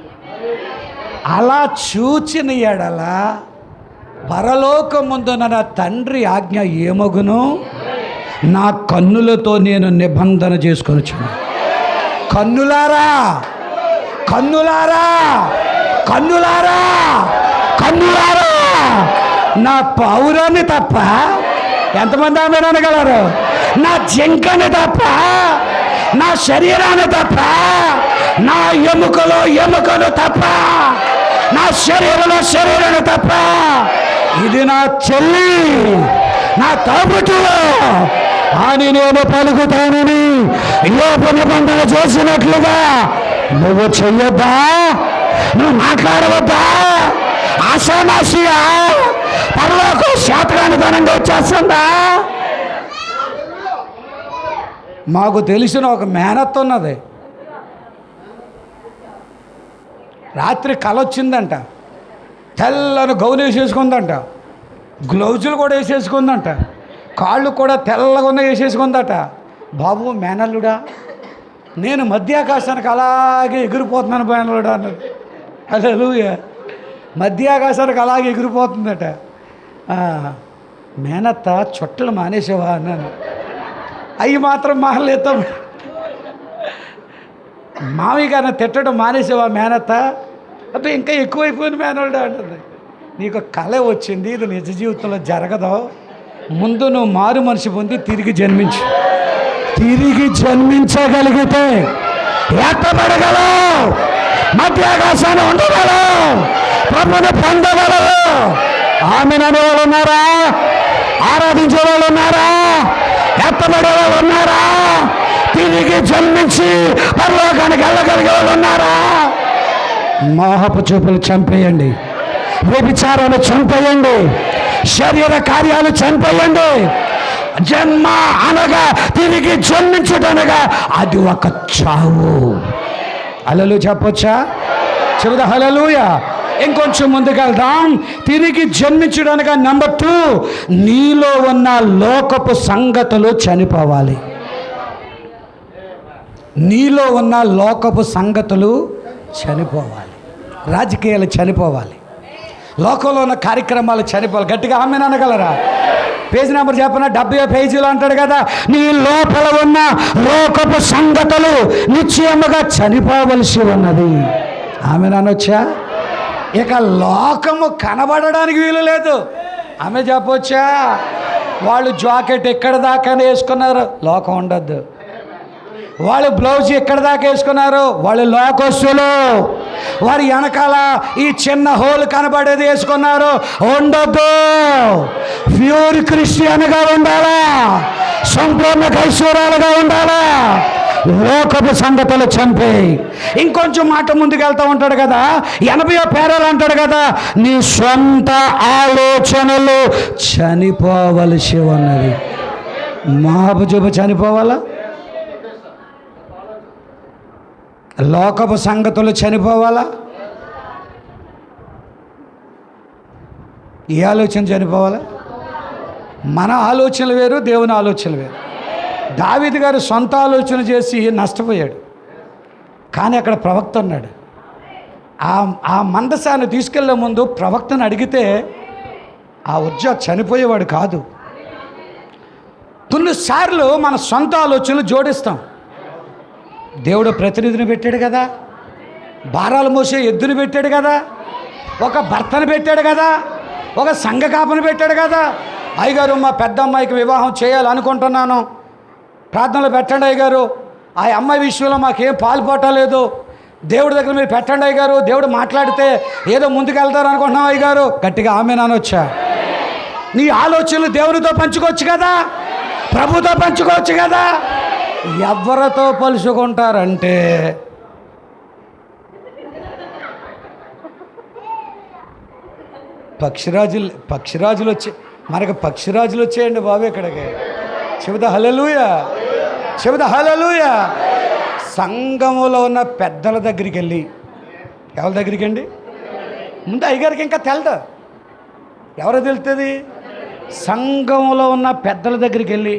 అలా చూచిన ఎడల పరలోకముందున నా తండ్రి ఆజ్ఞ ఏమగును? నా కన్నులతో నేను నిబంధన చేసుకొనుచున్నాను. కన్నులారా, కన్నులారా, కన్నులారా, కన్నులారా, నా పౌరాన్ని తప్ప ఎంతమంది ఆమె అనగలరు? నా జింకని తప్ప, నా శరీరాన్ని తప్ప, నా ఎముకలో ఎముకలు తప్ప, నా శరీరంలో శరీరాన్ని తప్ప, ఇది నా చెల్లి, నా తోబుట్టువు అని నేను పలుకుతానని యోబు నిబంధన చేసినట్లుగా నువ్వు చెయ్యొద్దా? నువ్వు మాట్లాడవద్దా? ఆశానాశియా పరలోకం శాతకాని ధనంగా వచ్చేస్తుందా? మాకు తెలిసిన ఒక మేనత్త ఉన్నది. రాత్రి కల వచ్చిందంట. తెల్లని గౌను వేసేసుకుందంట, గ్లౌజులు కూడా వేసేసుకుందంట, కాళ్ళు కూడా తెల్లగా ఉన్న వేసేసుకుందట. బాబు మేనల్లుడా, నేను మధ్యాకాశానికి అలాగే ఎగిరిపోతున్నాను మేనల్లుడా అన్నది. హల్లెలూయా. మధ్యాకాశానికి అలాగే ఎగిరిపోతుందట. మేనత్త చుట్టలు మానేసేవా అన్నాను. అవి మాత్రం మానలేతాం. మామయ్య గారిని తిట్టడం మానేసేవా మేనత్త? అంటే ఇంకా ఎక్కువైపోయింది మేనల్లుడా అంటుంది. నీకు కళ వచ్చింది, ఇది నిజ జీవితంలో జరగదు. ముందు నువ్వు మారు మనిషి పొంది తిరిగి జన్మించు. తిరిగి జన్మించగలిగితే ఎత్తబడగలవు, మధ్యాకాశాన్ని ఉండగలవు, ప్రభుని పొందగలవు. ఆమె అనే వాళ్ళు ఉన్నారా? ఆరాధించే వాళ్ళు ఉన్నారా? ఎత్తబడే వాళ్ళు ఉన్నారా? తిరిగి జన్మించి పరలోకానికి వెళ్ళగలిగే వాళ్ళు ఉన్నారా? మోహపు చూపులు చంపేయండి, వ్యభిచారాన్ని చంపేయండి, శరీర కార్యాలు చనిపోయండి. జన్మ అనగా తిరిగి జన్మించుటనగా అది ఒక చావు. హల్లెలూయా చెప్పొచ్చా? చెబుదా హల్లెలూయా. ఇంకొంచెం ముందుకెళ్దాం. తిరిగి జన్మించడానికి నెంబర్ 2, నీలో ఉన్న లోకపు సంగతులు చనిపోవాలి. నీలో ఉన్న లోకపు సంగతులు చనిపోవాలి. రాజకీయాలు చనిపోవాలి. లోకంలో ఉన్న కార్యక్రమాలు చనిపోవాలి. గట్టిగా ఆమె అనగలరా? పేజీ నెంబర్ చెప్పనా? 70వ పేజీలో అంటాడు కదా, నీ లోపల ఉన్న లోకపు సంగతులు నిశ్చయముగా చనిపోవలసి ఉన్నది. ఆమె అనొచ్చా? ఇక లోకము కనబడడానికి వీలు లేదు. ఆమె చెప్పొచ్చా? వాళ్ళు జాకెట్ ఎక్కడ దాకా వేసుకున్నారు, లోకం ఉండద్దు. వాళ్ళు బ్లౌజ్ ఎక్కడ దాకా వేసుకున్నారు, వాళ్ళు లోకస్తులు. వారి వెనకాల ఈ చిన్న హోల్ కనబడేది వేసుకున్నారు, ఉండొద్దు. ప్యూర్ క్రిస్టియన్గా ఉండాలా, సంపూర్ణ ఐశ్వర్యాలుగా ఉండాలా. లోకపు సంగతులు చంపేయి. ఇంకొంచెం మాట ముందుకెళ్తా ఉంటాడు కదా, 80వ పేరాలు అంటాడు కదా, నీ సొంత ఆలోచనలు చనిపోవలసి ఉన్నది. మాబుజుబు చనిపోవాలా? లోకపు సంగతులు చనిపోవాలా? ఈ ఆలోచన చనిపోవాలా? మన ఆలోచనలు వేరు, దేవుని ఆలోచనలు వేరు. దావీదు గారు సొంత ఆలోచన చేసి నష్టపోయాడు. కానీ అక్కడ ప్రవక్త ఉన్నాడు. ఆ మందసాన్ని తీసుకెళ్లే ముందు ప్రవక్తను అడిగితే ఆ ఉజ్జా చనిపోయేవాడు కాదు. కొన్నిసార్లు మన సొంత ఆలోచనలు జోడిస్తాం. దేవుడు ప్రతినిధిని పెట్టాడు కదా, భారాలు మోసే ఎద్దుని పెట్టాడు కదా, ఒక భర్తను పెట్టాడు కదా, ఒక సంఘ కాపని పెట్టాడు కదా. అయ్యగారు, మా పెద్ద అమ్మాయికి వివాహం చేయాలనుకుంటున్నాను, ప్రార్థనలు పెట్టండి అయ్యగారు. ఆ అమ్మాయి విషయంలో మాకేం పాల్పట్టలేదు, దేవుడి దగ్గర మీరు పెట్టండి అయ్యగారు. దేవుడు మాట్లాడితే ఏదో ముందుకెళ్తారు అనుకుంటున్నాం అయ్యగారు. గట్టిగా ఆమె నానొచ్చా? నీ ఆలోచనలు దేవునితో పంచుకోవచ్చు కదా, ప్రభుతో పంచుకోవచ్చు కదా. ఎవరితో పలుచుకుంటారంటే పక్షిరాజులు వచ్చి మనకు పక్షిరాజులు వచ్చేయండి బాబు ఇక్కడికి. చెబుతా హల్లెలూయా, చెబుతా హల్లెలూయా. సంఘములో ఉన్న పెద్దల దగ్గరికి వెళ్ళి, ఎవరి దగ్గరికి అండి? ముందు అయ్యగారికి ఇంకా తెలదు, ఎవరో తెలుస్తుంది. సంఘంలో ఉన్న పెద్దల దగ్గరికి వెళ్ళి,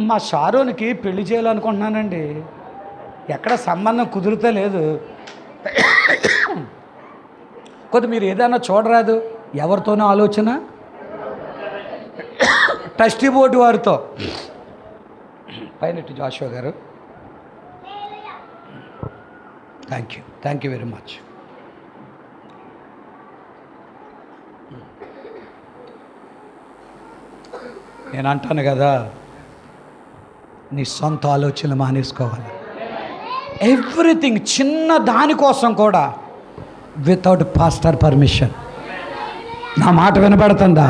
మా షారోనికి పెళ్లి చేయాలనుకుంటున్నానండి, ఎక్కడ సంబంధం కుదురుతా లేదు, కొద్ది మీరు ఏదైనా చూడరాదు. ఎవరితోనో ఆలోచన, ట్రస్టీ బోర్డు వారితో. పైనట్టు జాషువా గారు, థ్యాంక్ యూ వెరీ మచ్. నేను అంటాను కదా, నీ సొంత ఆలోచనలు మానేసుకోవాలి. ఎవ్రీథింగ్, చిన్న దానికోసం కూడా వితౌట్ పాస్టర్ పర్మిషన్. నా మాట వినబడుతుందా?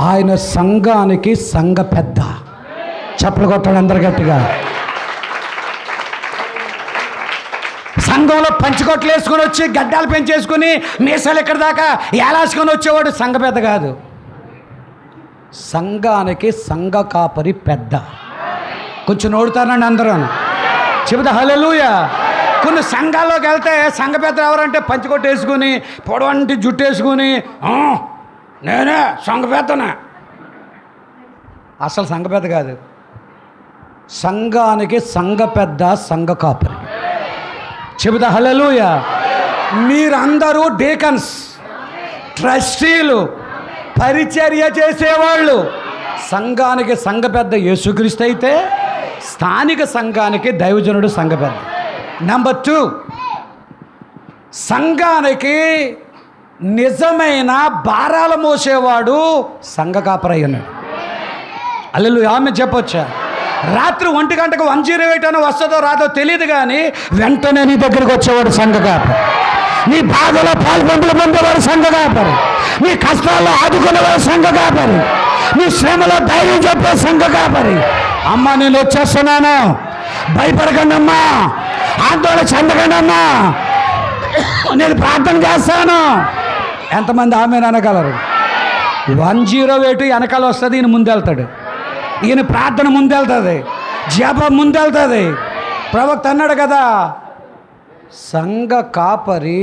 ఆయన సంఘానికి సంఘ పెద్ద. చప్పలు కొట్టాడు అందరు గట్టిగా. సంఘంలో పంచికొట్లు వేసుకొని వచ్చి గడ్డాలు పెంచేసుకుని మీసాలు ఎక్కడి దాకా ఏలాసుకొని వచ్చేవాడు సంఘ పెద్ద కాదు. సంఘానికి సంఘ కాపరి పెద్ద. కొంచెం నోడుతానండి అందరూ, చెబుతా హల్లెలూయా. కొన్ని సంఘాల్లోకి వెళ్తే సంఘ పెద్దలు ఎవరంటే పంచికొట్టు వేసుకుని, పొడవంటి జుట్టు వేసుకుని, నేనే సంఘ పెద్దనా. అసలు సంఘ పెద్ద కాదు. సంఘానికి సంఘ పెద్ద సంఘ కాపరి. చెబుతా హల్లెలూయా. మీరందరూ డీకన్స్, ట్రస్టీలు, పరిచర్య చేసేవాళ్ళు. సంఘానికి సంఘ పెద్ద యేసుక్రీస్తు అయితే, స్థానిక సంఘానికి దైవజనుడు సంఘ పెద్ద. నెంబర్ 2, సంఘానికి నిజమైన భారాలు మోసేవాడు సంఘ కాపరి అన్నాడు. హల్లెలూయా, ఆమె చెప్పొచ్చా? రాత్రి 1 గంటకు 108 అని వస్తుందో రాదో తెలియదు, కానీ వెంటనే నీ దగ్గరికి వచ్చేవాడు సంఘ కాపరి. నీ బాధలో పాల్పొందులు పొందేవాడు సంఘ కాపరి. నీ కష్టాల్లో ఆదుకునేవాడు సంఘ కాపరి. నీ శ్రమలో ధైర్యం చెప్పే సంఘ కాపరి. అమ్మా, నేను వచ్చేస్తున్నాను, భయపడకండి అమ్మా, ఆందోళన చెందకండి అమ్మా, నేను ప్రార్థన చేస్తాను. ఎంతమంది ఆమె అనగలరు? 108 వెనకాల వస్తుంది, ఈయన ముందెళ్తాడు. ఈయన ప్రార్థన ముందెళ్తుంది, జపం ముందెళ్తుంది. ప్రవక్త అన్నాడు కదా, సంఘ కాపరి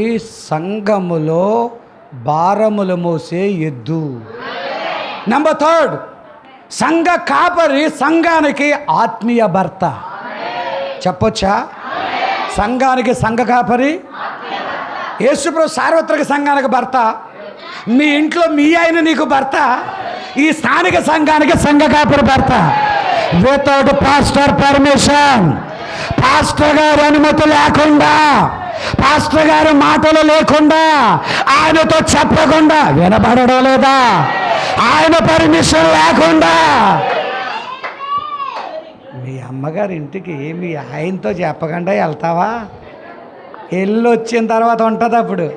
సంఘములో భారములు మోసే ఎద్దు. నెంబర్ 3, సంఘ కాపరి సంఘానికి ఆత్మీయ భర్త. చెప్పొచ్చా? సంఘానికి సంఘ కాపరి యేసుప్రభు సార్వత్రిక సంఘానికి భర్త. మీ ఇంట్లో మీ ఆయన నీకు భర్త, ఈ స్థానిక సంఘానికి సంఘ కాపరి భర్త. వితౌట్ పాస్టర్ పర్మిషన్, పాస్టర్ గారి అనుమతి లేకుండా, పాస్టర్ గారి మాటలు లేకుండా, ఆయనతో చెప్పకుండా, వినబడడం లేదా, ఆయన పర్మిషన్ లేకుండా మీ అమ్మగారి ఇంటికి మీ ఆయనతో చెప్పకుండా వెళ్తావా? ఎల్లు వచ్చిన తర్వాత ఉంటుంది. అప్పుడు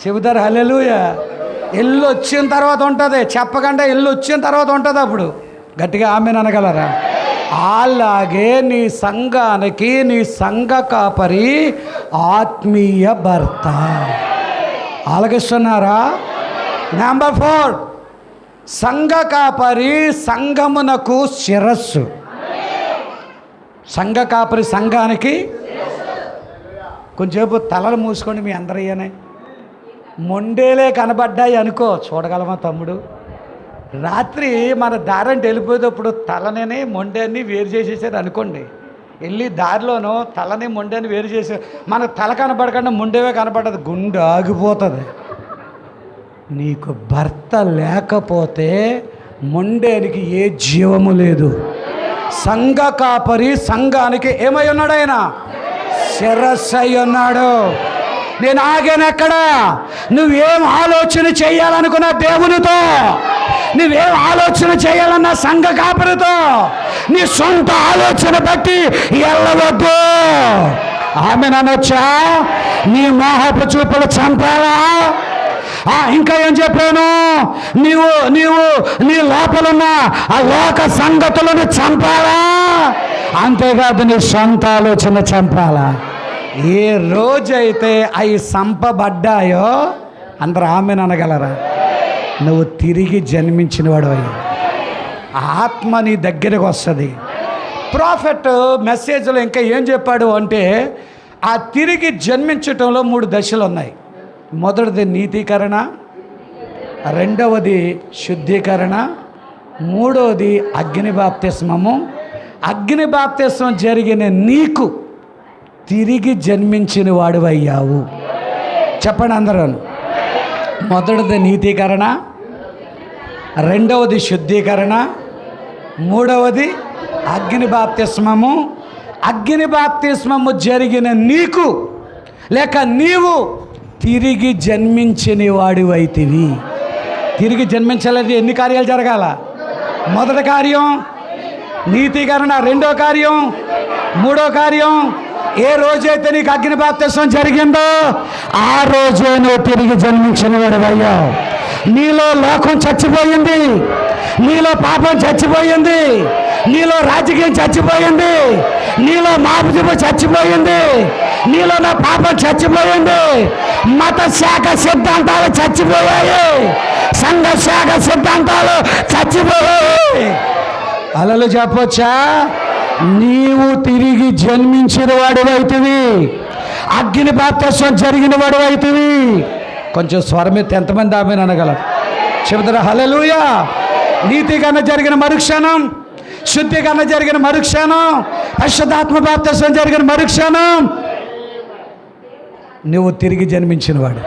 చెబుతారు హల్లెలూయా. ఎల్లు వచ్చిన తర్వాత ఉంటుంది, చెప్పకుండా ఎల్లు వచ్చిన తర్వాత ఉంటుంది. అప్పుడు గట్టిగా ఆమెను అనగలరా? అలాగే నీ సంఘానికి నీ సంఘ కాపరి ఆత్మీయ భర్త. ఆలకిస్తున్నారా? నెంబర్ 4, సంఘ కాపరి సంఘమునకు శిరస్సు. సంఘ కాపరి సంఘానికి కొంచెంసేపు తలలు మూసుకోండి మీ అందరయ్యనే. మొండేలే కనబడ్డాయి అనుకో, చూడగలమా తమ్ముడు? రాత్రి మన దారంటే వెళ్ళిపోయేటప్పుడు తలనే మొండేని వేరు చేసేసారు అనుకోండి. వెళ్ళి దారిలోనూ తలని మొండేని వేరు చేసారు. మనకు తల కనబడకుండా మొండేవే కనబడదు, గుండె ఆగిపోతుంది. నీకు భర్త లేకపోతే మొండేనికి ఏ జీవము లేదు. సంఘ కాపరి సంఘానికి ఏమై ఉన్నాడు? ఆయన శిరస్సు అయి ఉన్నాడు. నేను ఆగానెక్కడ? నువ్వేం ఆలోచన చేయాలనుకున్నా దేవునితో, నువ్వేం ఆలోచన చేయాలన్నా సంఘ కాపరితో, నీ సొంత ఆలోచన బట్టి వెళ్ళవద్దు. ఆమె అనొచ్చా? నీ మోహపు చూపులు చంపాలా? ఇంకా ఏం చెప్పాను? నీ లోపలున్న ఆ లోక సంగతులను చంపాలా? అంతేకాదు నీ సొంత ఆలోచన చంపాలా? ఏ రోజైతే అవి చంపబడ్డాయో అందరూ ఆమెను అనగలరా? నువ్వు తిరిగి జన్మించిన వాడు అయ్యి, ఆత్మ నీ దగ్గరకు వస్తుంది. ప్రాఫెట్ మెసేజ్లో ఇంకా ఏం చెప్పాడు అంటే, ఆ తిరిగి జన్మించటంలో 3 దశలు ఉన్నాయి. మొదటిది నీతీకరణ, రెండవది శుద్ధీకరణ, మూడవది అగ్ని బాప్తిస్మము. అగ్ని బాప్తిస్మం జరిగిన నీకు తిరిగి జన్మించిన వాడు అయ్యావు. చెప్పండి అందరూ. మొదటిది నీతీకరణ, రెండవది శుద్ధీకరణ, మూడవది అగ్ని బాప్తిస్మము. అగ్ని బాప్తిస్మము జరిగిన నీకు లేక నీవు తిరిగి జన్మించిన వాడివైతివి. తిరిగి జన్మించాలంటే ఎన్ని కార్యాలు జరగాల? మొదటి కార్యం నీతీకరణ, రెండో కార్యం, మూడో కార్యం. ఏ రోజైతే నీకు అగ్ని బాప్తిస్మం జరిగిందో ఆ రోజే నువ్వు తిరిగి జన్మించిన వాడివయ్యావు. నీలో లోకం చచ్చిపోయింది, నీలో పాపం చచ్చిపోయింది, నీలో రాజకీయం చచ్చిపోయింది, నీలో మాపుజీపు చచ్చిపోయింది, నీలో నా పాపం చచ్చిపోయింది, మత శాఖ సిద్ధాంతాలు చచ్చిపోయాయి, సంఘ శాఖ సిద్ధాంతాలు చచ్చిపోయాయి. అలలు చెప్పొచ్చా? నీవు తిరిగి జన్మించిన వాడివైతివి, అగ్ని బాప్తిస్మం జరిగిన వాడివైతివి. కొంచెం స్వరమెత్తి ఎంతమంది ఆమెను అనగలరు? చెబుతారా హల్లెలూయా? నీతికన్నా జరిగిన మరుక్షణం, శుద్ధీకరణ జరిగిన మరుక్షణం, పరిశుద్ధాత్మ బాప్తిస్మం జరిగిన మరుక్షణం నువ్వు తిరిగి జన్మించినవాడు.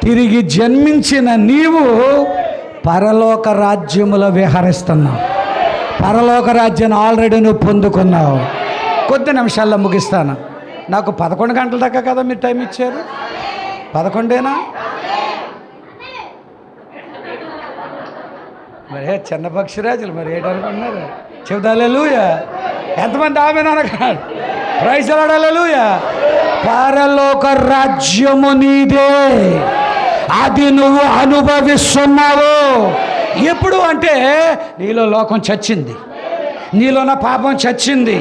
తిరిగి జన్మించిన నీవు పరలోక రాజ్యములో విహరిస్తున్నావు. పరలోక రాజ్యాన్ని ఆల్రెడీ నువ్వు పొందుకున్నావు. కొద్ది నిమిషాల్లో ముగిస్తాను. నాకు 11 గంటల దాకా కదా మీరు టైం ఇచ్చారు. 11ఏనా? మరి చిన్న పక్షిరాజులు మరి ఏంటనుకుంటున్నారు? చెబుతా హల్లెలూయా. ఎంతమంది ఆమెను అనగాడు? ప్రైజ్ ది లార్డ్ హల్లెలూయా. పరలోక రాజ్యము నీదే, అది నువ్వు అనుభవిస్తున్నావు. ఎప్పుడు అంటే నీలో లోకం చచ్చింది, నీలో నా పాపం చచ్చింది,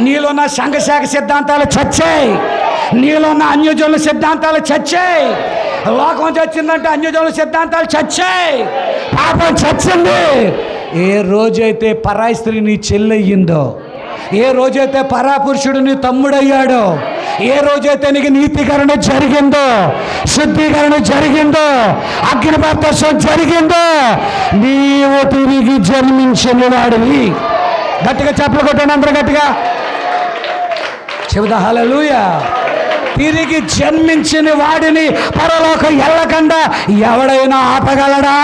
నీలో నా సంఘశాఖ సిద్ధాంతాలు చచ్చాయి, నీలో నా అన్యజనుల సిద్ధాంతాలు చచ్చాయి. లోకం చచ్చిందంటే అన్యజనుల సిద్ధాంతాలు చచ్చాయి, పాపం చచ్చింది. ఏ రోజైతే పరాయి స్త్రీ నీ చెల్లయ్యిందో, ఏ రోజైతే పరాపురుషుడు నీ తమ్ముడయ్యాడో, ఏ రోజైతే నీకు నీతీకరణ జరిగిందో, శుద్ధీకరణ జరిగిందో, అగ్ని బాప్తిస్మం జరిగిందో, నీవు తిరిగి జన్మించిన వాడివి. గట్టిగా చప్పలు కొట్టాను అందరూ గట్టిగా చెబుతా హల్లెలూయా. తిరిగి జన్మించిన వాడిని పరలోకం ఎల్లకుండా ఎవడైనా ఆపగలడా?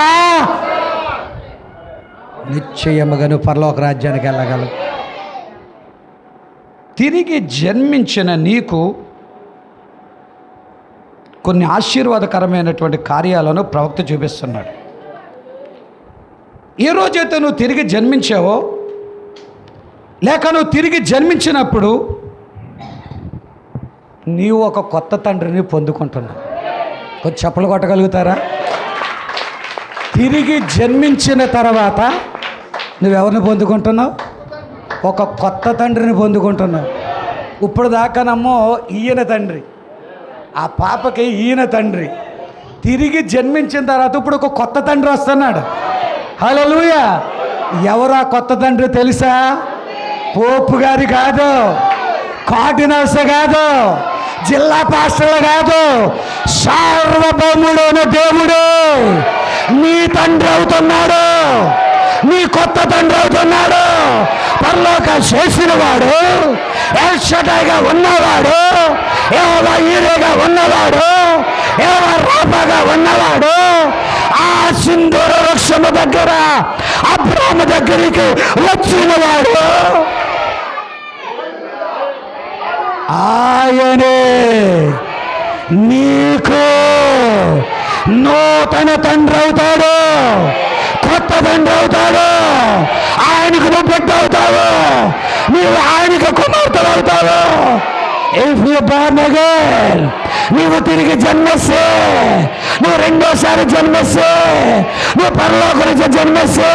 నిశ్చయముగా నువ్వు పరలోక రాజ్యానికి వెళ్ళగలవు. తిరిగి జన్మించిన నీకు కొన్ని ఆశీర్వాదకరమైనటువంటి కార్యాలను ప్రవక్త చూపిస్తున్నాడు. ఏ రోజైతే నువ్వు తిరిగి జన్మించావో, లేక నువ్వు తిరిగి జన్మించినప్పుడు నీవు ఒక కొత్త తండ్రిని పొందుకుంటున్నావు. కొంచెం చప్పలు కొట్టగలుగుతారా? తిరిగి జన్మించిన తర్వాత నువ్వెవరిని పొందుకుంటున్నావు? ఒక కొత్త తండ్రిని పొందుకుంటున్నావు. ఇప్పుడు దాకానమ్మో ఈయన తండ్రి, ఆ పాపకి ఈయన తండ్రి. తిరిగి జన్మించిన తర్వాత ఇప్పుడు ఒక కొత్త తండ్రి వస్తున్నాడు. హల్లెలూయా. ఎవరు ఆ కొత్త తండ్రి తెలుసా? పోపు గారి కాదు, కార్డినల్స్ కాదు, జిల్లా పాస్టర్లు కాదు, సార్వభౌముడైన దేవుడు నీ తండ్రి అవుతున్నాడు, నీ కొత్త తండ్రి అవుతున్నాడు. పరలోక చేసిన వాడు, ఎల్ షడాయిగా ఉన్నవాడు, యెహోవా ఈరేగా ఉన్నవాడు, యెహోవా రాఫాగా ఉన్నవాడు, ఆ సింధూర వృక్షము దగ్గర అబ్రాహాము దగ్గరికి వచ్చినవాడు ఆయనే నీకు నూతన తండ్రి అవుతాడు, కొత్త తండ్రి అవుతాడు. ఆయనకు నువ్వు బిడ్డ అవుతావు, నీవు ఆయనకు కుమార్తెలు అవుతావు. ఇఫ్ యు బోర్న్ అగైన్, నీవు తిరిగి జన్మిస్తే, నువ్వు రెండోసారి జన్మిస్తే, నువ్వు పరలోకం నుంచి జన్మిస్తే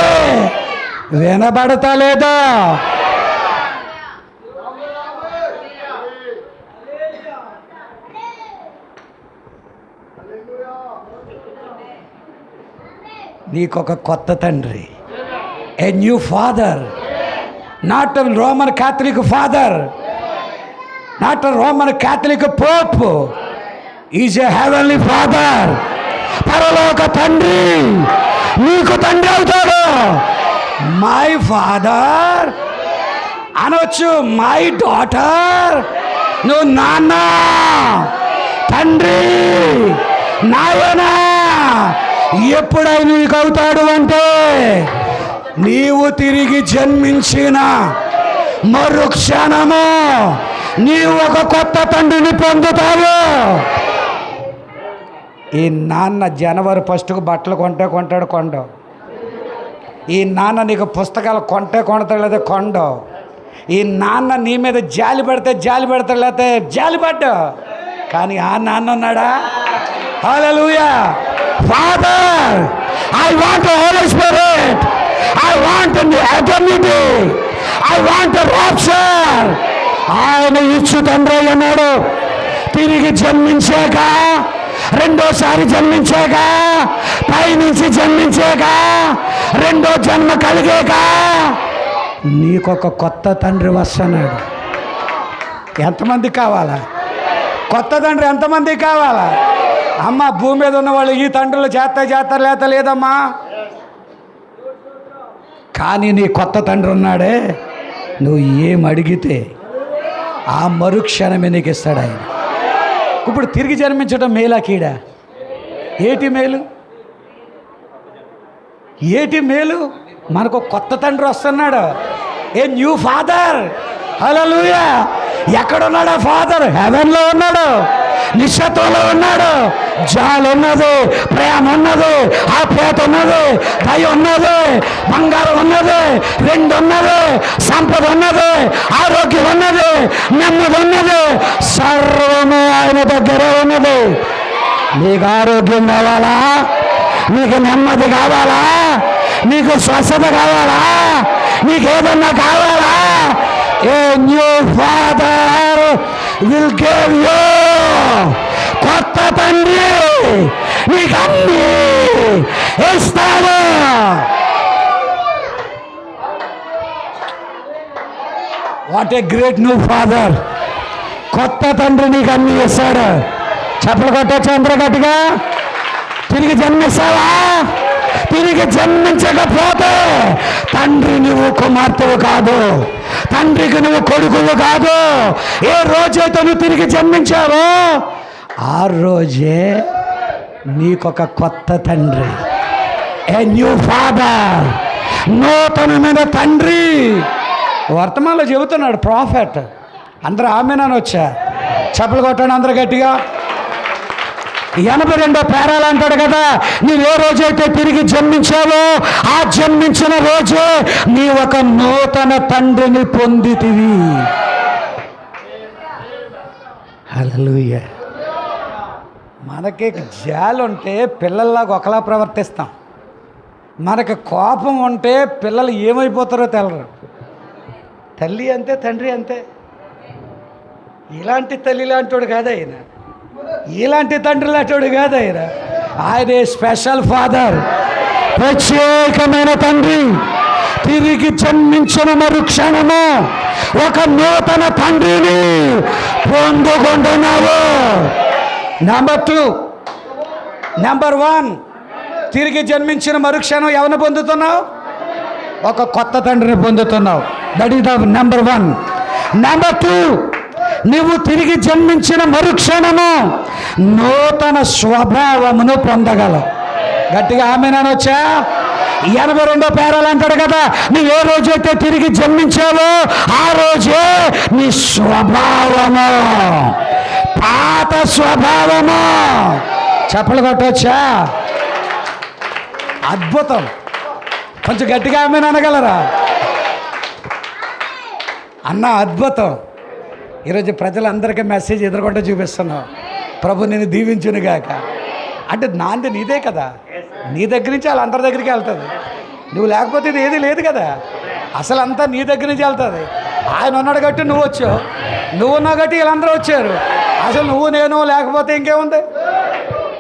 వినబడతా లేదా? నీకొక కొత్త తండ్రి, a new father, not Roman Catholic father, not Roman Catholic Pope, is a heavenly father. పరలోక తండ్రి నీకు తండ్రి అవుతాడు. మై ఫాదర్ అనొచ్చు, మై డాటర్. నువ్వు నాన్న, తండ్రి, నాయనా ఎప్పుడైనా నీకు అవుతాడు అంటే నీవు తిరిగి జన్మించిన మరుక్షణము నీవు ఒక కొత్త తండ్రిని పొందుతావు. ఈ నాన్న జనవరి 1కు బట్టలు కొంటాడు కొండో, ఈ నాన్న నీకు పుస్తకాలు కొంటాడు లేదా కొండో, ఈ నాన్న నీ మీద జాలి పెడతాడు లేకపోతే జాలి పడ్డా. కానీ ఆ నాన్న ఉన్నాడా? హల్లెలూయా. Father, I want the Holy Spirit. I want the eternity. I want the rapture. ఆయన ఇచ్చు తండ్రి అన్నాడు. తిరిగి జన్మించాక, రెండోసారి జన్మించాక, పైనుంచి జన్మించాక, రెండో జన్మ కలిగాక నీకొక కొత్త తండ్రి వస్తున్నాడు. ఎంతమంది కావాలా కొత్త తండ్రి? ఎంతమంది కావాలా? అమ్మ, భూమి మీద ఉన్నవాళ్ళు ఈ తండ్రులు చేస్తారు లేదమ్మా. కానీ నీ కొత్త తండ్రి ఉన్నాడే, నువ్వు ఏం అడిగితే ఆ మరుక్షణమే నీకు ఇస్తాడు ఆయన. ఇప్పుడు తిరిగి జన్మించడం మేలా కీడా? ఏటి మేలు? ఏటి మేలు? మనకు కొత్త తండ్రి వస్తున్నాడు, ఏ న్యూ ఫాదర్. హల్లెలూయా. ఎక్కడున్నాడు ఆ ఫాదర్? హెవెన్లో ఉన్నాడు, నిశ్చత్వంలో ఉన్నాడు. జాలి ఉన్నది, ప్రేమ ఉన్నది, ఆప్యాయత ఉన్నది, దయ ఉన్నది, బంగారం ఉన్నది, వెండి ఉన్నది, సంపద ఉన్నది, ఆరోగ్యం ఉన్నది, నెమ్మది ఉన్నది, సర్వము ఆయన దగ్గరే ఉన్నది. నీకు ఆరోగ్యం కావాలా? నీకు నెమ్మది కావాలా? నీకు స్వస్థత కావాలా? నీకేదన్నా కావాలా? A new father will give you కొత్త తండ్రి నీకు అన్నీ ఇస్తాడు. What a great new father. కొత్త తండ్రి నీకు అన్నీ ఇస్తాడు. చప్పలు కొట్టొచ్చు అందరూ గట్టిగా. తిరిగి జన్మిస్తావా? తిరిగి జన్మించకపోతే తండ్రి నువ్వు కుమార్తెవు కాదు, తండ్రికి నువ్వు కొడుకువు కాదు. ఏ రోజైతే నువ్వు తిరిగి జన్మించావో ఆ రోజే నీకొక కొత్త తండ్రి, ఏ న్యూ ఫాదర్, నూతనమైన తండ్రి. వర్తమానంలో చెబుతున్నాడు ప్రాఫెట్. అందరూ ఆమెనని వచ్చా. చప్పలు కొట్టండి అందరూ గట్టిగా. 82వ పేరాలు అంటాడు కదా, నీవు ఏ రోజైతే తిరిగి జన్మించావో ఆ జన్మించిన రోజే నీ ఒక నూతన తండ్రిని పొందితివి. హల్లెలూయా. మనకి జాలి ఉంటే పిల్లల్లాగా ఒకలా ప్రవర్తిస్తాం. మనకి కోపం ఉంటే పిల్లలు ఏమైపోతారో తెలరు. తల్లి అంతే, తండ్రి అంతే. ఇలాంటి తల్లి లాంటోడు కాదు ఆయన, ఇలాంటి తండ్రి లాంటోడు కాదు ఆయన. ఆయనే స్పెషల్ ఫాదర్, ప్రత్యేకమైన తండ్రి. తిరిగి జన్మించిన మరుక్షణము ఒక నూతన తండ్రిని పొందుకుంటున్నావు. నెంబర్ 2, నెంబర్ 1, తిరిగి జన్మించిన మరుక్షణం ఎవరిని పొందుతున్నావు? ఒక కొత్త తండ్రిని పొందుతున్నావు. That is the number 1. Number 2, నువ్వు తిరిగి జన్మించిన మరుక్షణము నూతన స్వభావమును పొందగలవు. గట్టిగా ఆమేనని వచ్చా. 82వ పేరాలు అంటాడు కదా, నువ్వు ఏ రోజైతే తిరిగి జన్మించావో ఆ రోజే నీ స్వభావము, పాత స్వభావము. చప్పలు కొట్టొచ్చా? అద్భుతం. కొంచెం గట్టిగా ఆమేన్ అనగలరా అన్న? అద్భుతం. ఈరోజు ప్రజలందరికీ మెసేజ్ ఎదుర్కొంటూ చూపిస్తున్నావు, ప్రభు నేను దీవించునుగాక అంటే. నాంది నీదే కదా, నీ దగ్గర నుంచి వాళ్ళందరి దగ్గరికి వెళ్తుంది. నువ్వు లేకపోతే ఇది ఏది లేదు కదా, అసలు అంతా నీ దగ్గర నుంచి వెళ్తుంది. ఆయన ఉన్నాడు గట్టి నువ్వు వచ్చావు, నువ్వు ఉన్నావు గట్టి వీళ్ళందరూ వచ్చారు. అసలు నువ్వు నేను లేకపోతే ఇంకేముంది?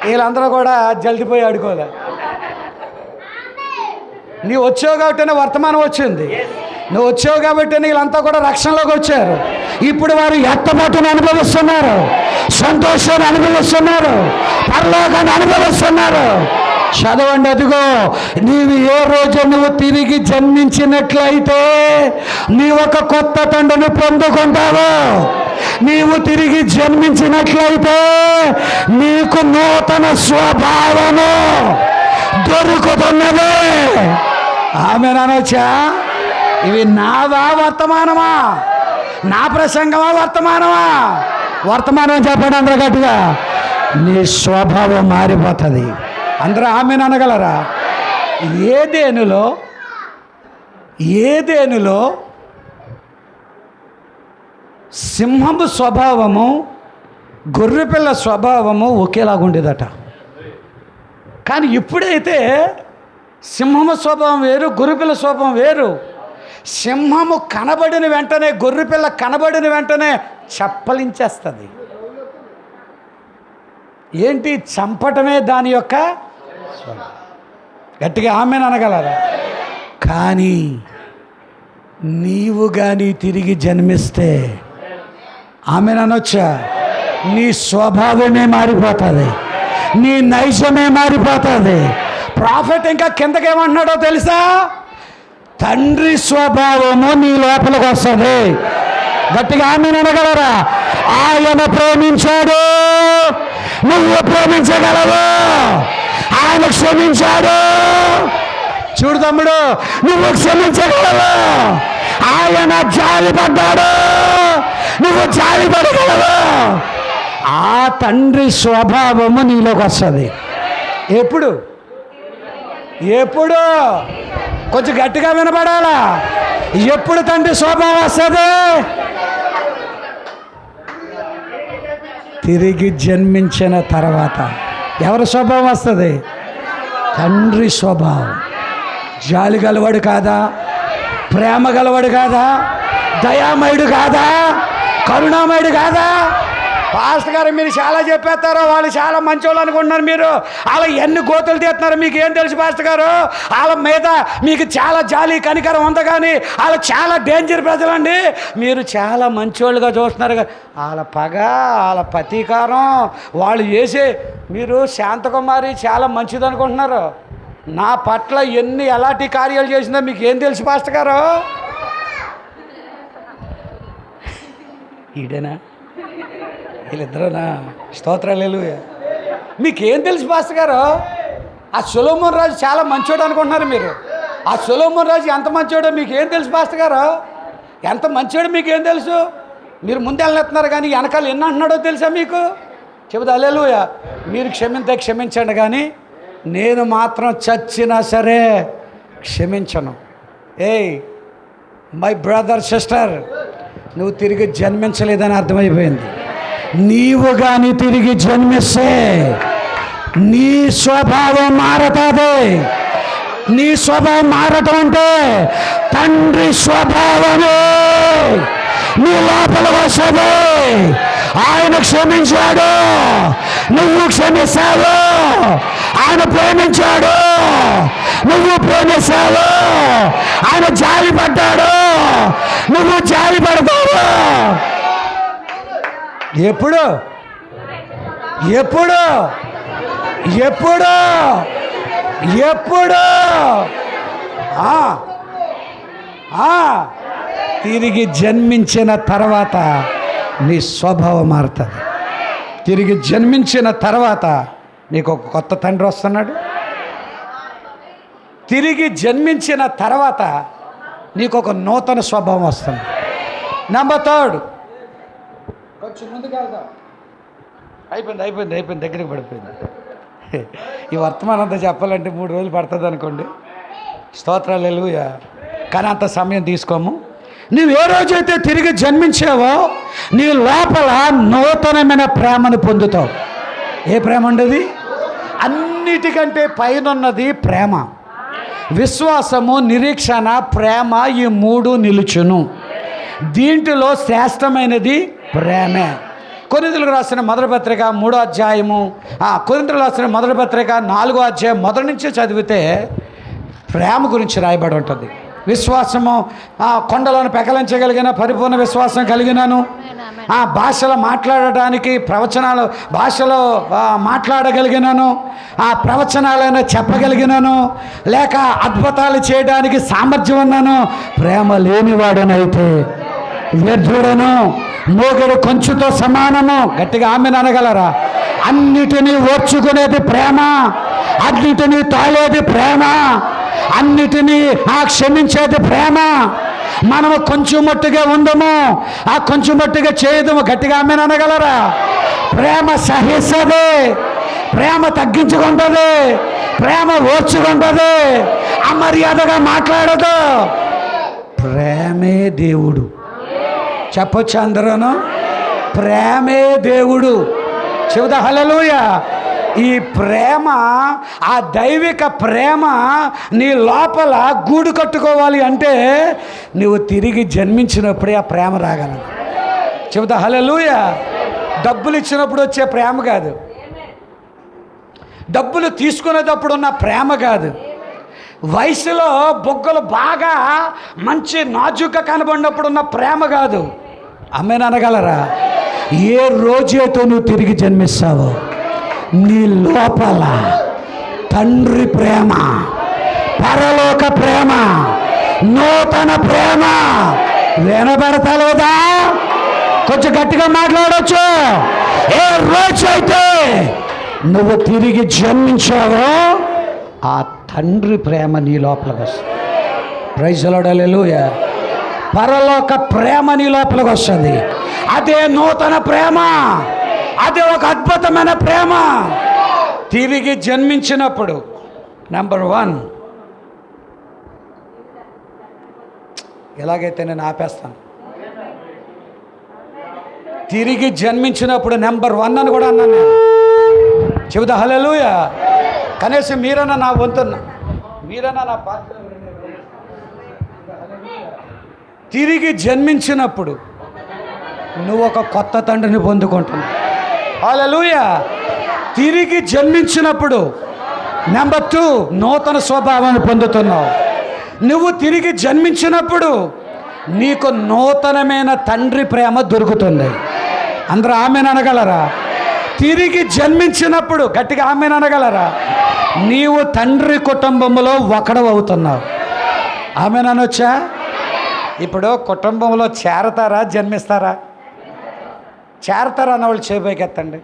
వీళ్ళందరూ కూడా జల్దిపోయి ఆడుకోలే. నీవు వచ్చావు కాబట్టినే వర్తమానం వచ్చింది, నువ్వు వచ్చావు కాబట్టి వీళ్ళంతా కూడా రక్షణలోకి వచ్చారు. ఇప్పుడు వారు ఎత్తబట్టును అనుభవిస్తున్నారు, సంతోషాన్ని అనుభవిస్తున్నారు, పరలోకాన్ని అనుభవిస్తున్నారు. చదవండి. అదిగో నీవు ఏ రోజు నువ్వు తిరిగి జన్మించినట్లయితే నీవు ఒక కొత్త తండ్రిని పొందుకుంటావు. నీవు తిరిగి జన్మించినట్లయితే నీకు నూతన స్వభావము దొరుకుతున్నది. ఆమె అనొచ్చా? ఇవి నావా వర్తమానమా? నా ప్రసంగమా వర్తమానమా? వర్తమానం చెప్పండి అందరూ గట్టిగా. నీ స్వభావం మారిపోతుంది. అందరూ ఆమెను అనగలరా? ఏదేనులో సింహము స్వభావము గొర్రెపిల్ల స్వభావము ఒకేలాగుండేదట. కానీ ఇప్పుడైతే సింహము స్వభావం వేరు, గొర్రెపిల్ల స్వభావం వేరు. సింహము కనబడిన వెంటనే, గొర్రెపిల్ల కనబడిన వెంటనే చప్పలించేస్తుంది. ఏంటి? చంపటమే దాని యొక్క స్వభావం. గట్టిగా ఆమెను అనగలరా? కానీ నీవు కానీ తిరిగి జన్మిస్తే ఆమెను అనొచ్చా? నీ స్వభావమే మారిపోతుంది, నీ నైజమే మారిపోతుంది. ప్రాఫెట్ ఇంకా కిందకేమంటున్నాడో తెలుసా? తండ్రి స్వభావము నీ లోపలికి వస్తుంది. గట్టిగా ఆమెను అనగలరా? ఆయన ప్రేమించాడు, నువ్వు ప్రేమించగలవు. ఆయన క్షమించాడు, చూడు తమ్ముడు, నువ్వు క్షమించగలవు. ఆయన జాలిపడ్డాడు, నువ్వు జాలిపడగలవు. ఆ తండ్రి స్వభావము నీలోకి వస్తుంది. ఎప్పుడు? కొంచెం గట్టిగా వినపడాలా? ఎప్పుడు తండ్రి స్వభావం వస్తుంది? తిరిగి జన్మించిన తర్వాత. ఎవరి స్వభావం వస్తుంది? తండ్రి స్వభావం. జాలి గలవాడు కాదా? ప్రేమ గలవాడు కాదా? దయామయుడు కాదా? కరుణామయుడు కాదా? పాస్టర్ గారు మీరు చాలా చెప్పేస్తారు, వాళ్ళు చాలా మంచోళ్ళు అనుకుంటున్నారు. మీరు వాళ్ళ ఎన్ని గోతులు తీస్తున్నారు మీకు ఏం తెలుసు పాస్టర్ గారు? వాళ్ళ మీద మీకు చాలా జాలి కనికరం ఉంది, కానీ వాళ్ళు చాలా డేంజర్ ప్రజలండి. మీరు చాలా మంచోళ్ళుగా చూస్తున్నారు. వాళ్ళ పగ, వాళ్ళ ప్రతీకారం, వాళ్ళు చేసే, మీరు శాంతకుమారి చాలా మంచిది అనుకుంటున్నారు. నా పట్ల ఎలాంటి కార్యాలు చేసిందో మీకు ఏం తెలుసు పాస్టర్ గారు? ఈడేనా? వీళ్ళిద్దరునా? స్తోత్రాలు. మీకేం తెలుసు పాస్టర్ గారు? ఆ సొలొమోను రాజు చాలా మంచోడు అనుకుంటున్నారు మీరు. ఆ సొలొమోను రాజు ఎంత మంచోడో మీకేం తెలుసు పాస్టర్ గారు? ఎంత మంచోడు మీకేం తెలుసు? మీరు ముందు వెళ్ళిస్తున్నారు, కానీ వెనకాల ఎన్ని అంటున్నాడో తెలుసా మీకు? చెబుతా హల్లెలూయా. మీరు క్షమించండి, కానీ నేను మాత్రం చచ్చినా సరే క్షమించను. ఏయ్ మై బ్రదర్, సిస్టర్, నువ్వు తిరిగి జన్మించలేదని అర్థమైపోయింది. నీవు కానీ తిరిగి జన్మిస్తే నీ స్వభావం మారతాది. నీ స్వభావం మారటం అంటే తండ్రి స్వభావమే నీ లోపల వస్తుంది. ఆయన క్షమించాడు, నువ్వు క్షమిస్తావు. ఆయన ప్రేమించాడు, నువ్వు ప్రేమిస్తావు. ఆయన జాలి పడ్డాడు, నువ్వు జాలి పడతావు. ఎప్పుడు ఎప్పుడు ఎప్పుడు ఎప్పుడు తిరిగి జన్మించిన తర్వాత నీ స్వభావం మారుతుంది. తిరిగి జన్మించిన తర్వాత నీకు ఒక కొత్త తండ్రి వస్తున్నాడు. తిరిగి జన్మించిన తర్వాత నీకు ఒక నూతన స్వభావం వస్తుంది. నెంబర్ 3, కొంచెం ముందుకు వెళ్దాం. అయిపోయింది, దగ్గరికి పడిపోయింది. ఈ వర్తమానం అంతా చెప్పాలంటే 3 రోజులు పడుతుంది అనుకోండి. స్తోత్రాలు హల్లెలూయా. కానీ అంత సమయం తీసుకోము. నువ్వు ఏ రోజైతే తిరిగి జన్మించావో నీ లోపల నూతనమైన ప్రేమను పొందుతావు. ఏ ప్రేమ ఉండేది? అన్నిటికంటే పైనున్నది ప్రేమ. విశ్వాసము, నిరీక్షణ, ప్రేమ, ఈ 3 నిలుచును. దీంట్లో శ్రేష్టమైనది ప్రేమే. కొరింథీయులకు రాసిన మొదటి పత్రిక 3వ అధ్యాయము, కొరింథీయులకు రాసిన మొదటి పత్రిక 4వ అధ్యాయం మొదటి నుంచి చదివితే ప్రేమ గురించి రాయబడి ఉంటుంది. విశ్వాసము, కొండలను పెకలించగలిగిన పరిపూర్ణ విశ్వాసం కలిగినాను. భాషలో మాట్లాడడానికి, భాషలో మాట్లాడగలిగినాను. ప్రవచనాలైనా చెప్పగలిగినాను, లేక అద్భుతాలు చేయడానికి సామర్థ్యం ఉన్నాను. ప్రేమ లేనివాడనైతే వ్యర్థుడను, మోగడు కొంచెంతో సమానము. గట్టిగా ఆమెను అనగలరా? అన్నిటినీ ఓర్చుకునేది ప్రేమ, అన్నిటినీ తాళేది ప్రేమ, అన్నిటినీ క్షమించేది ప్రేమ. మనము కొంచెం మట్టుగా ఉండము, కొంచెం మట్టుగా చేయదము. గట్టిగా ఆమెను అనగలరా? ప్రేమ సహిస్తుంది, ప్రేమ తగ్గించుకుంటుంది, ప్రేమ ఓర్చుకుంటుంది, అమర్యాదగా మాట్లాడదు. ప్రేమే దేవుడు. చెప్పొచ్చు అందరూను? ప్రేమే దేవుడు. చెబుతా హల్లెలూయా. ఈ ప్రేమ, ఆ దైవిక ప్రేమ నీ లోపల గూడు కట్టుకోవాలి అంటే నువ్వు తిరిగి జన్మించినప్పుడే ఆ ప్రేమ రాగలదు. చెబుతా హల్లెలూయా. డబ్బులు ఇచ్చినప్పుడు వచ్చే ప్రేమ కాదు, డబ్బులు తీసుకునేటప్పుడు ఉన్న ప్రేమ కాదు, వయసులో బొగ్గలు బాగా మంచి నాజుగ్గా కనబడినప్పుడు ఉన్న ప్రేమ కాదు. ఆమేన్ అనగలరా? ఏ రోజైతే నువ్వు తిరిగి జన్మిస్తావో నీ లోపల తండ్రి ప్రేమ, పరలోక ప్రేమ, నూతన ప్రేమ వినబడతలేదా? కొంచెం గట్టిగా మాట్లాడవచ్చు. ఏ రోజైతే నువ్వు తిరిగి జన్మించావో ఆ తండ్రి ప్రేమ నీ లోపలికి వస్తుంది. ప్రైజ్ ది లార్డ్, హల్లెలూయా. పరలోక ప్రేమ నీ లోపలికి వస్తుంది. అదే నూతన ప్రేమ, అదే ఒక అద్భుతమైన ప్రేమ. తిరిగి జన్మించినప్పుడు నెంబర్ 1, ఎలాగైతే నేను ఆపేస్తాను. తిరిగి జన్మించినప్పుడు నెంబర్ 1 అని కూడా అన్నాను నేను. చెబుతా హల్లెలూయా. కనీసం మీరన్నా నా వంతున్న, మీరన్నా నా పాత్ర. తిరిగి జన్మించినప్పుడు నువ్వు ఒక కొత్త తండ్రిని పొందుకుంటున్నావు. హల్లెలూయా. తిరిగి జన్మించినప్పుడు నెంబర్ 2 నూతన స్వభావాన్ని పొందుతున్నావు. నువ్వు తిరిగి జన్మించినప్పుడు నీకు నూతనమైన తండ్రి ప్రేమ దొరుకుతుంది. అందరూ ఆమెను అనగలరా? తిరిగి జన్మించినప్పుడు గట్టిగా ఆమెను అనగలరా? నీవు తండ్రి కుటుంబంలో ఒకడు అవుతున్నావు. ఆమెను అనొచ్చా? ఇప్పుడు కుటుంబంలో చేరతారా జన్మిస్తారా? చేరతారా అన్న వాళ్ళు చేపైకి ఎత్తండి.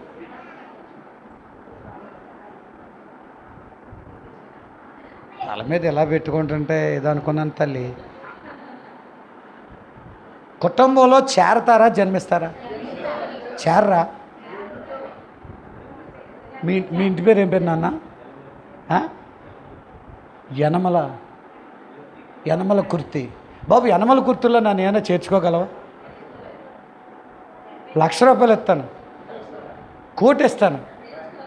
తల మీద ఎలా పెట్టుకుంటుంటే ఏదో అనుకున్నాను తల్లి. కుటుంబంలో చేరతారా జన్మిస్తారా? చేరరా? మీ ఇంటి పేరు ఏం పేరు నాన్న? యనమల కుర్తి. బాబు యనమల కుర్తిలో నన్ను ఏమైనా చేర్చుకోగలవా? ₹1,00,000 ఇస్తాను, కోటి ఇస్తాను.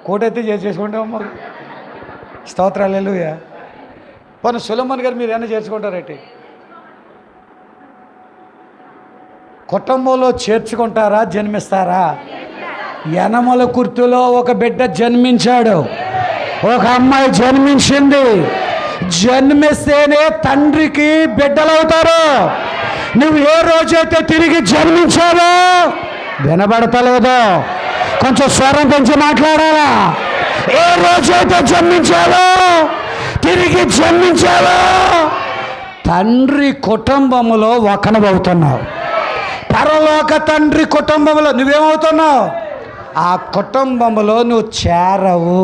కోటి అయితే చేసుకుంటామమ్మా. స్తోత్రాలు. హల్లెలూయా. పోనీ సులమన్ గారు మీరు ఏమైనా చేర్చుకుంటారేంటి? కుటుంబంలో చేర్చుకుంటారా జన్మిస్తారా? యనమల కుర్తిలో ఒక బిడ్డ జన్మించాడు, ఒక అమ్మాయి జన్మించింది. జన్మిస్తేనే తండ్రికి బిడ్డలవుతారు. నువ్వు ఏ రోజైతే తిరిగి జన్మించావో వినబడతలేదో, కొంచెం స్వరం పెంచి మాట్లాడాలా. ఏ రోజైతే జన్మించావో, తిరిగి జన్మించావో తండ్రి కుటుంబములో ఒకనవుతున్నావు. పరలోక తండ్రి కుటుంబంలో నువ్వేమవుతున్నావు? ఆ కుటుంబంలో నువ్వు చేరవు.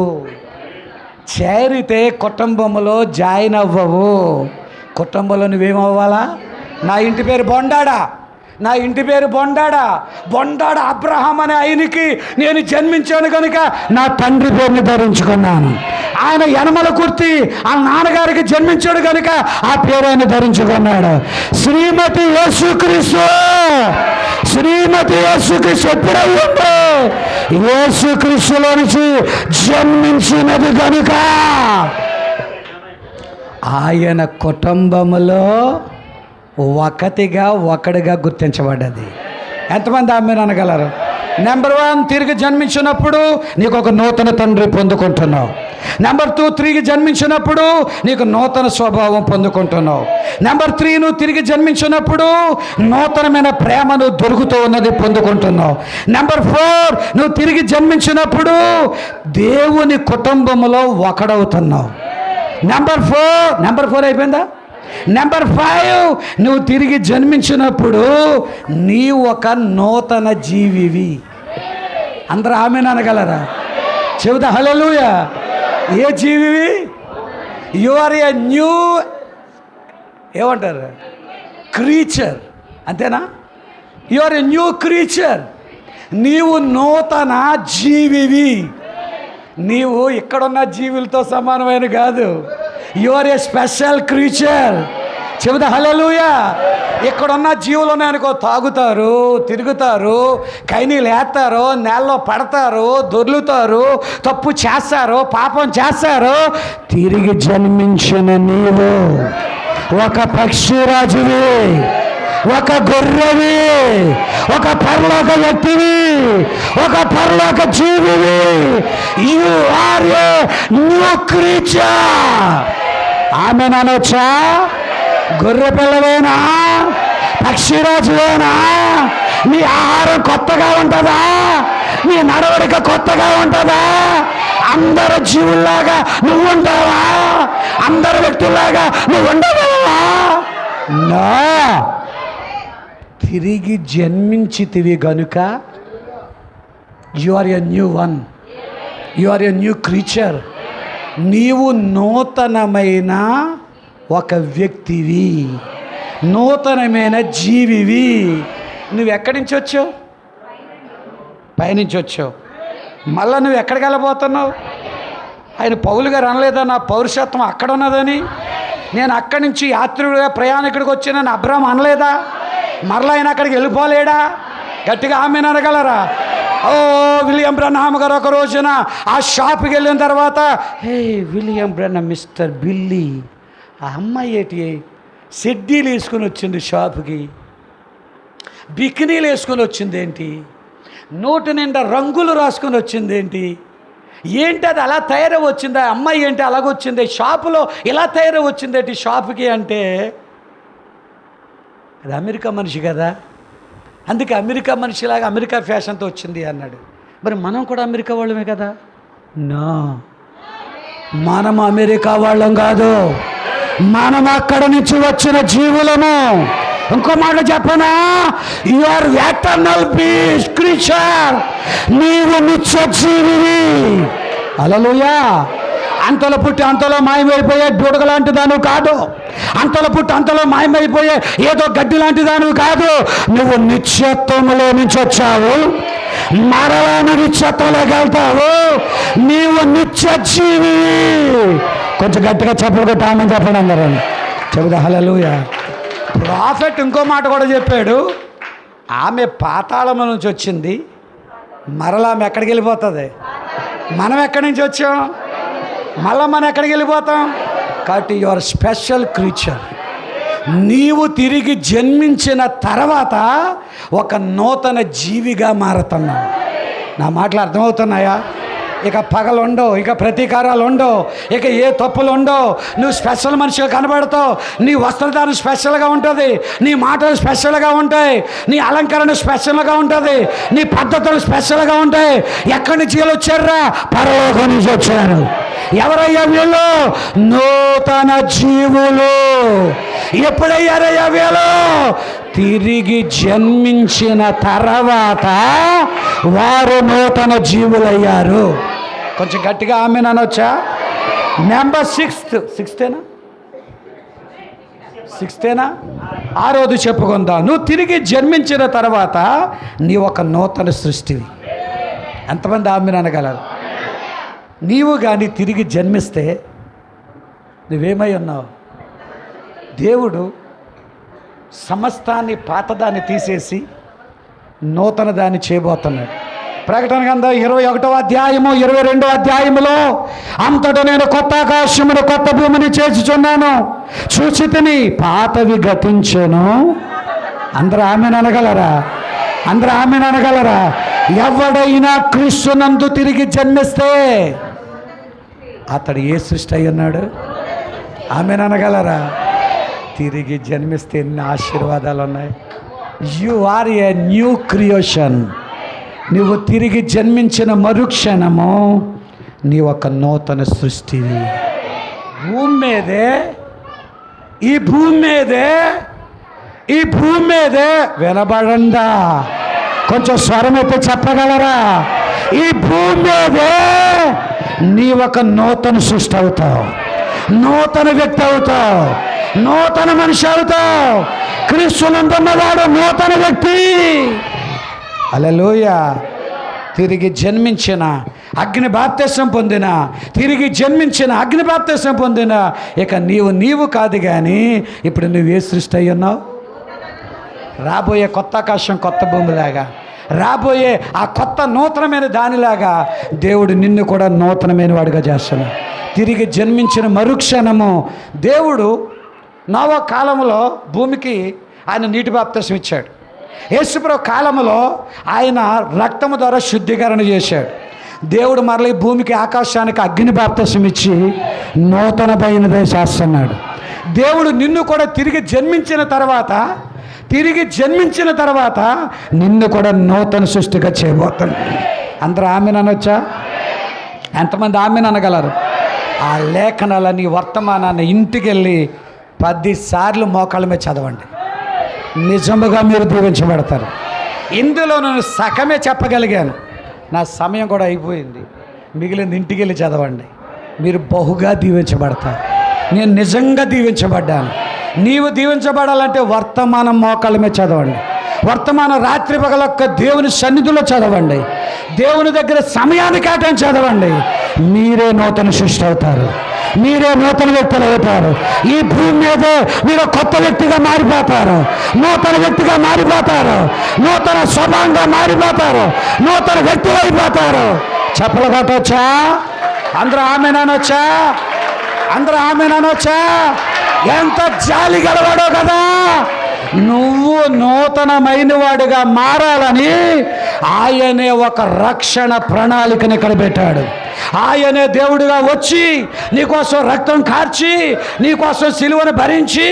చేరితే కుటుంబంలో జాయిన్ అవ్వవు. కుటుంబంలో నువ్వేమవ్వాలా? నా ఇంటి పేరు బొండాడా, నా ఇంటి పేరు బొండాడా. బొండాడ అబ్రహాం అనే ఆయనకి నేను జన్మించాను కనుక నా తండ్రి పేరుని ధరించుకున్నాను. ఆయన యనమల కుర్తి ఆ నాన్నగారికి జన్మించాడు కనుక ఆ పేరు ఆయన ధరించుకున్నాడు. శ్రీమతి యేసుక్రీస్తు, శ్రీమతి యేసుక్రీస్తు ఎప్పుడయ్యింది? యేసుక్రీస్తులో నుంచి జన్మించినది కనుక ఆయన కుటుంబములో ఒకడిగా గుర్తించబడ్డది. ఎంతమంది ఆమె అనగలరు? నెంబర్ 1 తిరిగి జన్మించినప్పుడు నీకు ఒక నూతన తండ్రి పొందుకుంటున్నావు. నెంబర్ 2 తిరిగి జన్మించినప్పుడు నీకు నూతన స్వభావం పొందుకుంటున్నావు. నెంబర్ 3 నువ్వు తిరిగి జన్మించినప్పుడు నూతనమైన ప్రేమను దొరుకుతూ ఉన్నది పొందుకుంటున్నావు. నెంబర్ 4 నువ్వు తిరిగి జన్మించినప్పుడు దేవుని కుటుంబంలో ఒకడవుతున్నావు. నెంబర్ 4 అయిపోయిందా? నెంబర్ 5 నువ్వు తిరిగి జన్మించినప్పుడు నీ ఒక నూతన జీవివి. అందరూ ఆమెను అనగలరా? చెబుతా హల్లెలూయా. ఏ జీవివి? యు ఆర్ ఏ న్యూ ఏమంటారు క్రీచర్, అంతేనా? You are a new creature. నీవు నూతన జీవివి. నీవు ఇక్కడున్న జీవులతో సమానమైన కాదు. You are a special creature. చెబుతా హల్లెలూయా. ఇక్కడున్న జీవులు ఉన్నాయనుకో, తాగుతారు, తిరుగుతారు, కైనీలు వేస్తారు, నేలలో పడతారు, దొర్లుతారు, తప్పు చేస్తారు, పాపం చేస్తారు. తిరిగి జన్మించిన నీవు ఒక పక్షిరాజువి, ఒక గొర్రెవి, ఒక పరలోక వ్యక్తివి, ఒక పరలోక జీవివి. You are a new creature. ఆమె అనొచ్చా? గొర్రె పిల్లవేనా? పక్షిరాజువేనా? నీ ఆహారం కొత్తగా ఉంటుందా? నీ నడవడిక కొత్తగా ఉంటుందా? అందరు జీవుల్లాగా నువ్వు ఉంటావా? అందరు వ్యక్తుల్లాగా నువ్వు ఉండగలవా? నా తిరిగి జన్మించితివి గనుక you are a new one, you are a new creature. నీవు నూతనమైన ఒక వ్యక్తివి, నూతనమైన జీవివి. నువ్వు ఎక్కడి నుంచి వచ్చావు? పైనుంచి వచ్చావు. మళ్ళీ నువ్వు ఎక్కడికి వెళ్ళబోతున్నావు? ఆయన పౌలు గారు అనలేదా నా పౌరుషత్వం అక్కడ ఉన్నదని? నేను అక్కడి నుంచి యాత్రికుడిగా ప్రయాణికుడికి వచ్చిన అబ్రహాం అనలేదా? మరలా ఆయన అక్కడికి వెళ్ళిపోలేడా? గట్టిగా ఆమెను అనగలరా? ఓ విలియం బ్రన్హామ్ గారు ఒక రోజున ఆ షాప్కి వెళ్ళిన తర్వాత, హే విలియం బ్రన్హామ్, మిస్టర్ బిల్లీ, ఆ అమ్మాయి ఏంటి సెడ్డీలు వేసుకుని వచ్చింది షాప్కి. బికినీలు వేసుకొని వచ్చింది ఏంటి? నోటి నిండా రంగులు రాసుకొని వచ్చింది ఏంటి? ఏంటి అది అలా తయారై వచ్చిందా? అమ్మాయి ఏంటి అలాగొచ్చింది? షాపులో ఇలా తయారై వచ్చింది ఏంటి షాపుకి అంటే? అది అమెరికా మనిషి కదా, అందుకే అమెరికా మనిషిలాగా అమెరికా ఫ్యాషన్తో వచ్చింది అన్నాడు. మరి మనం కూడా అమెరికా వాళ్ళమే కదా? నా మనం అమెరికా వాళ్ళం కాదు, మనం అక్కడ నుంచి వచ్చిన జీవులము. ఇంకో మాట చెప్పనా? You are eternal peace creature. నీవు నిత్య జీవివి. హల్లెలూయా. అంతలో పుట్టి అంతలో మాయమైపోయే బుడగ లాంటి దానివి కాదు. అంతలో పుట్టి అంతలో మాయమైపోయే ఏదో గడ్డి లాంటి దానివి కాదు. నువ్వు నిత్యత్వంలో నుంచి వచ్చావు, మరలా నిత్యత్వంలోకి వెళ్తావు. నీవు నిత్య జీవి. కొంచెం గట్టిగా చెప్పగొట్టి ఆమె చెప్పండి అందరూ. చెబుతా హల్లెలూయా. ప్రాఫెట్ ఇంకో మాట కూడా చెప్పాడు. ఆమె పాతాళం నుంచి వచ్చింది, మరలా ఆమె ఎక్కడికి వెళ్ళిపోతుంది? మనం ఎక్కడి నుంచి వచ్చాం? మళ్ళా మనం ఎక్కడికి వెళ్ళిపోతాం? కాబట్టి యువర్ స్పెషల్ క్రీచర్. నీవు తిరిగి జన్మించిన తర్వాత ఒక నూతన జీవిగా మారుతున్నావు. నా మాటలు అర్థమవుతున్నాయా? ఇక పగలు ఉండవు, ఇక ప్రతీకారాలు ఉండవు, ఇక ఏ తప్పులు ఉండవు. నువ్వు స్పెషల్ మనిషిగా కనబడతావు. నీ వస్త్రధారణ స్పెషల్గా ఉంటుంది, నీ మాటలు స్పెషల్గా ఉంటాయి, నీ అలంకరణ స్పెషల్గా ఉంటుంది, నీ పద్ధతులు స్పెషల్గా ఉంటాయి. ఎక్కడి నుంచి వీళ్ళు వచ్చారా? పరలోకం నుంచి వచ్చారు. ఎవరయ్యా వీళ్ళు? నూతన జీవులు. ఎప్పుడయ్యారయ్యా వీళ్ళు? తిరిగి జన్మించిన తర్వాత వారు నూతన జీవులయ్యారు. కొంచెం గట్టిగా ఆమెన్ అనొచ్చా? నెంబర్ సిక్స్తేనా? ఆ రోజు చెప్పుకుందాం. నువ్వు తిరిగి జన్మించిన తర్వాత నీ ఒక నూతన సృష్టివి. ఎంతమంది ఆమెన్ అనగలరు? నీవు కానీ తిరిగి జన్మిస్తే నువ్వేమై ఉన్నావు? దేవుడు సమస్తాన్ని పాతదాన్ని తీసేసి నూతన దాన్ని చేయబోతున్నాడు. ప్రకటన గ్రంథం 21వ అధ్యాయము 22వ అధ్యాయములో అంతటా నేను కొత్త ఆకాశమును కొత్త భూమిని చేర్చుచున్నాను, చూచితిని, పాతవి గతించెను. అందరూ ఆమెన్ అనగలరా? అందరూ ఆమెన్ అనగలరా? ఎవడైనా క్రీస్తునందు తిరిగి జన్మిస్తే అతడు ఏ సృష్టి అయి ఉన్నాడు? ఆమెన్ అనగలరా? తిరిగి జన్మిస్తే ఎన్ని ఆశీర్వాదాలు ఉన్నాయి. You are a new creation. నువ్వు తిరిగి జన్మించిన మరుక్షణము నీ ఒక నూతన సృష్టివి. భూమి మీదే ఈ భూమి మీదే వినబడందా? కొంచెం స్వరం అయితే చెప్పగలరా? ఈ భూమి మీదే నీ ఒక నూతన సృష్టి అవుతావు, నూతన వ్యక్తి అవుతావు, నూతన మనిషి అవుతావు. క్రీస్తునందున్నవాడు నూతన వ్యక్తి. హల్లెలూయా. తిరిగి జన్మించిన అగ్ని బాప్తిసం పొందిన, తిరిగి జన్మించిన అగ్ని బాప్తిసం పొందిన ఇక నీవు కాదు కానీ ఇప్పుడు నువ్వు ఏ సృష్టి అయి ఉన్నావు? రాబోయే కొత్త ఆకాశం కొత్త భూమిలాగా, రాబోయే ఆ కొత్త నూతనమైన దానిలాగా దేవుడు నిన్ను కూడా నూతనమైన వాడిగా చేస్తున్నాడు. తిరిగి జన్మించిన మరుక్షణము దేవుడు నోవా కాలంలో భూమికి ఆయన నీటి బాప్తిసం ఇచ్చాడు. యేసుప్రభు కాలంలో ఆయన రక్తము ద్వారా శుద్ధీకరణ చేశాడు. దేవుడు మరల ఈ భూమికి ఆకాశానికి అగ్ని బాప్తిసం ఇచ్చి నూతనమైనదే చేస్తున్నాడు. దేవుడు నిన్ను కూడా తిరిగి జన్మించిన తర్వాత నిన్ను కూడా నూతన సృష్టిగా చేయబోతున్నాడు. అందరూ ఆమెన్ అనొచ్చా? ఎంతమంది ఆమెన్ అనగలరు? ఆ లేఖనాలని వర్తమానాన్ని ఇంటికి వెళ్ళి 10 సార్లు మోకాళ్ళ మీద చదవండి. నిజముగా మీరు దీవించబడతారు. ఇందులో నేను సగమే చెప్పగలిగాను, నా సమయం కూడా అయిపోయింది. మిగిలిన ఇంటికి వెళ్ళి చదవండి, మీరు బహుగా దీవించబడతారు. నేను నిజంగా దీవించబడ్డాను. నీవు దీవించబడాలంటే వర్తమానం మోకాళ్ళ మీద చదవండి. వర్తమానం రాత్రి పగలొక్క దేవుని సన్నిధిలో చదవండి. దేవుని దగ్గర సమయాన్ని కేటాయించి చదవండి. మీరే నూతన సృష్టి అవుతారు, మీరే నూతన వ్యక్తులు అవుతారు. ఈ భూమి మీద మీరు కొత్త వ్యక్తిగా మారిపోతారు, నూతన వ్యక్తిగా మారిపోతారు, నూతన స్వభావంగా మారిపోతారు, నూతన వ్యక్తి అయిపోతారు. చెప్పలు కొట్టవచ్చా? అందరూ ఆమెన్ అనొచ్చా? అందరూ ఆమెన్ అనొచ్చా? ఎంత జాలి గలవాడో కదా! నువ్వు నూతనమైన వాడిగా మారాలని ఆయనే ఒక రక్షణ ప్రణాళికను ఇక్కడ పెట్టాడు. ఆయనే దేవుడిగా వచ్చి నీకోసం రక్తం కార్చి, నీకోసం సిలువను భరించి,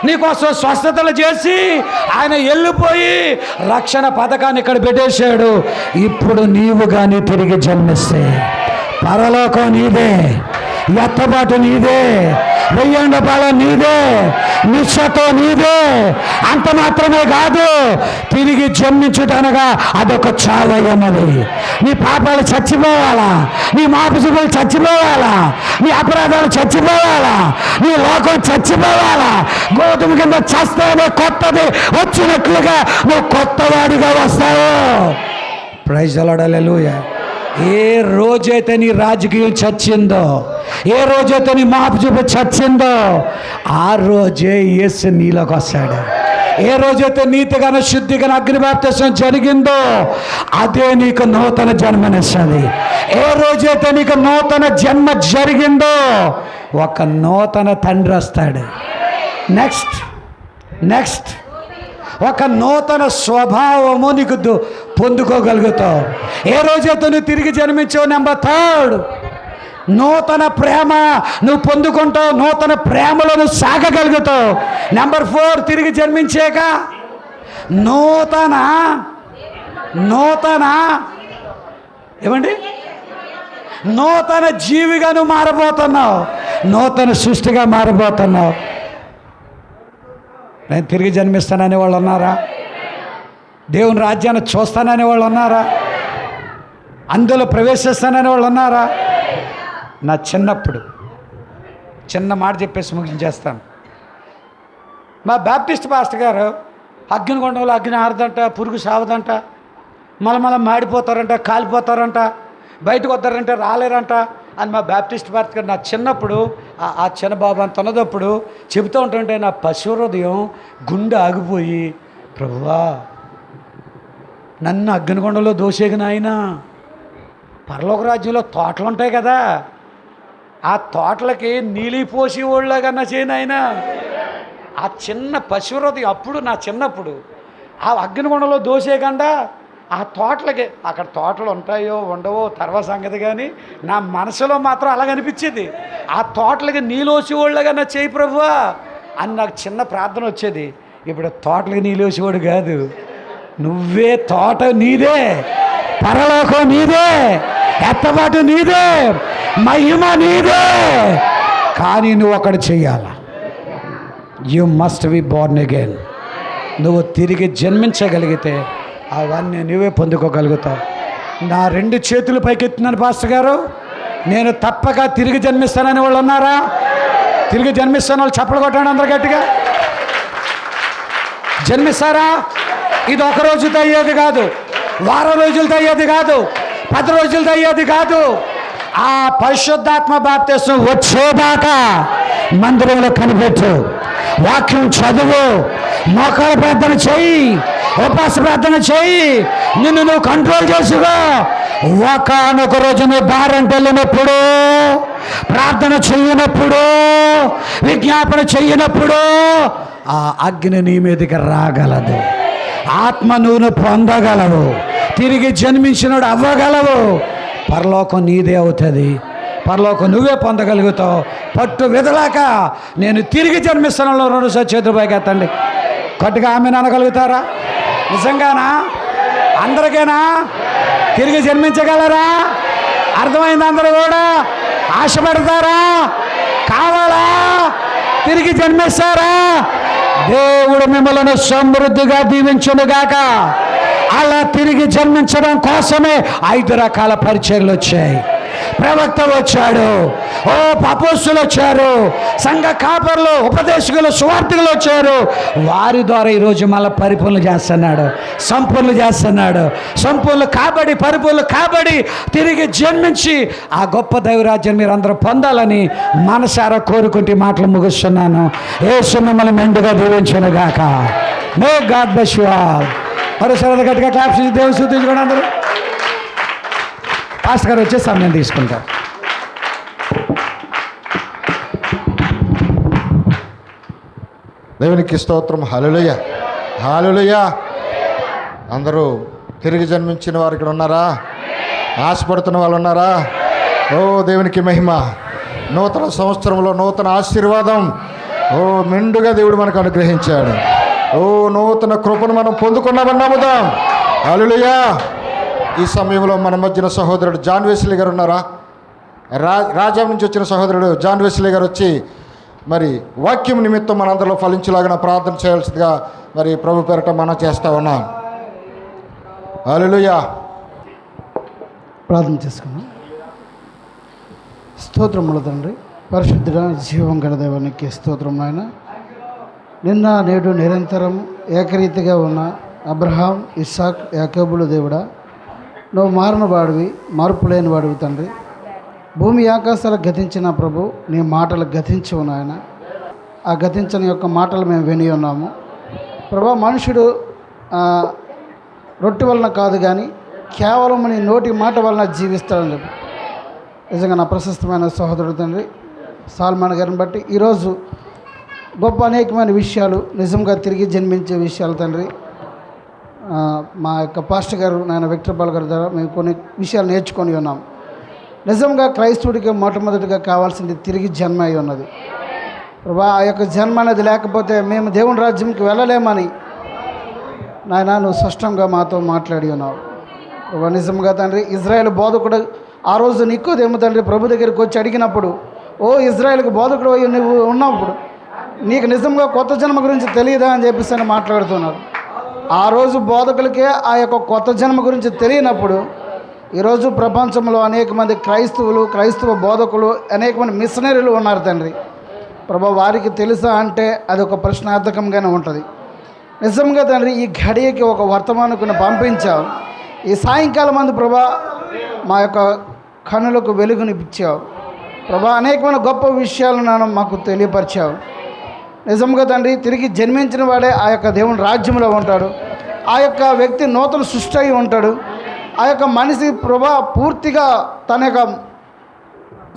నీకోసం స్వస్థతలు చేసి ఆయన వెళ్ళిపోయి రక్షణ పథకాన్ని ఇక్కడ పెట్టేశాడు. ఇప్పుడు నీవు కానీ తిరిగి జన్మిస్తే పరలోకం నీదే, ఎత్తబాటు నీదే, వెయ్యండ పాలన నీదే, నిశ్చతో నీదే. అంత మాత్రమే కాదు, తిరిగి జన్మించుటనగా అదొక చావయ్యన్నది. నీ పాపాలు చచ్చిపోవాలా, నీ మాపుసులు చచ్చిపోవాలా, నీ అపరాధాలు చచ్చిపోవాలా, నీ లోకం చచ్చిపోవాలా. గోధుమ కింద చస్తేనే కొత్తది వచ్చినట్లుగా నువ్వు కొత్తవాడిగా వస్తావు. ప్రైజ్ ది లార్డ్, హల్లెలూయా. ఏ రోజైతే నీ రాజకీయం చచ్చిందో, ఏ రోజైతే నీ మాపు చూపు చచ్చిందో, ఆ రోజే యేసు నీలోకి వస్తాడు. ఏ రోజైతే నీతిగాను శుద్ధిగాను అగ్ని బాప్తిసం జరిగిందో అదే నీకు నూతన జన్మనిస్తుంది. ఏ రోజైతే నీకు నూతన జన్మ జరిగిందో ఒక నూతన తండ్రి వస్తాడు. నెక్స్ట్ ఒక నూతన స్వభావము నీకు పొందుకోగలుగుతావు. ఏ రోజైతే నువ్వు తిరిగి జన్మించావు. నెంబర్ 3, నూతన ప్రేమ నువ్వు పొందుకుంటావు. నూతన ప్రేమలో నువ్వు సాగగలుగుతావు. నెంబర్ 4, తిరిగి జన్మించాక ఏమండి నూతన జీవిగా నువ్వు మారబోతున్నావు. నూతన సృష్టిగా మారబోతున్నావు. నేను తిరిగి జన్మిస్తాననే వాళ్ళు ఉన్నారా? దేవుని రాజ్యాన్ని చూస్తాననే వాళ్ళు ఉన్నారా? అందులో ప్రవేశిస్తాననే వాళ్ళు ఉన్నారా? నా చిన్నప్పుడు చిన్న మాట చెప్పేసి ముగించేస్తాను. మా బాప్టిస్ట్ పాస్టర్ గారు అగ్నిగుండంలో అగ్ని ఆరదంట, పురుగు సావదంట, మళ్ళీ మాడిపోతారంట, కాలిపోతారంట, బయటకు వస్తారంటే రాలేరంట అని మా బాప్టిస్ట్ పాస్టర్ గారు నా చిన్నప్పుడు ఆ చిన్నబాబు అంత ఉన్నదప్పుడు చెబుతూ ఉంటుంటే నా పశు హృదయం గుండె ఆగిపోయి, ప్రభువా నన్ను అగ్నిగుండంలో దోసేగిన ఆయన, పరలోక రాజ్యంలో తోటలు ఉంటాయి కదా, ఆ తోటలకి నీళ్ళు పోసి వాళ్ళకన్నా చేయను ఆయన. ఆ చిన్న పశు హృదయం అప్పుడు నా చిన్నప్పుడు ఆ అగ్నిగుండంలో దోసేయకుండా ఆ తోటలకి, అక్కడ తోటలు ఉంటాయో ఉండవో తర్వాత సంగతి, కానీ నా మనసులో మాత్రం అలాగనిపించేది. ఆ తోటలకి నీళ్ళోసి వాళ్ళకన్నా చేయి ప్రభువా అని నాకు చిన్న ప్రార్థన వచ్చేది. ఇప్పుడు తోటలకి నీళ్ళోసేవాడు కాదు, నువ్వే తోట నీదే, పరలోకం నీదే, ఎత్తబాటు నీదే, మహిమ నీదే. కానీ నువ్వు ఒకటి చెయ్యాల, you must be born again. నువ్వు తిరిగి జన్మించగలిగితే అవన్నీ నువ్వే పొందుకోగలుగుతావు. నా 2 చేతులు పైకెత్తున్నాను పాస్టర్ గారు, నేను తప్పక తిరిగి జన్మిస్తానని వాళ్ళు ఉన్నారా? తిరిగి జన్మిస్తాను వాళ్ళు చప్పలు కొట్టాను అందరు గట్టిగా. జన్మిస్తారా? ఇది ఒక రోజుతో అయ్యేది కాదు, వారం రోజులతో అయ్యేది కాదు, 10 రోజులతో అయ్యేది కాదు. ఆ పరిశుద్ధాత్మ బాప్తిస్మం వచ్చేదాకా మందిరంలో కనిపెట్టు, వాక్యం చదువు, మోకాళ్ళ ప్రార్థన చెయ్యి, ఉపవాస ప్రార్థన చెయ్యి, నిన్ను నువ్వు కంట్రోల్ చేసుకో. ఒకనొక రోజు నువ్వు దారంటే వెళ్ళినప్పుడు, ప్రార్థన చెయ్యనప్పుడు, విజ్ఞాపన చెయ్యనప్పుడు ఆ అగ్ని నీ మీదకి రాగలదు. ఆత్మ నువ్వు పొందగలవు, తిరిగి జన్మించినోడు అవ్వగలవు. పరలోకం నీదే అవుతుంది, పరలోకం నువ్వే పొందగలుగుతావు. పట్టు విదలాక నేను తిరిగి జన్మిస్తాను 2 చేతులు పైకెత్తండి, గట్టిగా ఆమెను అనగలుగుతారా? నిజంగానా? అందరికైనా తిరిగి జన్మించగలరా? అర్థమైంది? అందరూ కూడా ఆశపడతారా? కావాలా? తిరిగి జన్మిస్తారా? దేవుడు మిమ్మల్ని సమృద్ధిగా దీవించునుగాక. అలా తిరిగి జన్మించడం కోసమే 5 రకాల పరిచర్యలు వచ్చాయి. ప్రవక్త వచ్చాడు, అపోస్తులు వచ్చారు, సంఘ కాపర్లు, ఉపదేశకులు, సువార్థికులు వచ్చారు. వారి ద్వారా ఈరోజు మళ్ళీ పరిపూర్ణ చేస్తున్నాడు, సంపూర్ణ చేస్తున్నాడు. సంపూర్ణ కాబడి, పరిపూర్ణ కాబడి తిరిగి జన్మించి ఆ గొప్ప దైవరాజ్యం మీరు అందరూ పొందాలని మనసారా కోరుకుంటే మాటలు ముగిస్తున్నాను. యేసు మిమ్మల్ని మెండుగా దీవించునుగాక. May God bless you all. మరోసారి గట్టిగా క్లాప్స్ ఇచ్చి దేవుని స్తుతించుకోండి అందరూ. పాస్టర్ గారు వచ్చే సమయం తీసుకుంటారు. దేవునికి స్తోత్రం. హల్లెలూయా. హల్లెలూయా. అందరూ తిరిగి జన్మించిన వారు ఇక్కడ ఉన్నారా? ఆశపడుతున్న వాళ్ళు ఉన్నారా? ఓ దేవునికి మహిమ. నూతన సంవత్సరంలో నూతన ఆశీర్వాదం మెండుగా దేవుడు మనకు అనుగ్రహించాడు. నూతన కృపను మనం పొందుకున్నామని నమ్ముదాం. హల్లెలూయా. ఈ సమయంలో మన మధ్యన సహోదరుడు జాన్ వెస్లీ గారు ఉన్నారా? రాజా నుంచి వచ్చిన సహోదరుడు జాన్ వెస్లీ గారు వచ్చి మరి వాక్యం నిమిత్తం మనందరిలో ఫలించేలాగా ప్రార్థన చేయాల్సిందిగా మరి ప్రభు పేరట మనం చేస్తూ ఉన్నాం. హల్లెలూయా. ప్రార్థన చేసుకున్నాం. స్తోత్రముల తండ్రి, పరిశుద్ధుడ జీవం గల దేవానికి స్తోత్రం నాయన. నిన్న నేడు నిరంతరం ఏకరీతిగా ఉన్న అబ్రహాం, ఇస్సాక్, యాకోబుల దేవుడా, నువ్వు మారిన వాడివి, మార్పు లేని వాడివి తండ్రి. భూమి ఆకాశాలు గతించిన ప్రభు, నీ మాటలు గతించవు నాయన. ఆ గతించిన యొక్క మాటలు మేము విని ఉన్నాము ప్రభా. మనుషుడు రొట్టె వలన కాదు కానీ కేవలం నీ నోటి మాట వలన జీవిస్తాడని చెప్పి నిజంగా నా ప్రశస్తమైన సహోదరుడు తండ్రి సాల్మాన్ గారిని బట్టి ఈరోజు గొప్ప అనేకమైన విషయాలు, నిజంగా తిరిగి జన్మించే విషయాలు తండ్రి. మా యొక్క పాస్టర్ గారు నాయన విక్టర్పాల్ గారి ద్వారా మేము కొన్ని విషయాలు నేర్చుకొని ఉన్నాం. నిజంగా క్రైస్తవుడికి మొట్టమొదటిగా కావాల్సింది తిరిగి జన్మ అయి ఉన్నది ప్రభా. ఆ యొక్క జన్మ అనేది లేకపోతే మేము దేవుని రాజ్యంకి వెళ్ళలేమని నాయన నువ్వు స్పష్టంగా మాతో మాట్లాడి ఉన్నావు ప్రభా. నిజంగా తండ్రి ఇజ్రాయేల్ బోధకుడు ఆ రోజు నికోదేము తండ్రి ప్రభు దగ్గరికి వచ్చి అడిగినప్పుడు, ఓ ఇజ్రాయేల్కి బోధకుడు అయ్యి నువ్వు ఉన్నప్పుడు నీకు నిజంగా కొత్త జన్మ గురించి తెలియదా అని చెప్పేసి అని మాట్లాడుతున్నారు. ఆ రోజు బోధకులకే ఆ యొక్క కొత్త జన్మ గురించి తెలియనప్పుడు ఈరోజు ప్రపంచంలో అనేక మంది క్రైస్తవులు, క్రైస్తవ బోధకులు, అనేక మంది మిషనరీలు ఉన్నారు తండ్రి ప్రభా. వారికి తెలుసా అంటే అది ఒక ప్రశ్నార్థకంగానే ఉంటుంది. నిజంగా తండ్రి ఈ ఘడియకి ఒక వర్తమానకుని పంపించావు. ఈ సాయంకాలం మంది ప్రభా మా యొక్క కన్నులకు వెలుగునిపించావు ప్రభా. అనేకమైన గొప్ప విషయాలను మాకు తెలియపరిచావు. నిజంగా తండ్రి తిరిగి జన్మించిన వాడే ఆ యొక్క దేవుని రాజ్యంలో ఉంటాడు. ఆ యొక్క వ్యక్తి నూతన సృష్టి అయి ఉంటాడు. ఆ యొక్క మనిషి ప్రభా పూర్తిగా తన యొక్క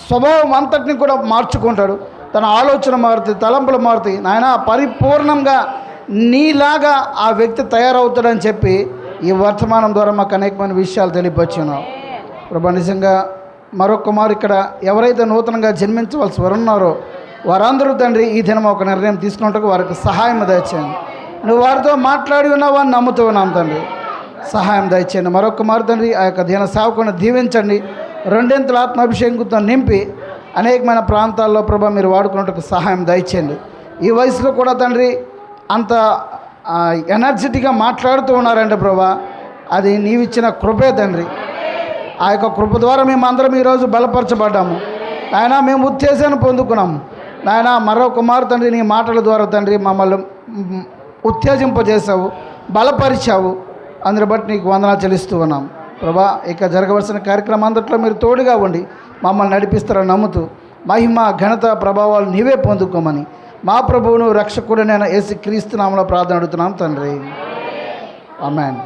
స్వభావం అంతటిని కూడా మార్చుకుంటాడు. తన ఆలోచన మారుతుంది, తలంపులు మారుతాయి. నాయన పరిపూర్ణంగా నీలాగా ఆ వ్యక్తి తయారవుతాడని చెప్పి ఈ వర్తమానం ద్వారా మాకు అనేకమైన విషయాలు తెలియపరిచున్నావు ప్రభా. నిజంగా మరొకమారు ఇక్కడ ఎవరైతే నూతనంగా జన్మించవలసి ఉన్నారో వారందరూ తండ్రి ఈ దినం ఒక నిర్ణయం తీసుకున్నట్టుకు వారికి సహాయం దయచేయండి. నువ్వు వారితో మాట్లాడి ఉన్నావు అని నమ్ముతూ ఉన్నాం తండ్రి. సహాయం దయచేయండి. మరొకమారు తండ్రి ఆ యొక్క దీన సేవకుని దీవించండి. రెండింతల ఆత్మాభిషేకంతో నింపి అనేకమైన ప్రాంతాల్లో ప్రభా మీరు వాడుకున్నట్టుకు సహాయం దయచేయండి. ఈ వయసులో కూడా తండ్రి అంత ఎనర్జెటిక్గా మాట్లాడుతూ ఉన్నారంటే ప్రభా అది నీవిచ్చిన కృపే తండ్రి. ఆ యొక్క కృప ద్వారా మేము అందరం ఈరోజు బలపరచబడ్డాము నాయన. మేము ఉత్తేజాన్ని పొందుకున్నాము నాయన. మరొక మారు తండ్రి నీ మాటల ద్వారా తండ్రి మమ్మల్ని ఉత్తేజింపజేసావు, బలపరిచావు. అందుని బట్టి నీకు వందనాలు చెల్లిస్తూ ఉన్నాం ప్రభా. ఇక జరగవలసిన కార్యక్రమం అంతట్లో మీరు తోడుగా ఉండి మమ్మల్ని నడిపిస్తారని నమ్ముతూ మహిమ ఘనత ప్రభావాలు నీవే పొందుకోమని మా ప్రభువును రక్షకుడైన యేసుక్రీస్తు నామములో ప్రార్థన అడుగుతున్నాం తండ్రి. ఆమేన్.